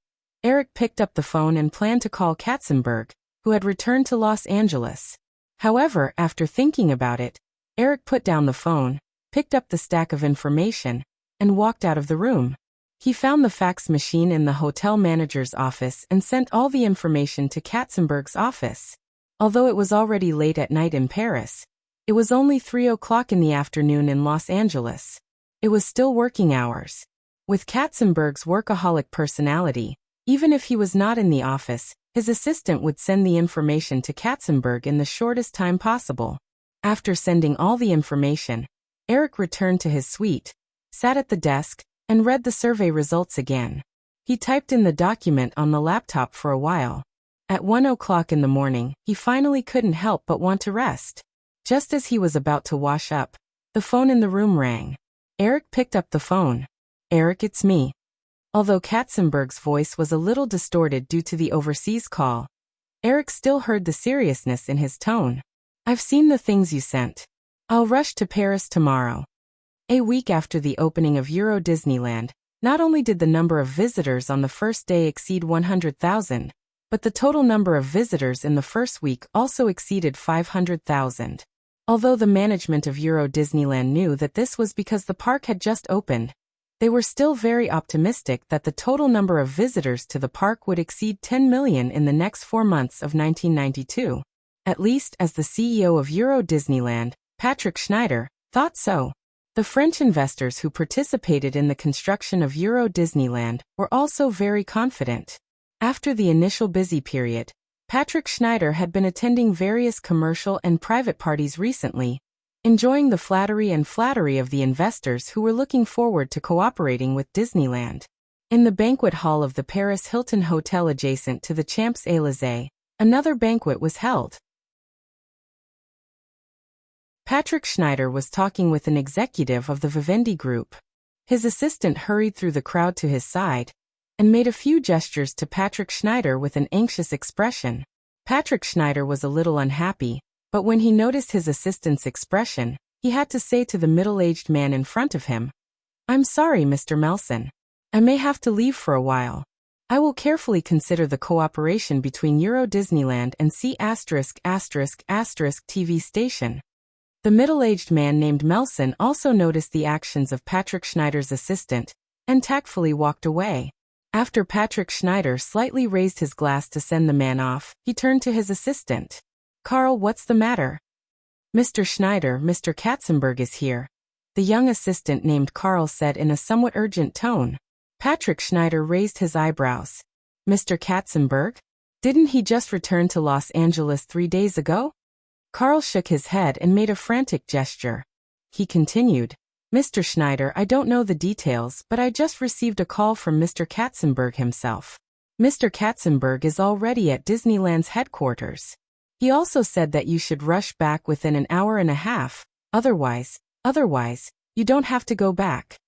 Eric picked up the phone and planned to call Katzenberg, who had returned to Los Angeles. However, after thinking about it, Eric put down the phone, picked up the stack of information, and walked out of the room. He found the fax machine in the hotel manager's office and sent all the information to Katzenberg's office. Although it was already late at night in Paris, it was only 3 o'clock in the afternoon in Los Angeles. It was still working hours. With Katzenberg's workaholic personality, even if he was not in the office, his assistant would send the information to Katzenberg in the shortest time possible. After sending all the information, Eric returned to his suite, sat at the desk, and read the survey results again. He typed in the document on the laptop for a while. At 1 o'clock in the morning, he finally couldn't help but want to rest. Just as he was about to wash up, the phone in the room rang. Eric picked up the phone. "Eric, it's me." Although Katzenberg's voice was a little distorted due to the overseas call, Eric still heard the seriousness in his tone. "I've seen the things you sent. I'll rush to Paris tomorrow." A week after the opening of Euro Disneyland, not only did the number of visitors on the first day exceed 100,000, but the total number of visitors in the first week also exceeded 500,000. Although the management of Euro Disneyland knew that this was because the park had just opened, they were still very optimistic that the total number of visitors to the park would exceed 10 million in the next 4 months of 1992. At least as the CEO of Euro Disneyland, Patrick Schneider, thought so. The French investors who participated in the construction of Euro Disneyland were also very confident. After the initial busy period, Patrick Schneider had been attending various commercial and private parties recently, enjoying the flattery of the investors who were looking forward to cooperating with Disneyland. In the banquet hall of the Paris Hilton Hotel adjacent to the Champs-Élysées, another banquet was held. Patrick Schneider was talking with an executive of the Vivendi Group. His assistant hurried through the crowd to his side and made a few gestures to Patrick Schneider with an anxious expression. Patrick Schneider was a little unhappy, but when he noticed his assistant's expression, he had to say to the middle-aged man in front of him, "I'm sorry, Mr. Melson. I may have to leave for a while. I will carefully consider the cooperation between Euro Disneyland and C***** TV station." The middle-aged man named Melson also noticed the actions of Patrick Schneider's assistant and tactfully walked away. After Patrick Schneider slightly raised his glass to send the man off, he turned to his assistant. "Carl, what's the matter?" "Mr. Schneider, Mr. Katzenberg is here," the young assistant named Carl said in a somewhat urgent tone. Patrick Schneider raised his eyebrows. "Mr. Katzenberg? Didn't he just return to Los Angeles 3 days ago?" Carl shook his head and made a frantic gesture. He continued, "Mr. Schneider, I don't know the details, but I just received a call from Mr. Katzenberg himself. Mr. Katzenberg is already at Disneyland's headquarters. He also said that you should rush back within an hour and a half, otherwise, you don't have to go back."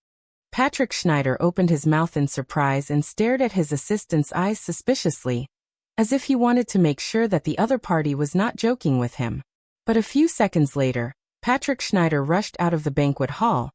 Patrick Schneider opened his mouth in surprise and stared at his assistant's eyes suspiciously, as if he wanted to make sure that the other party was not joking with him. But a few seconds later, Patrick Schneider rushed out of the banquet hall,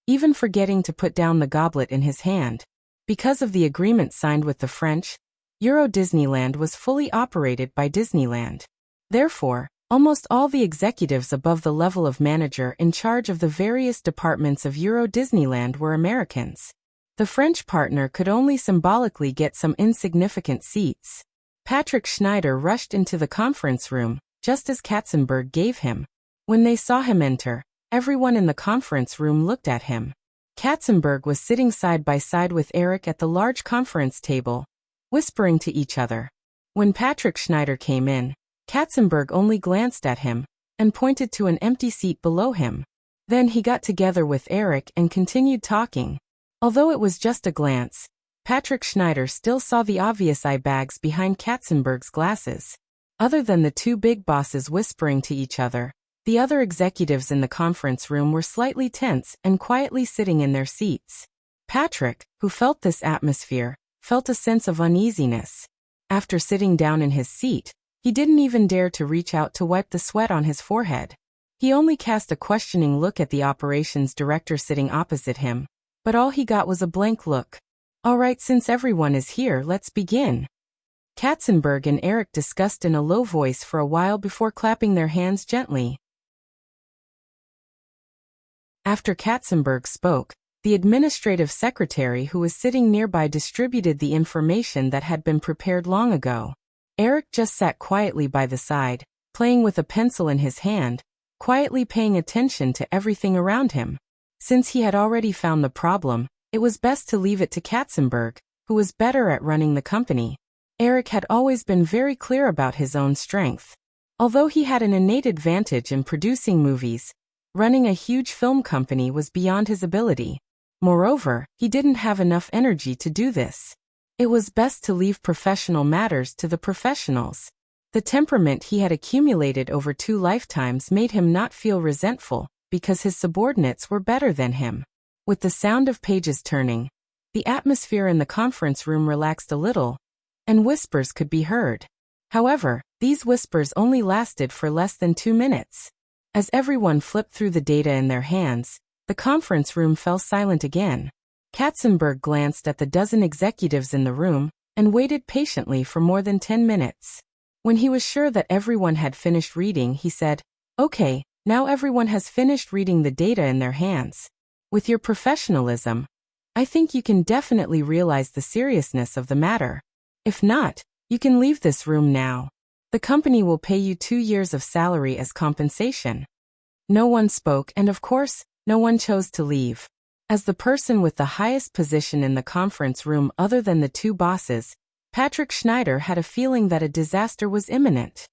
even forgetting to put down the goblet in his hand. Because of the agreement signed with the French, Euro Disneyland was fully operated by Disneyland. Therefore, almost all the executives above the level of manager in charge of the various departments of Euro Disneyland were Americans. The French partner could only symbolically get some insignificant seats. Patrick Schneider rushed into the conference room, just as Katzenberg gave him. When they saw him enter, everyone in the conference room looked at him. Katzenberg was sitting side by side with Eric at the large conference table, whispering to each other. When Patrick Schneider came in, Katzenberg only glanced at him and pointed to an empty seat below him. Then he got together with Eric and continued talking. Although it was just a glance, Patrick Schneider still saw the obvious eye bags behind Katzenberg's glasses. Other than the two big bosses whispering to each other, the other executives in the conference room were slightly tense and quietly sitting in their seats. Patrick, who felt this atmosphere, felt a sense of uneasiness. After sitting down in his seat, he didn't even dare to reach out to wipe the sweat on his forehead. He only cast a questioning look at the operations director sitting opposite him, but all he got was a blank look. "All right, since everyone is here, let's begin." Katzenberg and Eric discussed in a low voice for a while before clapping their hands gently. After Katzenberg spoke, the administrative secretary who was sitting nearby distributed the information that had been prepared long ago. Eric just sat quietly by the side, playing with a pencil in his hand, quietly paying attention to everything around him. Since he had already found the problem, it was best to leave it to Katzenberg, who was better at running the company. Eric had always been very clear about his own strength. Although he had an innate advantage in producing movies, running a huge film company was beyond his ability. Moreover, he didn't have enough energy to do this. It was best to leave professional matters to the professionals. The temperament he had accumulated over 2 lifetimes made him not feel resentful, because his subordinates were better than him. With the sound of pages turning, the atmosphere in the conference room relaxed a little, and whispers could be heard. However, these whispers only lasted for less than 2 minutes. As everyone flipped through the data in their hands, the conference room fell silent again. Katzenberg glanced at the dozen executives in the room and waited patiently for more than 10 minutes. When he was sure that everyone had finished reading, he said, "Okay, now everyone has finished reading the data in their hands. With your professionalism, I think you can definitely realize the seriousness of the matter. If not, you can leave this room now. The company will pay you 2 years of salary as compensation." No one spoke, and of course, no one chose to leave. As the person with the highest position in the conference room other than the 2 bosses, Patrick Schneider had a feeling that a disaster was imminent.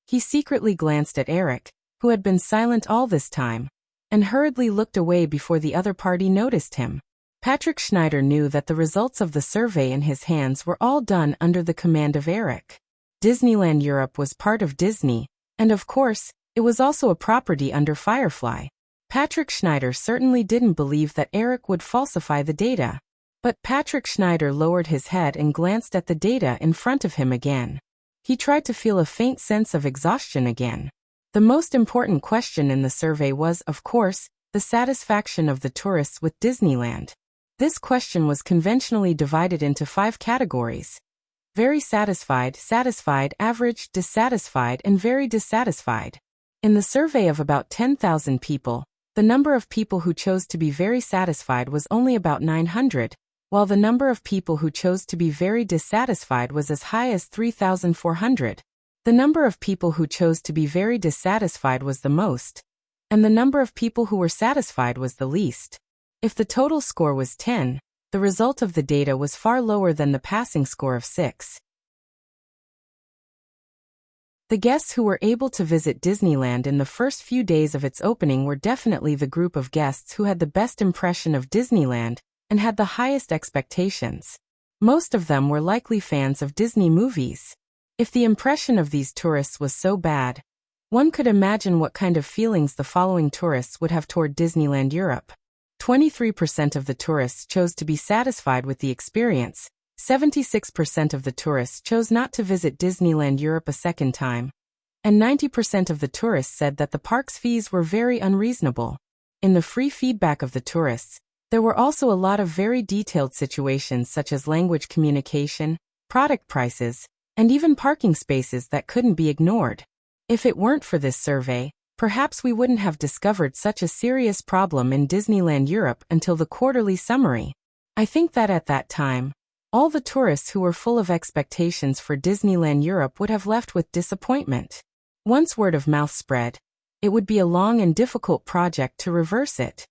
He secretly glanced at Eric, who had been silent all this time, and hurriedly looked away before the other party noticed him. Patrick Schneider knew that the results of the survey in his hands were all done under the command of Eric. Disneyland Europe was part of Disney, and of course, it was also a property under Firefly. Patrick Schneider certainly didn't believe that Eric would falsify the data. But Patrick Schneider lowered his head and glanced at the data in front of him again. He tried to feel a faint sense of exhaustion again. The most important question in the survey was, of course, the satisfaction of the tourists with Disneyland. This question was conventionally divided into 5 categories: very satisfied, satisfied, average, dissatisfied, and very dissatisfied. In the survey of about 10,000 people, the number of people who chose to be very satisfied was only about 900, while the number of people who chose to be very dissatisfied was as high as 3,400. The number of people who chose to be very dissatisfied was the most, and the number of people who were satisfied was the least. If the total score was 10, the result of the data was far lower than the passing score of 6. The guests who were able to visit Disneyland in the first few days of its opening were definitely the group of guests who had the best impression of Disneyland and had the highest expectations. Most of them were likely fans of Disney movies. If the impression of these tourists was so bad, one could imagine what kind of feelings the following tourists would have toward Disneyland Europe. 23% of the tourists chose to be satisfied with the experience. 76% of the tourists chose not to visit Disneyland Europe a second time. And 90% of the tourists said that the park's fees were very unreasonable. In the free feedback of the tourists, there were also a lot of very detailed situations such as language communication, product prices, and even parking spaces that couldn't be ignored. If it weren't for this survey, perhaps we wouldn't have discovered such a serious problem in Disneyland Europe until the quarterly summary. I think that at that time, all the tourists who were full of expectations for Disneyland Europe would have left with disappointment. Once word of mouth spread, it would be a long and difficult project to reverse it.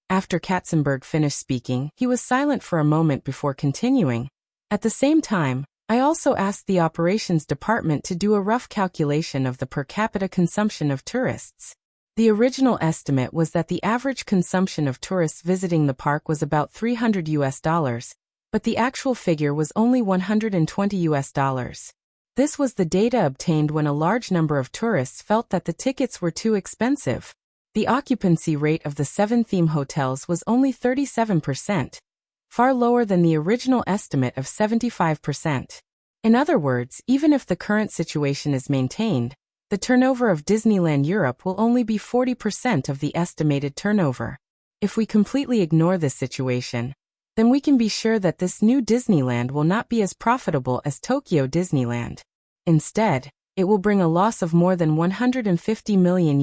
After Katzenberg finished speaking, he was silent for a moment before continuing. At the same time, I also asked the operations department to do a rough calculation of the per capita consumption of tourists. The original estimate was that the average consumption of tourists visiting the park was about $300, but the actual figure was only $120. This was the data obtained when a large number of tourists felt that the tickets were too expensive. The occupancy rate of the 7 theme hotels was only 37%, far lower than the original estimate of 75%. In other words, even if the current situation is maintained, the turnover of Disneyland Europe will only be 40% of the estimated turnover. If we completely ignore this situation, then we can be sure that this new Disneyland will not be as profitable as Tokyo Disneyland. Instead, it will bring a loss of more than $150 million.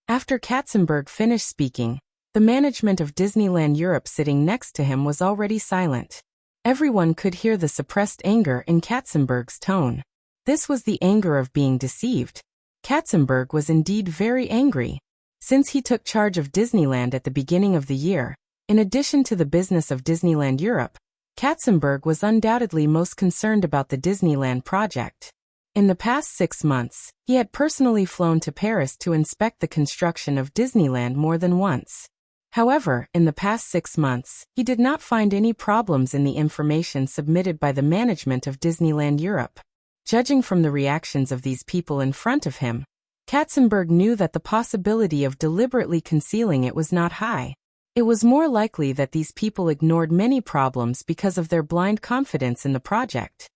After Katzenberg finished speaking, the management of Disneyland Europe sitting next to him was already silent. Everyone could hear the suppressed anger in Katzenberg's tone. This was the anger of being deceived. Katzenberg was indeed very angry. Since he took charge of Disneyland at the beginning of the year, in addition to the business of Disneyland Europe, Katzenberg was undoubtedly most concerned about the Disneyland project. In the past 6 months, he had personally flown to Paris to inspect the construction of Disneyland more than once. However, in the past 6 months, he did not find any problems in the information submitted by the management of Disneyland Europe. Judging from the reactions of these people in front of him, Katzenberg knew that the possibility of deliberately concealing it was not high. It was more likely that these people ignored many problems because of their blind confidence in the project.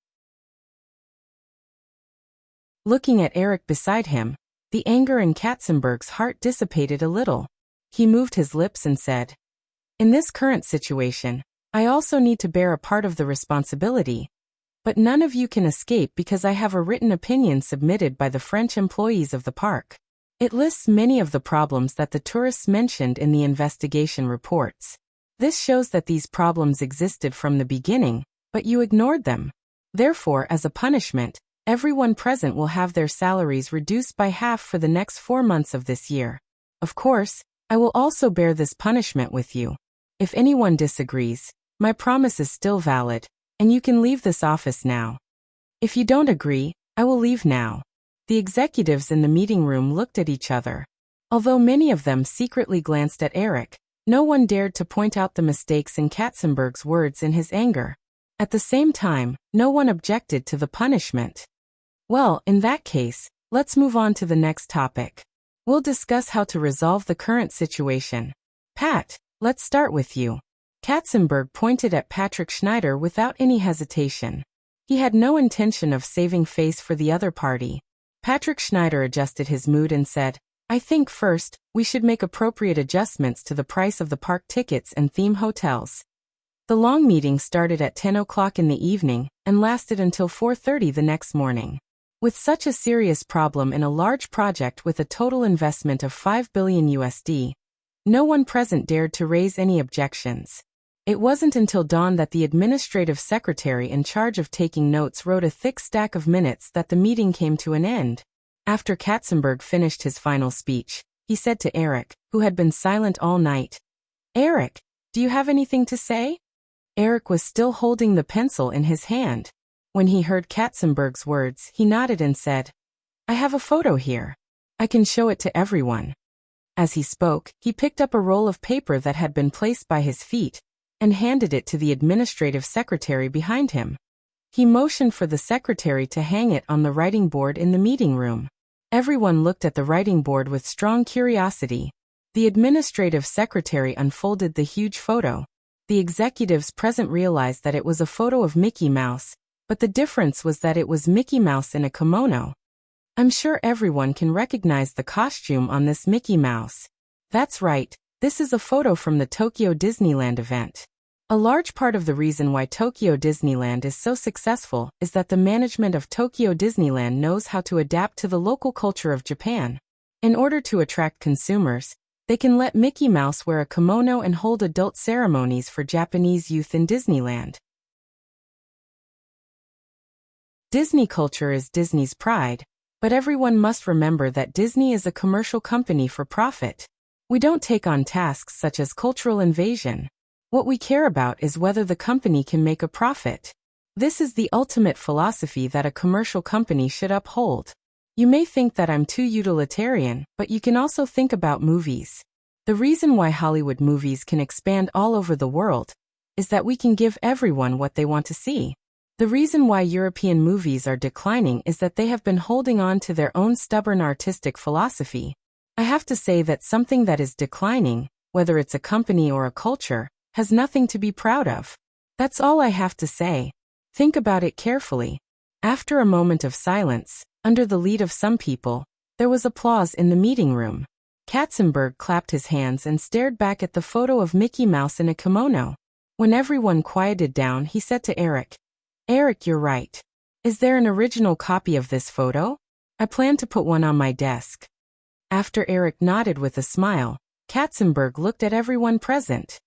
Looking at Eric beside him, the anger in Katzenberg's heart dissipated a little. He moved his lips and said, "In this current situation, I also need to bear a part of the responsibility, but none of you can escape because I have a written opinion submitted by the French employees of the park. It lists many of the problems that the tourists mentioned in the investigation reports. This shows that these problems existed from the beginning, but you ignored them. Therefore, as a punishment, everyone present will have their salaries reduced by half for the next 4 months of this year. Of course, I will also bear this punishment with you. If anyone disagrees, my promise is still valid, and you can leave this office now. If you don't agree, I will leave now." The executives in the meeting room looked at each other. Although many of them secretly glanced at Eric, no one dared to point out the mistakes in Katzenberg's words in his anger. At the same time, no one objected to the punishment. Well, in that case, let's move on to the next topic. We'll discuss how to resolve the current situation. Pat, let's start with you. Katzenberg pointed at Patrick Schneider without any hesitation. He had no intention of saving face for the other party. Patrick Schneider adjusted his mood and said, "I think first, we should make appropriate adjustments to the price of the park tickets and theme hotels." The long meeting started at 10 o'clock in the evening and lasted until 4:30 the next morning. With such a serious problem in a large project with a total investment of $5 billion USD, no one present dared to raise any objections. It wasn't until dawn that the administrative secretary in charge of taking notes wrote a thick stack of minutes that the meeting came to an end. After Katzenberg finished his final speech, he said to Eric, who had been silent all night, "Eric, do you have anything to say?" Eric was still holding the pencil in his hand. When he heard Katzenberg's words, he nodded and said, "I have a photo here. I can show it to everyone." As he spoke, he picked up a roll of paper that had been placed by his feet and handed it to the administrative secretary behind him. He motioned for the secretary to hang it on the writing board in the meeting room. Everyone looked at the writing board with strong curiosity. The administrative secretary unfolded the huge photo. The executives present realized that it was a photo of Mickey Mouse, but the difference was that it was Mickey Mouse in a kimono. I'm sure everyone can recognize the costume on this Mickey Mouse. That's right, this is a photo from the Tokyo Disneyland event. A large part of the reason why Tokyo Disneyland is so successful is that the management of Tokyo Disneyland knows how to adapt to the local culture of Japan. In order to attract consumers, they can let Mickey Mouse wear a kimono and hold adult ceremonies for Japanese youth in Disneyland. Disney culture is Disney's pride, but everyone must remember that Disney is a commercial company for profit. We don't take on tasks such as cultural invasion. What we care about is whether the company can make a profit. This is the ultimate philosophy that a commercial company should uphold. You may think that I'm too utilitarian, but you can also think about movies. The reason why Hollywood movies can expand all over the world is that we can give everyone what they want to see. The reason why European movies are declining is that they have been holding on to their own stubborn artistic philosophy. I have to say that something that is declining, whether it's a company or a culture, has nothing to be proud of. That's all I have to say. Think about it carefully. After a moment of silence, under the lead of some people, there was applause in the meeting room. Katzenberg clapped his hands and stared back at the photo of Mickey Mouse in a kimono. When everyone quieted down, he said to Eric, "Eric, you're right. Is there an original copy of this photo? I plan to put one on my desk." After Eric nodded with a smile, Katzenberg looked at everyone present.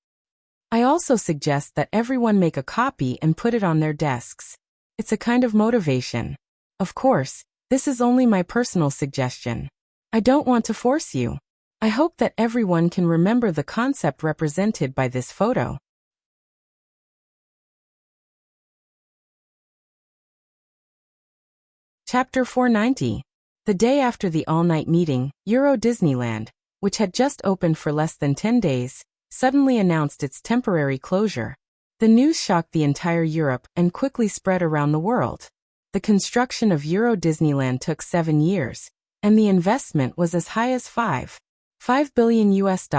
"I also suggest that everyone make a copy and put it on their desks. It's a kind of motivation. Of course, this is only my personal suggestion. I don't want to force you. I hope that everyone can remember the concept represented by this photo." Chapter 490. The day after the all-night meeting, Euro Disneyland, which had just opened for less than 10 days, suddenly announced its temporary closure. The news shocked the entire Europe and quickly spread around the world. The construction of Euro Disneyland took 7 years, and the investment was as high as $5 billion US.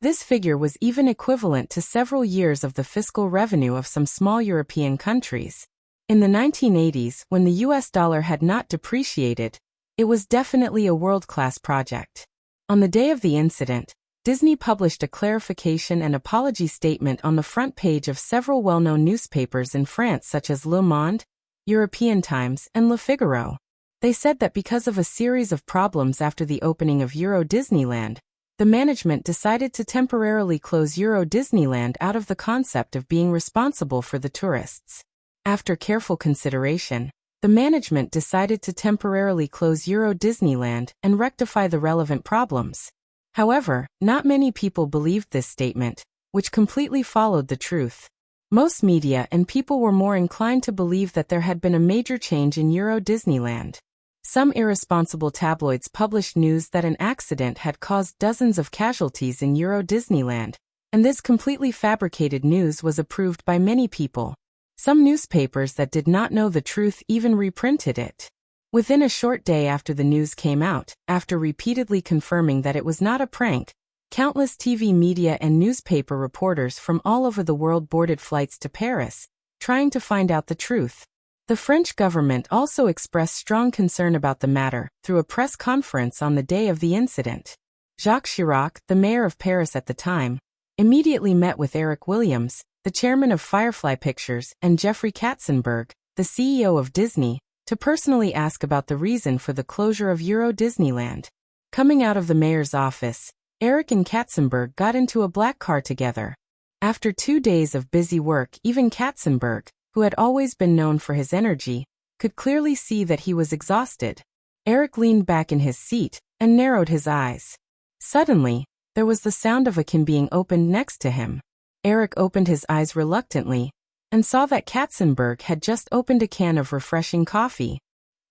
This figure was even equivalent to several years of the fiscal revenue of some small European countries. In the 1980s, when the US dollar had not depreciated, it was definitely a world-class project. On the day of the incident, Disney published a clarification and apology statement on the front page of several well-known newspapers in France such as Le Monde, European Times, and Le Figaro. They said that because of a series of problems after the opening of Euro Disneyland, the management decided to temporarily close Euro Disneyland out of the concept of being responsible for the tourists. After careful consideration, the management decided to temporarily close Euro Disneyland and rectify the relevant problems. However, not many people believed this statement, which completely followed the truth. Most media and people were more inclined to believe that there had been a major change in Euro Disneyland. Some irresponsible tabloids published news that an accident had caused dozens of casualties in Euro Disneyland, and this completely fabricated news was approved by many people. Some newspapers that did not know the truth even reprinted it. Within a short day after the news came out, after repeatedly confirming that it was not a prank, countless TV media and newspaper reporters from all over the world boarded flights to Paris, trying to find out the truth. The French government also expressed strong concern about the matter through a press conference on the day of the incident. Jacques Chirac, the mayor of Paris at the time, immediately met with Eric Williams, the chairman of Firefly Pictures, and Jeffrey Katzenberg, the CEO of Disney, to personally ask about the reason for the closure of Euro Disneyland. Coming out of the mayor's office, Eric and Katzenberg got into a black car together. After 2 days of busy work, even Katzenberg, who had always been known for his energy, could clearly see that he was exhausted. Eric leaned back in his seat and narrowed his eyes. Suddenly, there was the sound of a can being opened next to him. Eric opened his eyes reluctantly and saw that Katzenberg had just opened a can of refreshing coffee.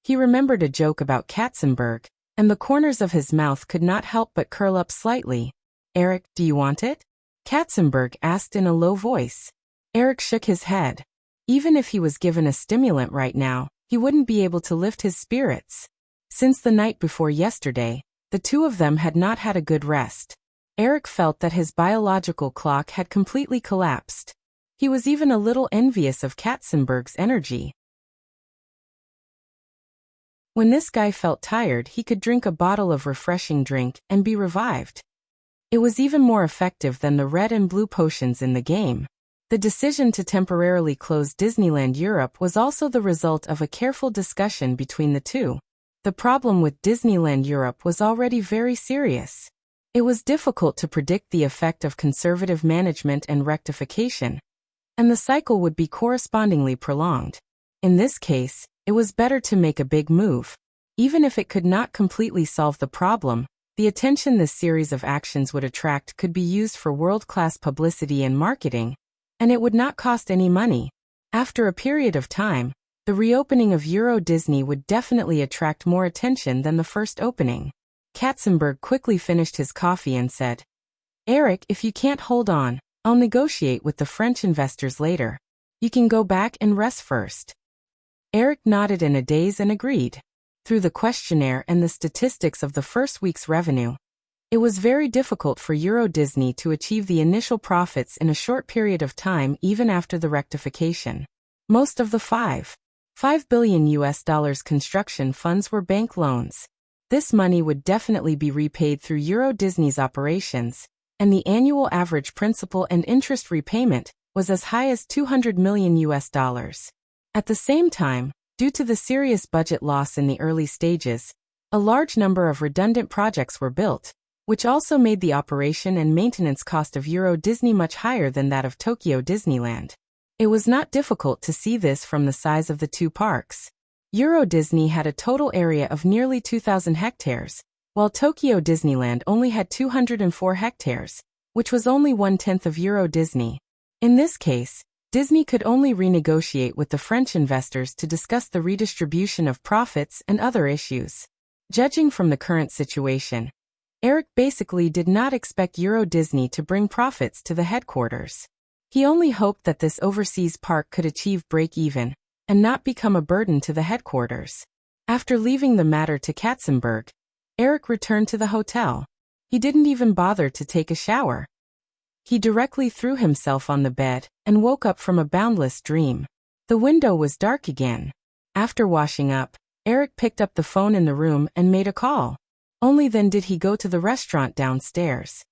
He remembered a joke about Katzenberg, and the corners of his mouth could not help but curl up slightly. "Eric, do you want it?" Katzenberg asked in a low voice. Eric shook his head. Even if he was given a stimulant right now, he wouldn't be able to lift his spirits. Since the night before yesterday, the two of them had not had a good rest. Eric felt that his biological clock had completely collapsed. He was even a little envious of Katzenberg's energy. When this guy felt tired, he could drink a bottle of refreshing drink and be revived. It was even more effective than the red and blue potions in the game. The decision to temporarily close Disneyland Europe was also the result of a careful discussion between the two. The problem with Disneyland Europe was already very serious. It was difficult to predict the effect of conservative management and rectification, and the cycle would be correspondingly prolonged. In this case, it was better to make a big move. Even if it could not completely solve the problem, the attention this series of actions would attract could be used for world-class publicity and marketing, and it would not cost any money. After a period of time, the reopening of Euro Disney would definitely attract more attention than the first opening. Katzenberg quickly finished his coffee and said, "Eric, if you can't hold on, I'll negotiate with the French investors later. You can go back and rest first." Eric nodded in a daze and agreed. Through the questionnaire and the statistics of the first week's revenue, it was very difficult for Euro Disney to achieve the initial profits in a short period of time even after the rectification. Most of the $5 billion construction funds were bank loans. This money would definitely be repaid through Euro Disney's operations, and the annual average principal and interest repayment was as high as $200 million. At the same time, due to the serious budget loss in the early stages, a large number of redundant projects were built, which also made the operation and maintenance cost of Euro Disney much higher than that of Tokyo Disneyland. It was not difficult to see this from the size of the two parks. Euro Disney had a total area of nearly 2,000 hectares, while Tokyo Disneyland only had 204 hectares, which was only 1/10 of Euro Disney. In this case, Disney could only renegotiate with the French investors to discuss the redistribution of profits and other issues. Judging from the current situation, Eric basically did not expect Euro Disney to bring profits to the headquarters. He only hoped that this overseas park could achieve break-even and not become a burden to the headquarters. After leaving the matter to Katzenberg, Eric returned to the hotel. He didn't even bother to take a shower. He directly threw himself on the bed and woke up from a boundless dream. The window was dark again. After washing up, Eric picked up the phone in the room and made a call. Only then did he go to the restaurant downstairs.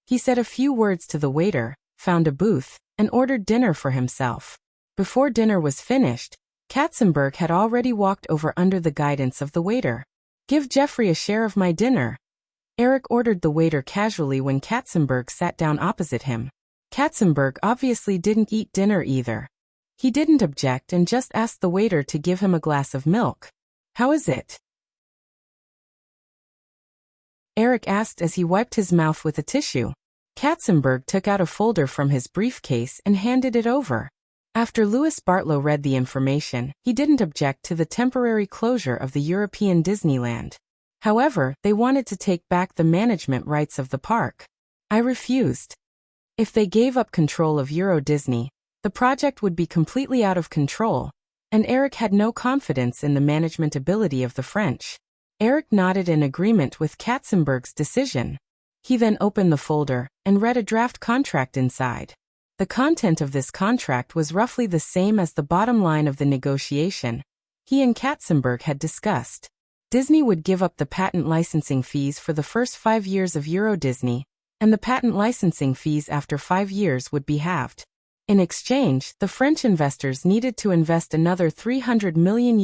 He said a few words to the waiter, found a booth, and ordered dinner for himself. Before dinner was finished, Katzenberg had already walked over under the guidance of the waiter. "Give Jeffrey a share of my dinner," Eric ordered the waiter casually when Katzenberg sat down opposite him. Katzenberg obviously didn't eat dinner either. He didn't object and just asked the waiter to give him a glass of milk. "How is it?" Eric asked as he wiped his mouth with a tissue. Katzenberg took out a folder from his briefcase and handed it over. After Louis Bartlow read the information, he didn't object to the temporary closure of the European Disneyland. However, they wanted to take back the management rights of the park. I refused. If they gave up control of Euro Disney, the project would be completely out of control, and Eric had no confidence in the management ability of the French. Eric nodded in agreement with Katzenberg's decision. He then opened the folder and read a draft contract inside. The content of this contract was roughly the same as the bottom line of the negotiation he and Katzenberg had discussed. Disney would give up the patent licensing fees for the first 5 years of Euro Disney, and the patent licensing fees after 5 years would be halved. In exchange, the French investors needed to invest another $300 million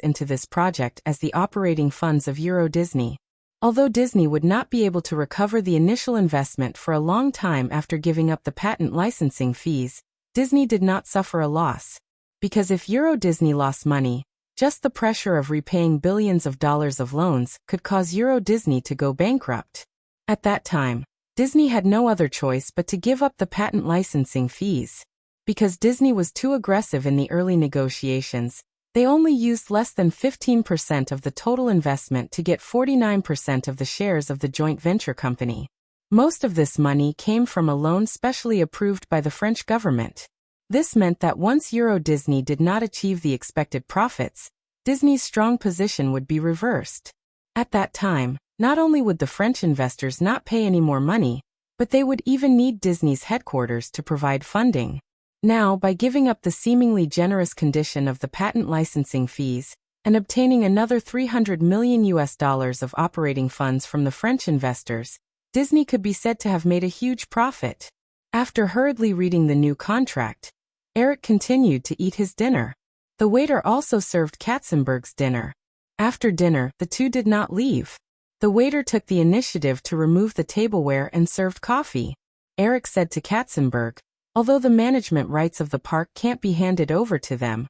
into this project as the operating funds of Euro Disney. Although Disney would not be able to recover the initial investment for a long time after giving up the patent licensing fees, Disney did not suffer a loss. Because if Euro Disney lost money, just the pressure of repaying billions of dollars of loans could cause Euro Disney to go bankrupt. At that time, Disney had no other choice but to give up the patent licensing fees. Because Disney was too aggressive in the early negotiations, they only used less than 15% of the total investment to get 49% of the shares of the joint venture company. Most of this money came from a loan specially approved by the French government. This meant that once Euro Disney did not achieve the expected profits, Disney's strong position would be reversed. At that time, not only would the French investors not pay any more money, but they would even need Disney's headquarters to provide funding. Now, by giving up the seemingly generous condition of the patent licensing fees and obtaining another $300 million of operating funds from the French investors, Disney could be said to have made a huge profit. After hurriedly reading the new contract, Eric continued to eat his dinner. The waiter also served Katzenberg's dinner. After dinner, the two did not leave. The waiter took the initiative to remove the tableware and served coffee. Eric said to Katzenberg, "Although the management rights of the park can't be handed over to them,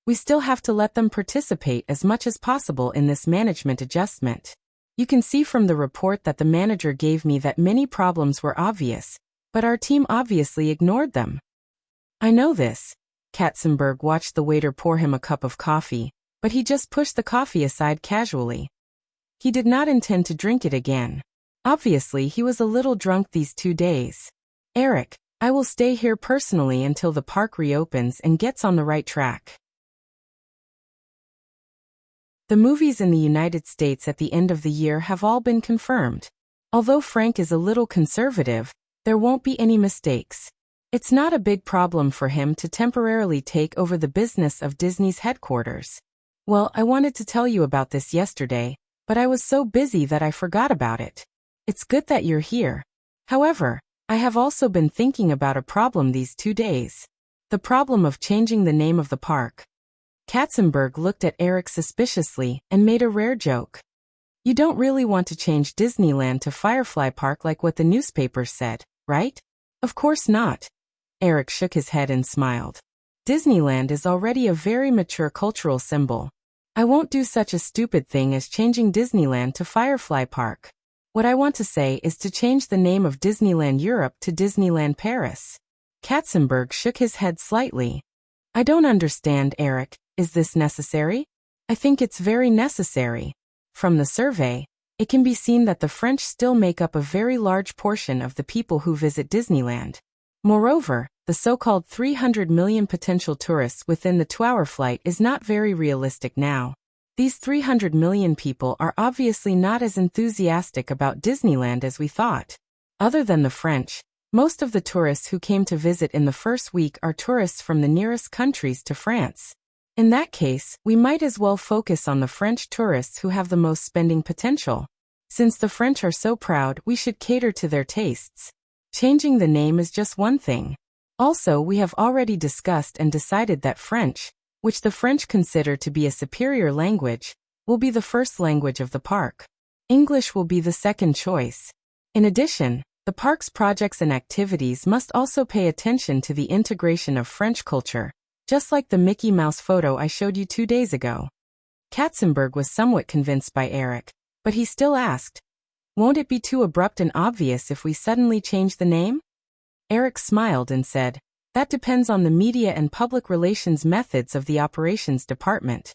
we still have to let them participate as much as possible in this management adjustment. You can see from the report that the manager gave me that many problems were obvious, but our team obviously ignored them." "I know this." Katzenberg watched the waiter pour him a cup of coffee, but he just pushed the coffee aside casually. He did not intend to drink it again. Obviously, he was a little drunk these 2 days. "Eric, I will stay here personally until the park reopens and gets on the right track." The movies in the United States at the end of the year have all been confirmed. Although Frank is a little conservative, there won't be any mistakes. It's not a big problem for him to temporarily take over the business of Disney's headquarters. Well, I wanted to tell you about this yesterday, but I was so busy that I forgot about it. It's good that you're here. However, I have also been thinking about a problem these 2 days. The problem of changing the name of the park. Katzenberg looked at Eric suspiciously and made a rare joke. "You don't really want to change Disneyland to Firefly Park like what the newspapers said, right?" "Of course not." Eric shook his head and smiled. "Disneyland is already a very mature cultural symbol. I won't do such a stupid thing as changing Disneyland to Firefly Park. What I want to say is to change the name of Disneyland Europe to Disneyland Paris." Katzenberg shook his head slightly. "I don't understand, Eric. Is this necessary?" "I think it's very necessary. From the survey, it can be seen that the French still make up a very large portion of the people who visit Disneyland. Moreover, the so-called 300 million potential tourists within the 2-hour flight is not very realistic now. These 300 million people are obviously not as enthusiastic about Disneyland as we thought. Other than the French, most of the tourists who came to visit in the first week are tourists from the nearest countries to France. In that case, we might as well focus on the French tourists who have the most spending potential. Since the French are so proud, we should cater to their tastes. Changing the name is just one thing. Also, we have already discussed and decided that French, which the French consider to be a superior language, will be the first language of the park. English will be the second choice. In addition, the park's projects and activities must also pay attention to the integration of French culture, just like the Mickey Mouse photo I showed you 2 days ago. Katzenberg was somewhat convinced by Eric, but he still asked, "Won't it be too abrupt and obvious if we suddenly change the name?" Eric smiled and said, "That depends on the media and public relations methods of the operations department.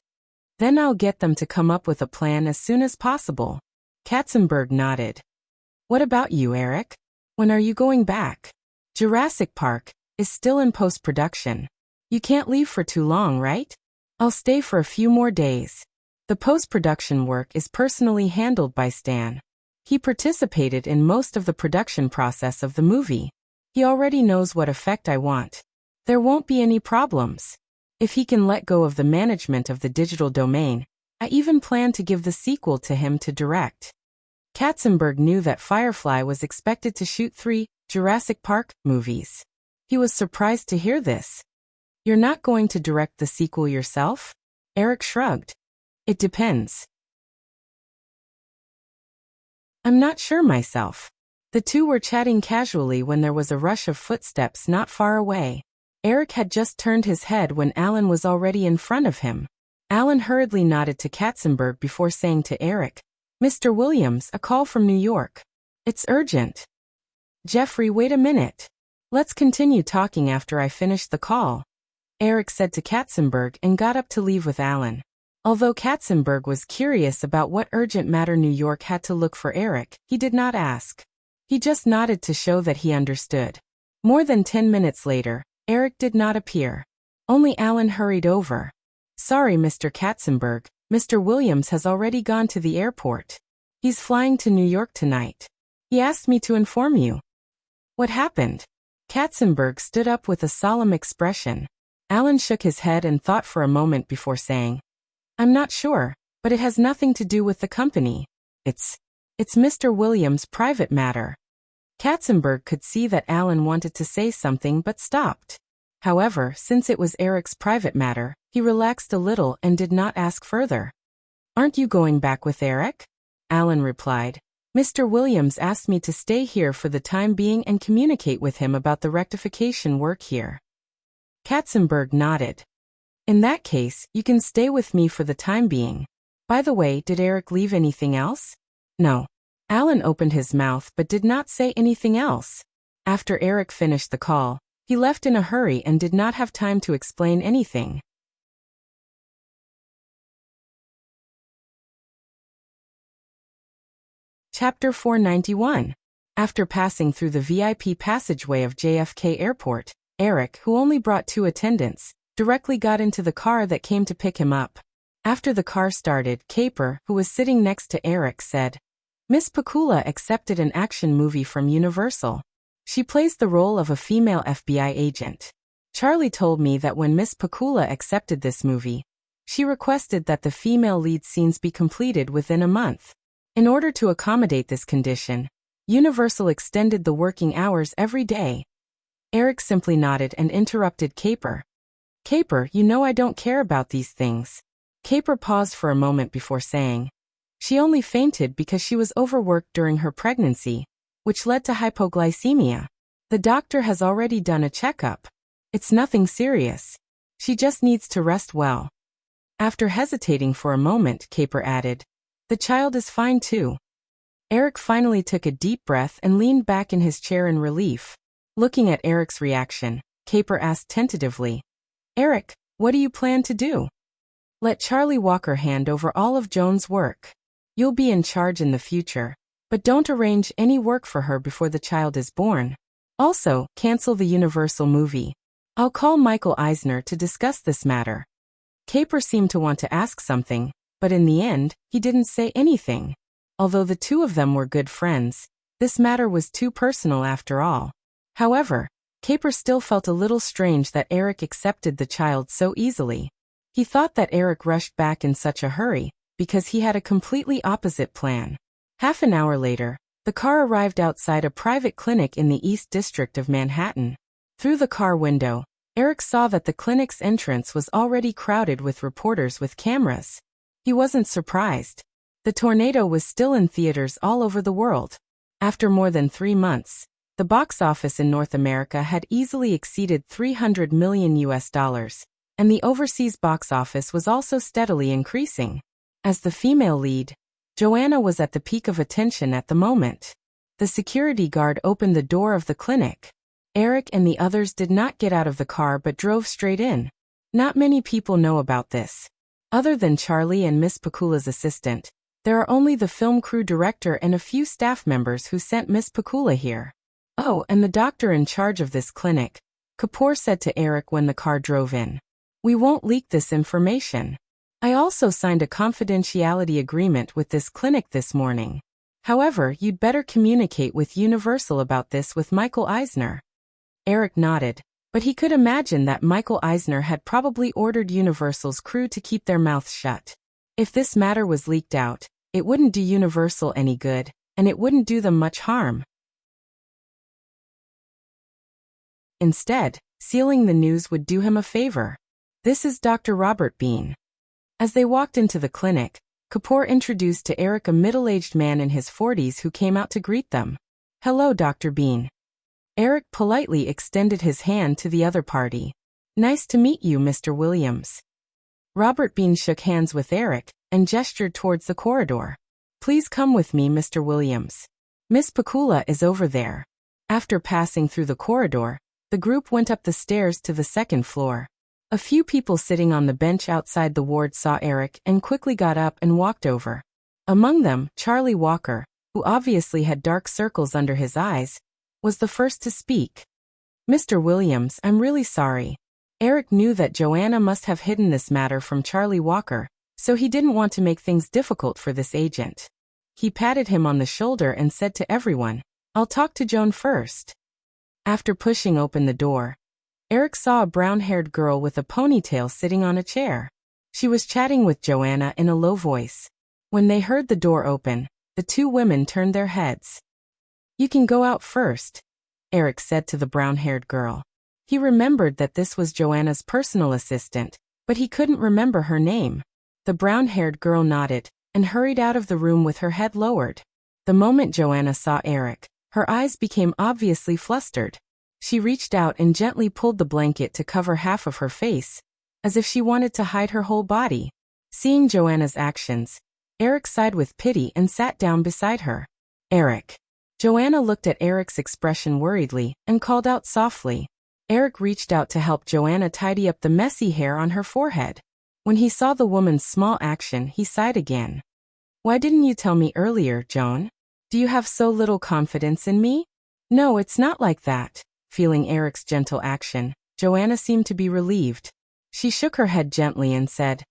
Then I'll get them to come up with a plan as soon as possible." Katzenberg nodded. "What about you, Eric? When are you going back?" "Jurassic Park is still in post-production. You can't leave for too long, right?" "I'll stay for a few more days. The post-production work is personally handled by Stan. He participated in most of the production process of the movie. He already knows what effect I want. There won't be any problems. If he can let go of the management of the digital domain, I even plan to give the sequel to him to direct." Katzenberg knew that Firefly was expected to shoot 3 Jurassic Park movies. He was surprised to hear this. You're not going to direct the sequel yourself? Eric shrugged. It depends. I'm not sure myself. The two were chatting casually when there was a rush of footsteps not far away. Eric had just turned his head when Alan was already in front of him. Alan hurriedly nodded to Katzenberg before saying to Eric, Mr. Williams, a call from New York. It's urgent. Jeffrey, wait a minute. Let's continue talking after I finish the call, Eric said to Katzenberg and got up to leave with Alan. Although Katzenberg was curious about what urgent matter New York had to look for Eric, he did not ask. He just nodded to show that he understood. More than 10 minutes later, Eric did not appear. Only Alan hurried over. Sorry, Mr. Katzenberg, Mr. Williams has already gone to the airport. He's flying to New York tonight. He asked me to inform you. What happened? Katzenberg stood up with a solemn expression. Alan shook his head and thought for a moment before saying, I'm not sure, but it has nothing to do with the company. It's Mr. Williams' private matter. Katzenberg could see that Alan wanted to say something but stopped. However, since it was Eric's private matter, he relaxed a little and did not ask further. Aren't you going back with Eric? Alan replied. Mr. Williams asked me to stay here for the time being and communicate with him about the rectification work here. Katzenberg nodded. In that case, you can stay with me for the time being. By the way, did Eric leave anything else? No. Alan opened his mouth but did not say anything else. After Eric finished the call, he left in a hurry and did not have time to explain anything. Chapter 491. After passing through the VIP passageway of JFK Airport, Eric, who only brought 2 attendants, directly got into the car that came to pick him up. After the car started, Caper, who was sitting next to Eric, said, Miss Pakula accepted an action movie from Universal. She plays the role of a female FBI agent. Charlie told me that when Miss Pakula accepted this movie, she requested that the female lead scenes be completed within a month. In order to accommodate this condition, Universal extended the working hours every day. Eric simply nodded and interrupted Caper. Caper, you know I don't care about these things. Caper paused for a moment before saying, she only fainted because she was overworked during her pregnancy, which led to hypoglycemia. The doctor has already done a checkup. It's nothing serious. She just needs to rest well. After hesitating for a moment, Caper added, the child is fine too. Eric finally took a deep breath and leaned back in his chair in relief. Looking at Eric's reaction, Caper asked tentatively, Eric, what do you plan to do? Let Charlie Walker hand over all of Joan's work. You'll be in charge in the future, but don't arrange any work for her before the child is born. Also, cancel the Universal movie. I'll call Michael Eisner to discuss this matter. Caper seemed to want to ask something, but in the end, he didn't say anything. Although the two of them were good friends, this matter was too personal after all. However, Caper still felt a little strange that Eric accepted the child so easily. He thought that Eric rushed back in such a hurry, because he had a completely opposite plan. Half an hour later, the car arrived outside a private clinic in the East District of Manhattan. Through the car window, Eric saw that the clinic's entrance was already crowded with reporters with cameras. He wasn't surprised. The tornado was still in theaters all over the world. After more than 3 months, the box office in North America had easily exceeded $300 million, and the overseas box office was also steadily increasing. As the female lead, Joanna was at the peak of attention at the moment. The security guard opened the door of the clinic. Eric and the others did not get out of the car but drove straight in. Not many people know about this. Other than Charlie and Miss Pakula's assistant, there are only the film crew director and a few staff members who sent Miss Pakula here. Oh, and the doctor in charge of this clinic, Kapoor said to Eric when the car drove in. We won't leak this information. I also signed a confidentiality agreement with this clinic this morning. However, you'd better communicate with Universal about this with Michael Eisner. Eric nodded, but he could imagine that Michael Eisner had probably ordered Universal's crew to keep their mouths shut. If this matter was leaked out, it wouldn't do Universal any good, and it wouldn't do them much harm. Instead, sealing the news would do him a favor. This is Dr. Robert Bean. As they walked into the clinic, Kapoor introduced to Eric a middle-aged man in his 40s who came out to greet them. Hello, Dr. Bean. Eric politely extended his hand to the other party. Nice to meet you, Mr. Williams. Robert Bean shook hands with Eric and gestured towards the corridor. Please come with me, Mr. Williams. Miss Pakula is over there. After passing through the corridor, the group went up the stairs to the second floor. A few people sitting on the bench outside the ward saw Eric and quickly got up and walked over. Among them, Charlie Walker, who obviously had dark circles under his eyes, was the first to speak. Mr. Williams, I'm really sorry. Eric knew that Joanna must have hidden this matter from Charlie Walker, so he didn't want to make things difficult for this agent. He patted him on the shoulder and said to everyone, I'll talk to Joan first. After pushing open the door, Eric saw a brown-haired girl with a ponytail sitting on a chair. She was chatting with Joanna in a low voice. When they heard the door open, the two women turned their heads. You can go out first, Eric said to the brown-haired girl. He remembered that this was Joanna's personal assistant, but he couldn't remember her name. The brown-haired girl nodded and hurried out of the room with her head lowered. The moment Joanna saw Eric, her eyes became obviously flustered. She reached out and gently pulled the blanket to cover half of her face, as if she wanted to hide her whole body. Seeing Joanna's actions, Eric sighed with pity and sat down beside her. Eric. Joanna looked at Eric's expression worriedly and called out softly. Eric reached out to help Joanna tidy up the messy hair on her forehead. When he saw the woman's small action, he sighed again. Why didn't you tell me earlier, Joan? Do you have so little confidence in me? No, it's not like that. Feeling Eric's gentle action, Joanna seemed to be relieved. She shook her head gently and said,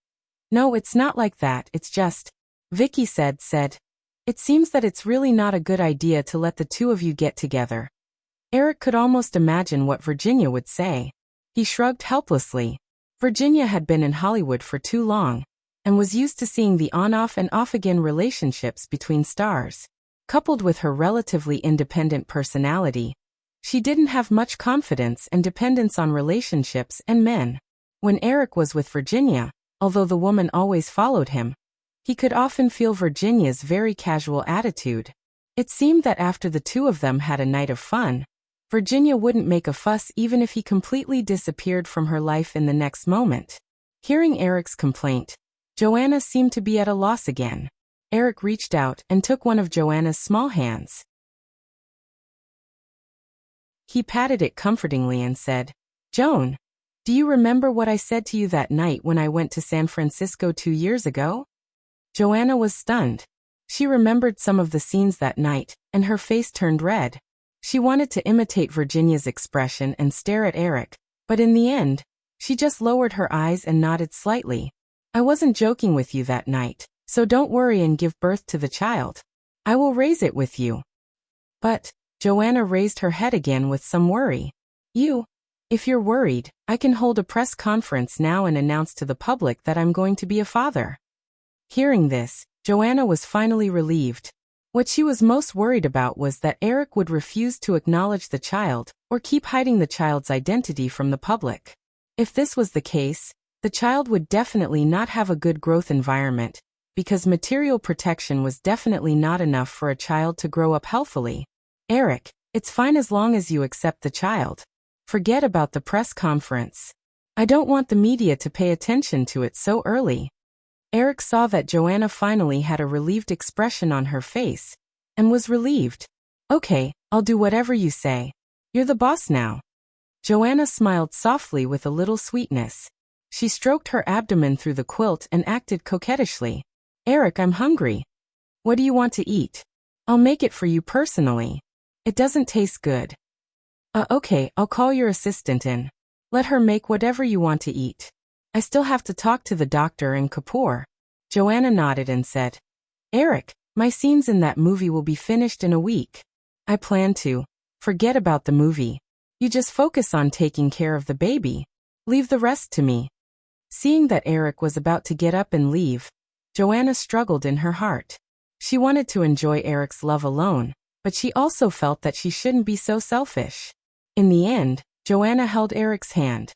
No, it's not like that, it's just, Vicky said, it seems that it's really not a good idea to let the two of you get together. Eric could almost imagine what Virginia would say. He shrugged helplessly. Virginia had been in Hollywood for too long, and was used to seeing the on-off and off-again relationships between stars. Coupled with her relatively independent personality, she didn't have much confidence and dependence on relationships and men. When Eric was with Virginia, although the woman always followed him, he could often feel Virginia's very casual attitude. It seemed that after the two of them had a night of fun, Virginia wouldn't make a fuss even if he completely disappeared from her life in the next moment. Hearing Eric's complaint, Joanna seemed to be at a loss again. Eric reached out and took one of Joanna's small hands. He patted it comfortingly and said, Joan, do you remember what I said to you that night when I went to San Francisco 2 years ago? Joanna was stunned. She remembered some of the scenes that night, and her face turned red. She wanted to imitate Virginia's expression and stare at Eric, but in the end, she just lowered her eyes and nodded slightly. I wasn't joking with you that night, so don't worry and give birth to the child. I will raise it with you. But, Joanna raised her head again with some worry. If you're worried, I can hold a press conference now and announce to the public that I'm going to be a father. Hearing this, Joanna was finally relieved. What she was most worried about was that Eric would refuse to acknowledge the child or keep hiding the child's identity from the public. If this was the case, the child would definitely not have a good growth environment, because material protection was definitely not enough for a child to grow up healthily. Eric, it's fine as long as you accept the child. Forget about the press conference. I don't want the media to pay attention to it so early. Eric saw that Joanna finally had a relieved expression on her face, and was relieved. Okay, I'll do whatever you say. You're the boss now. Joanna smiled softly with a little sweetness. She stroked her abdomen through the quilt and acted coquettishly. Eric, I'm hungry. What do you want to eat? I'll make it for you personally. It doesn't taste good. Okay, I'll call your assistant in. Let her make whatever you want to eat. I still have to talk to the doctor and Kapoor. Joanna nodded and said, Eric, my scenes in that movie will be finished in a week. I plan to. Forget about the movie. You just focus on taking care of the baby. Leave the rest to me. Seeing that Eric was about to get up and leave, Joanna struggled in her heart. She wanted to enjoy Eric's love alone, but she also felt that she shouldn't be so selfish. In the end, Joanna held Eric's hand.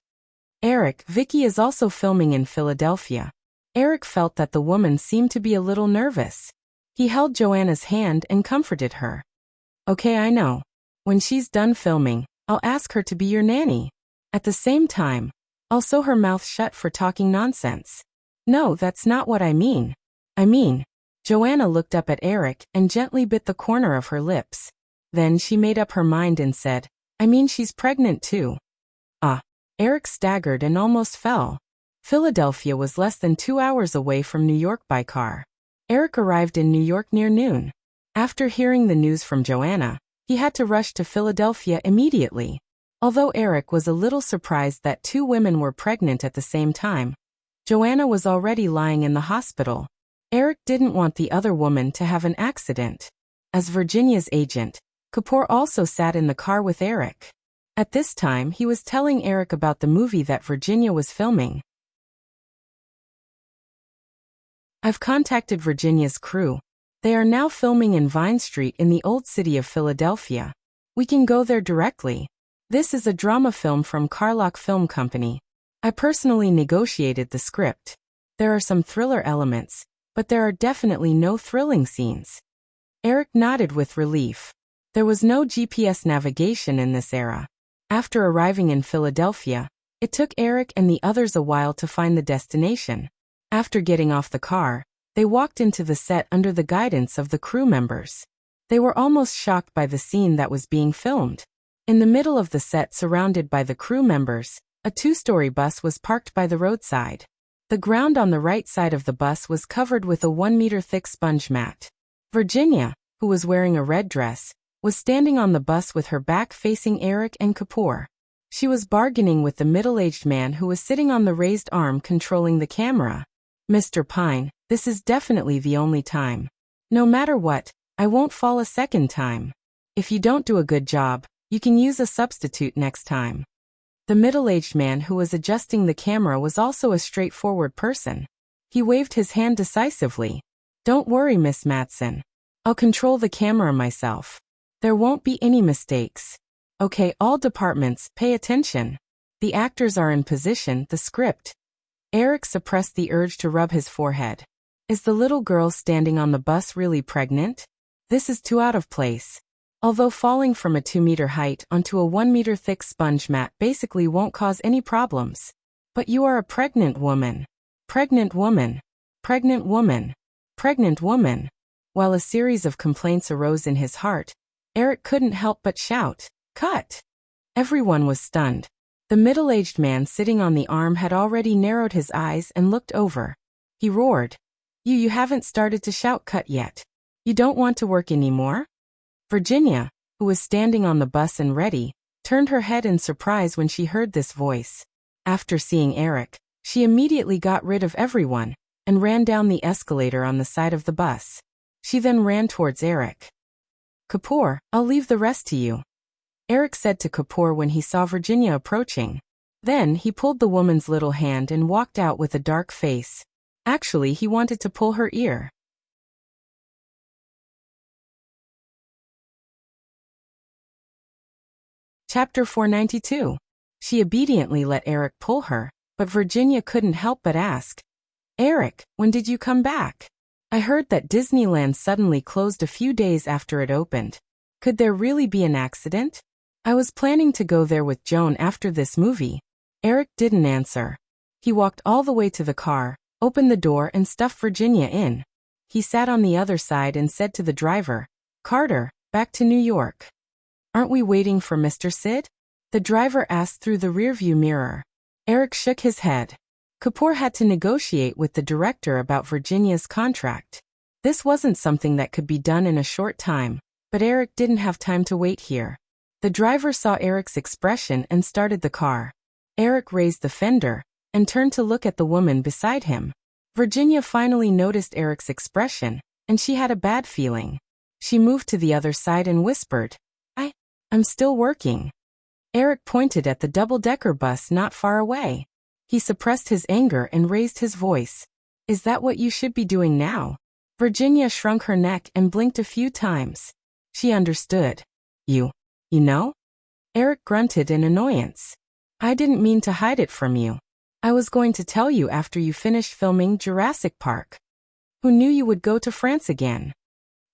Eric, Vicky is also filming in Philadelphia. Eric felt that the woman seemed to be a little nervous. He held Joanna's hand and comforted her. Okay, I know. When she's done filming, I'll ask her to be your nanny. At the same time, I'll sew her mouth shut for talking nonsense. No, that's not what I mean. Joanna looked up at Eric and gently bit the corner of her lips. Then she made up her mind and said, she's pregnant too. Ah. Eric staggered and almost fell. Philadelphia was less than 2 hours away from New York by car. Eric arrived in New York near noon. After hearing the news from Joanna, he had to rush to Philadelphia immediately. Although Eric was a little surprised that 2 women were pregnant at the same time, Joanna was already lying in the hospital. Eric didn't want the other woman to have an accident. As Virginia's agent, Kapoor also sat in the car with Eric. At this time, he was telling Eric about the movie that Virginia was filming. I've contacted Virginia's crew. They are now filming in Vine Street in the old city of Philadelphia. We can go there directly. This is a drama film from Carlock Film Company. I personally negotiated the script. There are some thriller elements, but there are definitely no thrilling scenes. Eric nodded with relief. There was no GPS navigation in this era. After arriving in Philadelphia, it took Eric and the others a while to find the destination. After getting off the car, they walked into the set under the guidance of the crew members. They were almost shocked by the scene that was being filmed. In the middle of the set, surrounded by the crew members, a 2-story bus was parked by the roadside. The ground on the right side of the bus was covered with a 1-meter-thick sponge mat. Virginia, who was wearing a red dress, was standing on the bus with her back facing Eric and Kapoor. She was bargaining with the middle-aged man who was sitting on the raised arm controlling the camera. Mr. Pine, this is definitely the only time. No matter what, I won't fall a second time. If you don't do a good job, you can use a substitute next time. The middle-aged man who was adjusting the camera was also a straightforward person. He waved his hand decisively. Don't worry, Miss Matson. I'll control the camera myself. There won't be any mistakes. Okay, all departments, pay attention. The actors are in position, the script. Eric suppressed the urge to rub his forehead. Is the little girl standing on the bus really pregnant? This is too out of place. Although falling from a 2-meter height onto a 1-meter-thick sponge mat basically won't cause any problems. But you are a pregnant woman. Pregnant woman. Pregnant woman. Pregnant woman. While a series of complaints arose in his heart, Eric couldn't help but shout, "Cut!" Everyone was stunned. The middle-aged man sitting on the arm had already narrowed his eyes and looked over. He roared, You haven't started to shout cut yet. You don't want to work anymore?" Virginia, who was standing on the bus and ready, turned her head in surprise when she heard this voice. After seeing Eric, she immediately got rid of everyone and ran down the escalator on the side of the bus. She then ran towards Eric. "Kapoor, I'll leave the rest to you," Eric said to Kapoor when he saw Virginia approaching. Then he pulled the woman's little hand and walked out with a dark face. Actually, he wanted to pull her ear. Chapter 492. She obediently let Eric pull her, but Virginia couldn't help but ask, "Eric, when did you come back? I heard that Disneyland suddenly closed a few days after it opened. Could there really be an accident? I was planning to go there with Joan after this movie." Eric didn't answer. He walked all the way to the car, opened the door and stuffed Virginia in. He sat on the other side and said to the driver, "Carter, back to New York." "Aren't we waiting for Mr. Sid?" the driver asked through the rearview mirror. Eric shook his head. Kapoor had to negotiate with the director about Virginia's contract. This wasn't something that could be done in a short time, but Eric didn't have time to wait here. The driver saw Eric's expression and started the car. Eric raised the fender and turned to look at the woman beside him. Virginia finally noticed Eric's expression, and she had a bad feeling. She moved to the other side and whispered, I'm still working." Eric pointed at the double-decker bus not far away. He suppressed his anger and raised his voice. "Is that what you should be doing now?" Virginia shrunk her neck and blinked a few times. She understood. You know?" Eric grunted in annoyance. I didn't mean to hide it from you. I was going to tell you after you finished filming Jurassic Park. Who knew you would go to France again?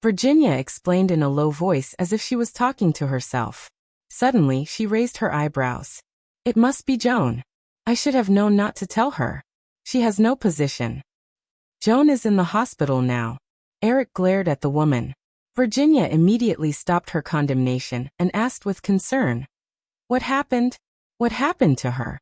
Virginia explained in a low voice as if she was talking to herself. Suddenly, she raised her eyebrows. It must be Joan. I should have known not to tell her. She has no position. Joan is in the hospital now. Eric glared at the woman. Virginia immediately stopped her condemnation and asked with concern. What happened? What happened to her?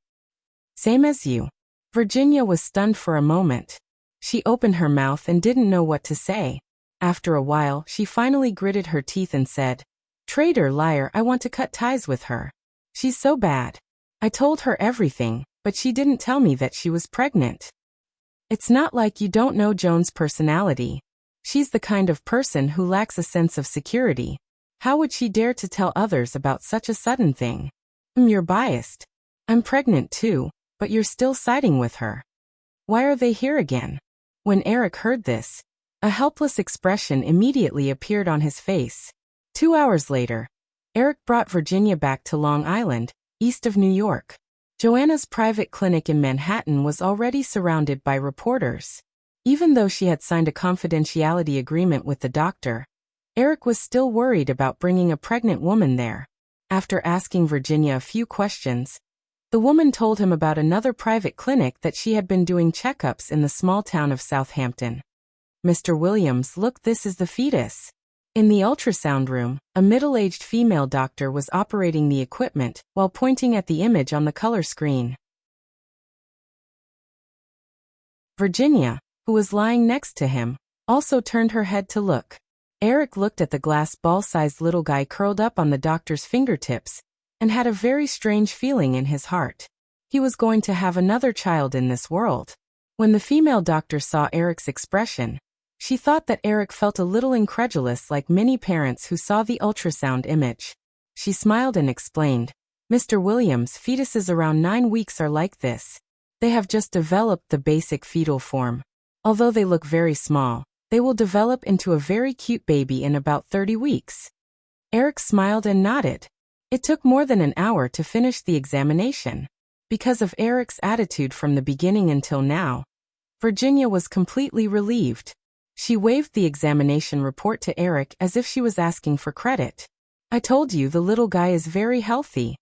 Same as you. Virginia was stunned for a moment. She opened her mouth and didn't know what to say. After a while, she finally gritted her teeth and said, Traitor, liar, I want to cut ties with her. She's so bad. I told her everything, but she didn't tell me that she was pregnant. It's not like you don't know Joan's personality. She's the kind of person who lacks a sense of security. How would she dare to tell others about such a sudden thing? You're biased. I'm pregnant too, but you're still siding with her. Why are they here again? When Eric heard this, a helpless expression immediately appeared on his face. 2 hours later, Eric brought Virginia back to Long Island, east of New York. Joanna's private clinic in Manhattan was already surrounded by reporters. Even though she had signed a confidentiality agreement with the doctor, Eric was still worried about bringing a pregnant woman there. After asking Virginia a few questions, the woman told him about another private clinic that she had been doing checkups in the small town of Southampton. Mr. Williams, look, this is the fetus. In the ultrasound room, a middle-aged female doctor was operating the equipment while pointing at the image on the color screen. Virginia, who was lying next to him, also turned her head to look. Eric looked at the glass ball-sized little guy curled up on the doctor's fingertips and had a very strange feeling in his heart. He was going to have another child in this world. When the female doctor saw Eric's expression, she thought that Eric felt a little incredulous, like many parents who saw the ultrasound image. She smiled and explained, Mr. Williams, fetuses around 9 weeks are like this. They have just developed the basic fetal form. Although they look very small, they will develop into a very cute baby in about 30 weeks. Eric smiled and nodded. It took more than an hour to finish the examination. Because of Eric's attitude from the beginning until now, Virginia was completely relieved. She waved the examination report to Eric as if she was asking for credit. I told you the little guy is very healthy.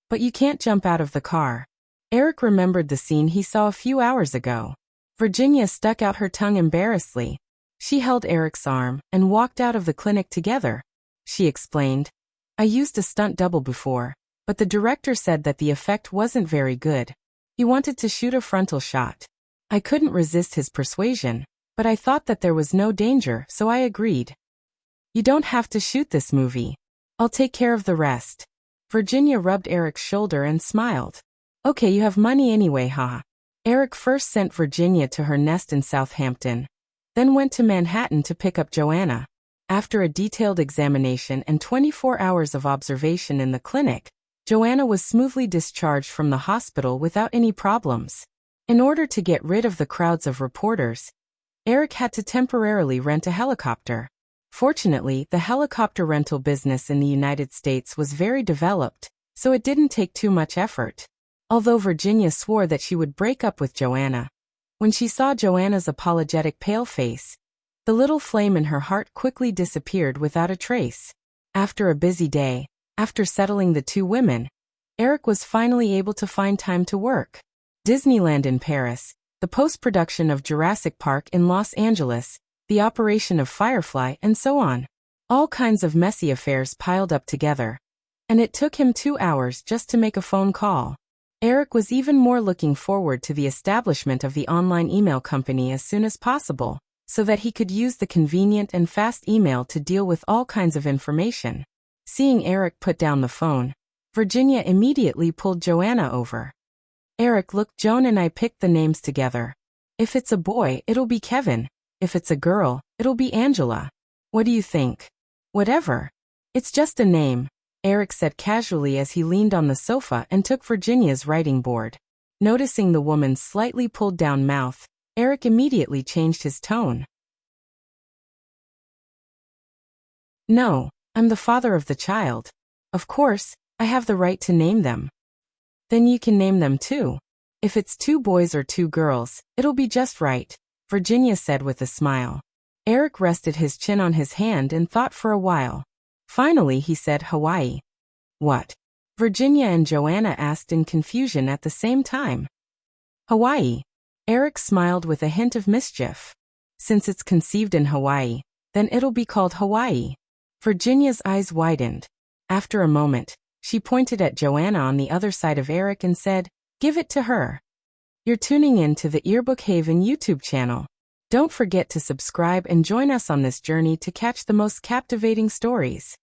But you can't jump out of the car. Eric remembered the scene he saw a few hours ago. Virginia stuck out her tongue embarrassedly. She held Eric's arm and walked out of the clinic together. She explained, I used a stunt double before, but the director said that the effect wasn't very good. He wanted to shoot a frontal shot. I couldn't resist his persuasion, but I thought that there was no danger, so I agreed. You don't have to shoot this movie. I'll take care of the rest. Virginia rubbed Eric's shoulder and smiled. Okay, you have money anyway, haha. Eric first sent Virginia to her nest in Southampton, then went to Manhattan to pick up Joanna. After a detailed examination and 24 hours of observation in the clinic, Joanna was smoothly discharged from the hospital without any problems. In order to get rid of the crowds of reporters, Eric had to temporarily rent a helicopter. Fortunately, the helicopter rental business in the United States was very developed, so it didn't take too much effort. Although Virginia swore that she would break up with Joanna, when she saw Joanna's apologetic pale face, the little flame in her heart quickly disappeared without a trace. After a busy day, after settling the two women, Eric was finally able to find time to work. Disneyland in Paris, the post-production of Jurassic Park in Los Angeles, the operation of Firefly, and so on. All kinds of messy affairs piled up together. And it took him 2 hours just to make a phone call. Eric was even more looking forward to the establishment of the online email company as soon as possible, so that he could use the convenient and fast email to deal with all kinds of information. Seeing Eric put down the phone, Virginia immediately pulled Joanna over. Eric, look, Joan and I picked the names together. If it's a boy, it'll be Kevin. If it's a girl, it'll be Angela. What do you think? Whatever. It's just a name, Eric said casually as he leaned on the sofa and took Virginia's writing board. Noticing the woman's slightly pulled down mouth, Eric immediately changed his tone. No, I'm the father of the child. Of course, I have the right to name them. Then you can name them too. If it's 2 boys or 2 girls, it'll be just right, Virginia said with a smile. Eric rested his chin on his hand and thought for a while. Finally he said Hawaii. What? Virginia and Joanna asked in confusion at the same time. Hawaii. Eric smiled with a hint of mischief. Since it's conceived in Hawaii, then it'll be called Hawaii. Virginia's eyes widened. After a moment, she pointed at Joanna on the other side of Eric and said, "Give it to her." You're tuning in to the Earbook Haven YouTube channel. Don't forget to subscribe and join us on this journey to catch the most captivating stories.